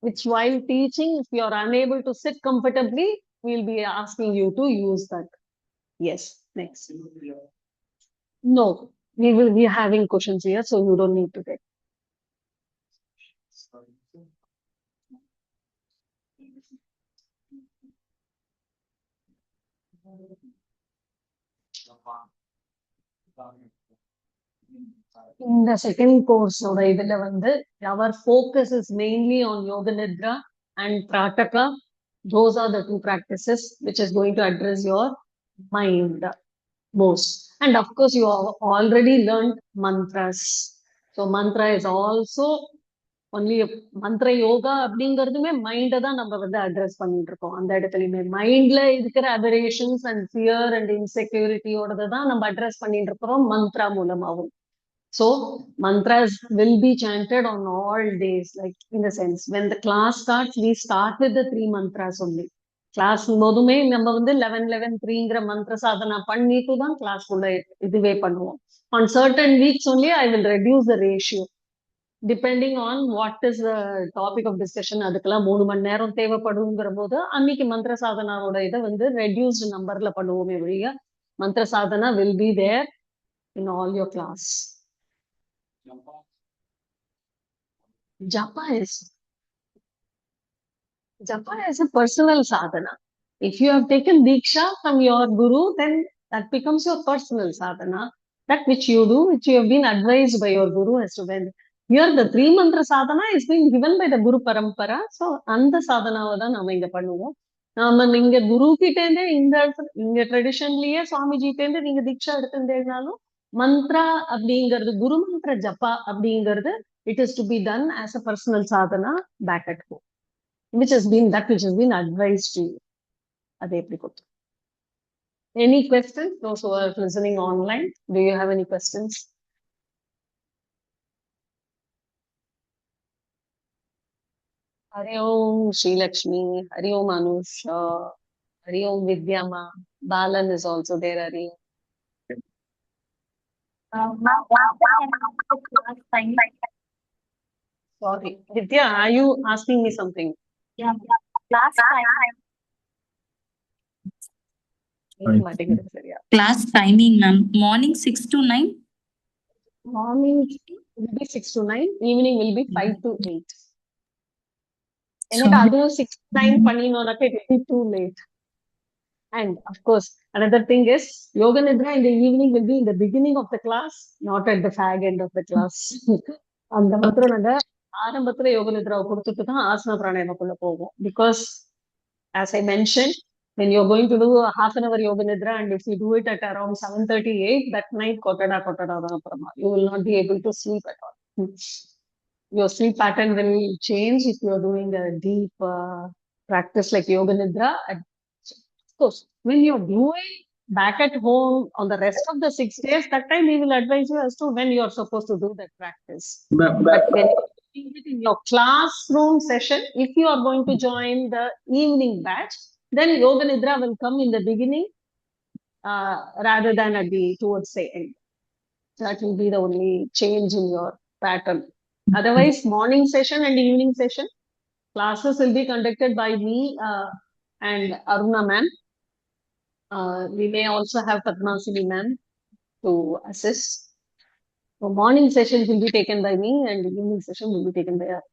which while teaching, if you are unable to sit comfortably, we'll be asking you to use that. Yes, next. No, we will be having cushions here, so you don't need to get. In the second course, இதுல வந்து our focus is mainly on yoga nidra and prataka. Those are the two practices which is going to address your mind. most. And of course, you have already learned mantras. So mantra is also only mantra yoga அப்படிங்கிறதுமே மைண்டை தான் நம்ம வந்து address பண்ணிட்டு இருக்கோம். அந்த இடத்துலயுமே மைண்ட்ல இருக்கிற அபரேஷன்ஸ் அண்ட் ஃபியர் அண்ட் இன்செக்யூரிட்டியோடதை தான் நம்ம அட்ரஸ் பண்ணிட்டு இருக்கிறோம் மந்த்ரா மூலமாகவும். So mantras will be chanted on all days, like in the sense when the class starts, we start with the 3 mantras only. Class போதுமே நம்ம வந்து 11-11-3ங்கிற மந்திர சாதனா பண்ணிட்டு தான் கிளாஸ் உள்ள இதுவே பண்ணுவோம். On certain weeks only I will reduce the ratio depending on what is the topic of discussion. அதுக்கெல்லாம் 3 மணி நேரம் தேவைப்படுங்கிற போது அன்னைக்கு மந்திர சாதனாவோட இதை வந்து ரெடியூஸ்டு நம்பர்ல பண்ணுவோமே ஒழிய மந்திர Sadhana will be there in all your class. Japa is a personal sadhana. If you have taken Diksha from your Guru, then that becomes your personal sadhana. That which you do, which you have been advised by your Guru as to when. Here the 3 mantra sadhana is being given by the Guru Parampara. So, அந்த சாதனாவை தான் நாம இங்க பண்ணுவோம். நாம நீங்க குரு கிட்டேந்து இங்க ட்ரெடிஷன்லயே சுவாமிஜிட்டேந்து நீங்க தீட்சா எடுத்துட்டேனாலும் மந்த்ரா அப்படிங்கிறது குரு மந்திர ஜப்பா அப்படிங்கிறது it is to be done as a personal sadhana back at home, which has been advised to you. Adhe eppadi kodhu. Any questions? Those who are listening online, do you have any questions? Hari Om Sri Lakshmi, Hari Om Anush, Hari Om Vidyama, Balan is also there. Hari Sorry, Vidya, are you asking me something? Yeah, class time. Class timing, ma'am. Morning 6 to 9. Morning will be 6 to 9. Evening will be 5 to 8. எனக்கு அதுவும் 6 to 9 பண்ணினோம்னாக்க it will be too late. And of course, another thing is Yoga Nidra in the evening will be in the beginning of the class, not at the fag end of the class. அந்த மாத்திரம் நாங்க ஆரம்பத்துல யோக நித்ராவை கொடுத்துட்டு தான் ஆசன பிராணாயாமக்குள்ள போவோம். Because as I mentioned, when you're going to do a half an hour yoga nidra and if you do it at around 7:38, that night kotada தான் அப்புறமா you will not be able to sleep at all. Your sleep pattern will change if you are doing a deep practice like yoga nidra. Of course, when you're doing back at home on the rest of the 6 days, that time we will advise you as to when you are supposed to do that practice. But when you're doing it in your classroom session, if you are going to join the evening batch, then yoga nidra will come in the beginning rather than at the towards the end. That will be the only change in your pattern. Otherwise, morning session and evening session classes will be conducted by me and Aruna ma'am. We may also have Padmasini ma'am to assist. So morning sessions will be taken by me and the evening session will be taken by her.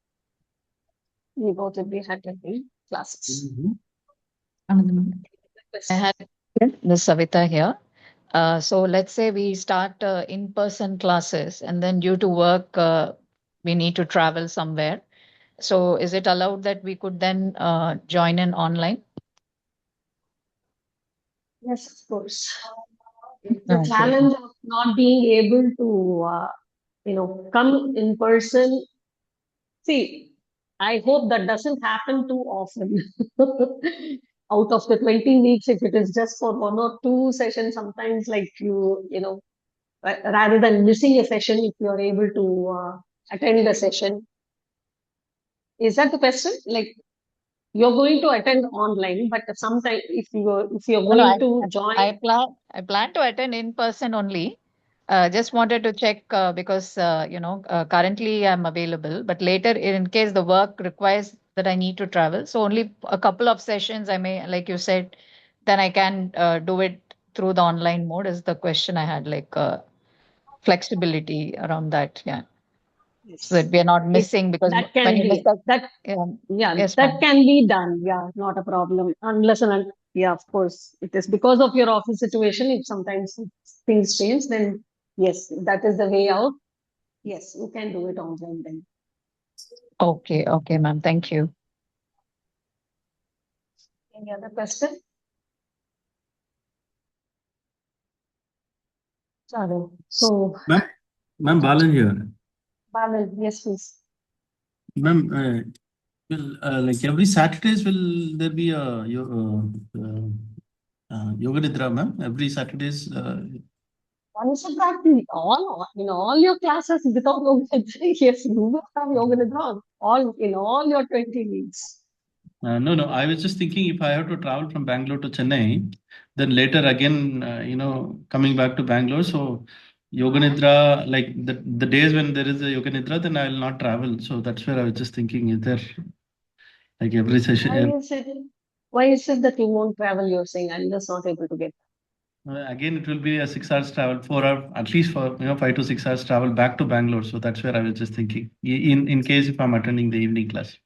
We both will be attending classes. I had this Savita here. So let's say we start in-person classes and then due to work, we need to travel somewhere. So is it allowed that we could then join in online? Yes, of course. The challenge of not being able to, come in person. See, I hope that doesn't happen too often. Out of the 20 weeks, if it is just for 1 or 2 sessions, sometimes like rather than missing a session, if you are able to attend the session. Is that the question? Like, you're going to attend online, but sometimes if you're going to join. I plan to attend in person only. Just wanted to check because currently I'm available, but later in case the work requires that I need to travel, so only a couple of sessions I may, like you said, then I can do it through the online mode. Is the question I had, like flexibility around that, yeah. So that we are not missing because that can when you be miss that, yes, that can be done. Yeah, not a problem. Unless yeah, of course, it is because of your office situation. If sometimes things change, then yes, that is the way out. Yes, you can do it online then. Okay, ma'am. Thank you. Any other question? Sorry. So, Ma'am, Balan here. Bhavan, yes, please. Ma'am, will like every Saturdays will there be a yoga nidra, ma'am? Every Saturdays. One should practice in all your classes without yoga nidra. Yes, you will have yoga nidra in all your 20 weeks. No. I was just thinking if I have to travel from Bangalore to Chennai, then later again, coming back to Bangalore. So yoga nidra, like the days when there is a yoga nidra, then I will not travel. So that's where I was just thinking, is there like every session? Why is it that you won't travel? You're saying I'm just not able to get. Again, it will be a 6 hours travel, 4 hour, at least for 5 to 6 hours travel back to Bangalore. So that's where I was just thinking, in case if I'm attending the evening class.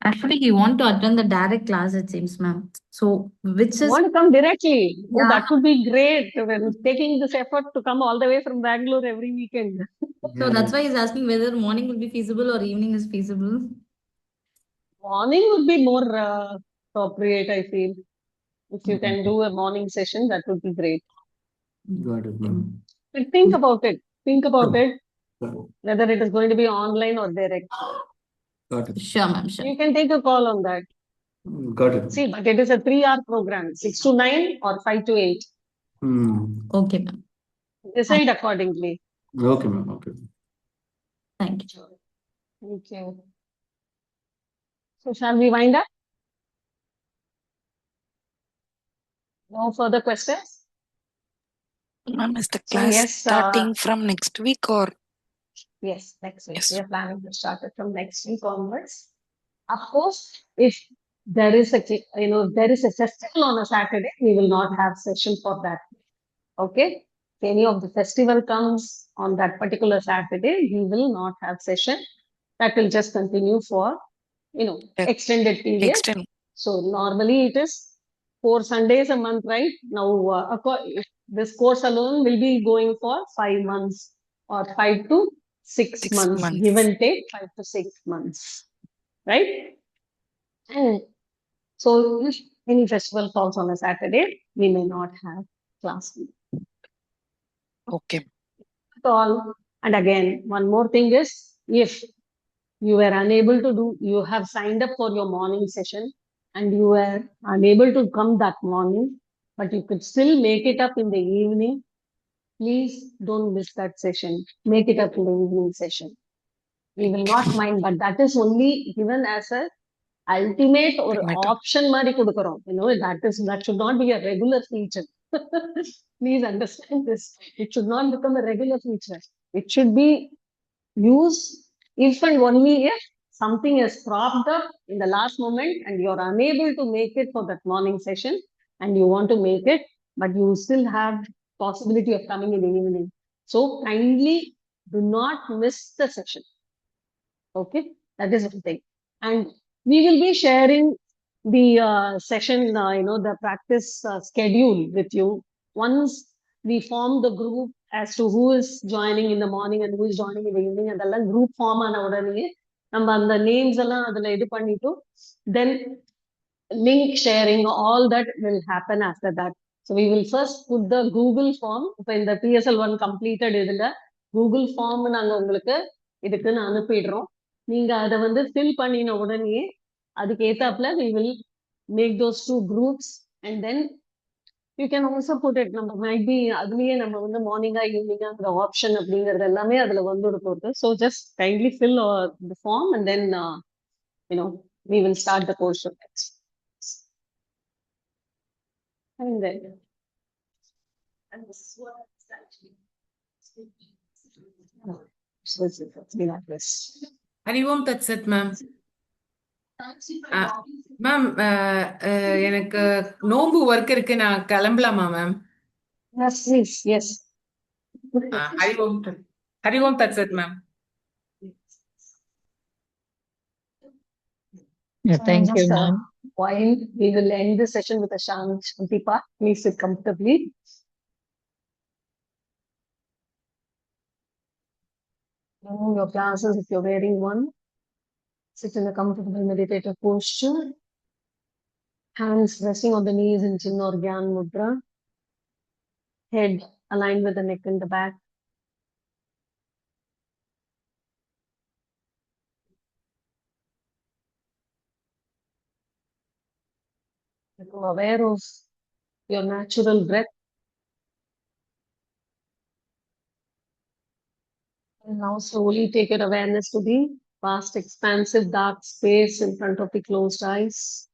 Actually, he want to attend the direct class, it seems, ma'am. So, which You is want to come directly? Oh, Yeah. that would be great. When taking this effort to come all the way from Bangalore every weekend. so that's why he's asking whether morning will be feasible or evening is feasible. Morning would be more appropriate, I feel. If you can do a morning session, that would be great. Got it, ma'am. But think about it. Think about Sure. it, whether it is going to be online or direct. Got it. Sure, ma'am, sure. You can take a call on that. Got it. See, but it is a 3-hour program, 6 to 9 or 5 to 8. Okay, ma'am. Decide accordingly. Okay, ma'am. Okay. Thank you. Thank you. So shall we wind up? No further questions? Ma'am, is the So class yes, starting from next week or? Yes, next week. Yes. We are planning to start it from next week onwards. Of course, if there is a festival on a Saturday, we will not have session for that. Okay? If any of the festival comes on that particular Saturday, we will not have session. That will just continue for, extended period. Extend. So normally it is 4 Sundays a month, right? Now, this course alone will be going for 5 months or 5 to 6 6 months, months. give and take 5 to 6 months, right? And so if any festival falls on a Saturday, we may not have class Okay. at all. And again, one more thing is, if you were unable to do, you have signed up for your morning session and you were unable to come that morning, but you could still make it up in the evening, please don't miss that session. Make it up in the evening session. We will not mind, but that is only given as a ultimate or Ultimate. option mari kudukarom. That should not be a regular feature. Please understand this. It should not become a regular feature. It should be used if and only if something is cropped up in the last moment and you're unable to make it for that morning session and you want to make it, but you still have possibility of coming in the evening. So kindly do not miss the session. Okay, that is one thing. And we will be sharing the session, the practice schedule with you once we form the group as to who is joining in the morning and who is joining in the evening. And the group form ஆன உடனே நம்ம அந்த names எல்லாம் அதுல இது பண்ணிட்டு then link sharing, all that will happen after that. So we will first put the Google form. இப்போ இந்த PSL1 completed இதுல Google form நாங்க உங்களுக்கு இதுக்குன்னு அனுப்பிடுறோம். நீங்க அதை வந்து fill பண்ணின உடனே அதுக்கு ஏத்தாப்புல we will make those 2 groups and then you can also put it, நம்ம might be அதுலயே நம்ம வந்து மார்னிங்கா ஈவினிங்கா அந்த ஆப்ஷன் அப்படிங்கிறது எல்லாமே அதுல வந்துட போகுது. So just kindly fill the form and then we will start the course of next. And then this is what it's actually. So it's been like this. Hari Om Tat Sat ma'am. Ma'am எனக்கு நோம்பு ஒர்க் இருக்கு, நான் கிளம்பலாமா ma'am? Yes, please. Yes. Hari Om Tat Sat ma'am. Thank you, ma'am. While we will end the session with a Shanti part, please sit comfortably. Remove your glasses if you're wearing one. Sit in a comfortable meditative posture. Hands resting on the knees in Chin or Gyan Mudra. head aligned with the neck and the back. Become aware of your natural breath. And now slowly take your awareness to the vast, expansive, dark space in front of the closed eyes.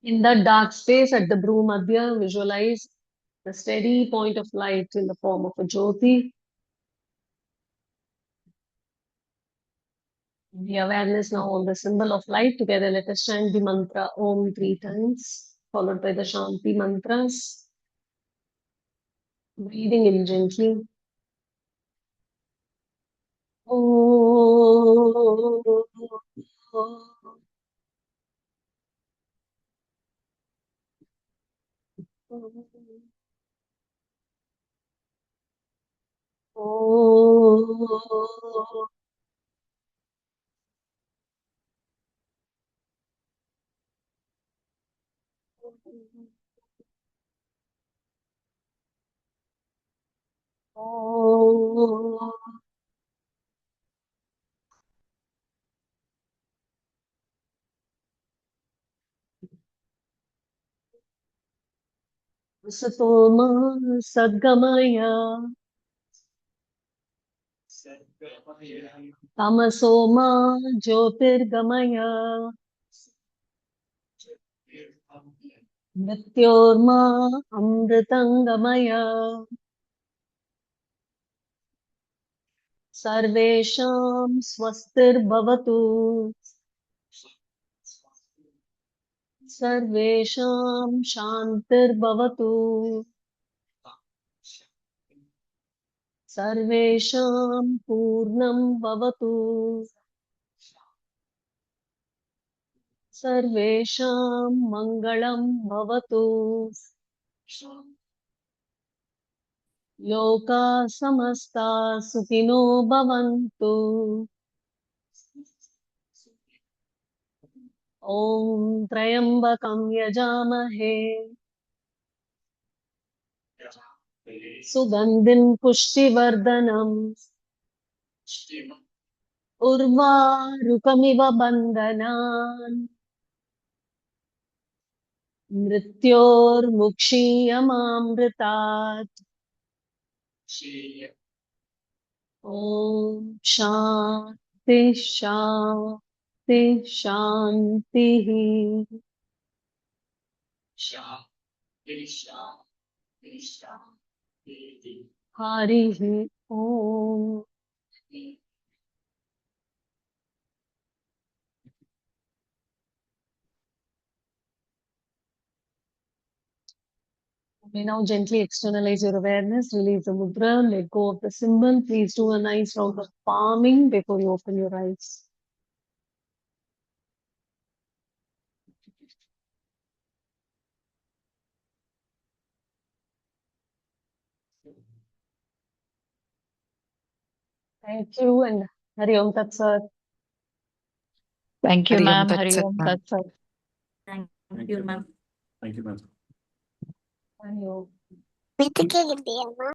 In that dark space at the Bhru Madhya, visualize the steady point of light in the form of a Jyoti. The awareness now on the symbol of light. Together, let us chant the mantra Om 3 times, followed by the Shanti mantras. Breathing in gently. Satoma Sadgamaya Tamasoma Jyotirgamaya Mrityorma Amritangamaya Sarvesham Swastir Bhavatu Sarvesham Shantir Bhavatu Sarvesham Purnam Bhavatu Sarvesham Mangalam Bhavatu Loka Samasta Sukhino Bhavantu Om Trayambakam Yajamahe Sugandhin Pushtivardhanam Urvarukamiva Bandhanan Mrityor Mukshiyamamritat Om Shanti Shanti Shanti Harihi Om. You may now gently externalize your awareness, release the mudra, let go of the symbol. Please do a nice round of palming before you open your eyes. Thank you and Hari Om Tat Sat. Thank you, Hari Om ma'am. Tat Hari Sat, Om ma'am. Tat Sat. Thank you, ma'am. Hari Om. வீட்டுக்கே இல்லையா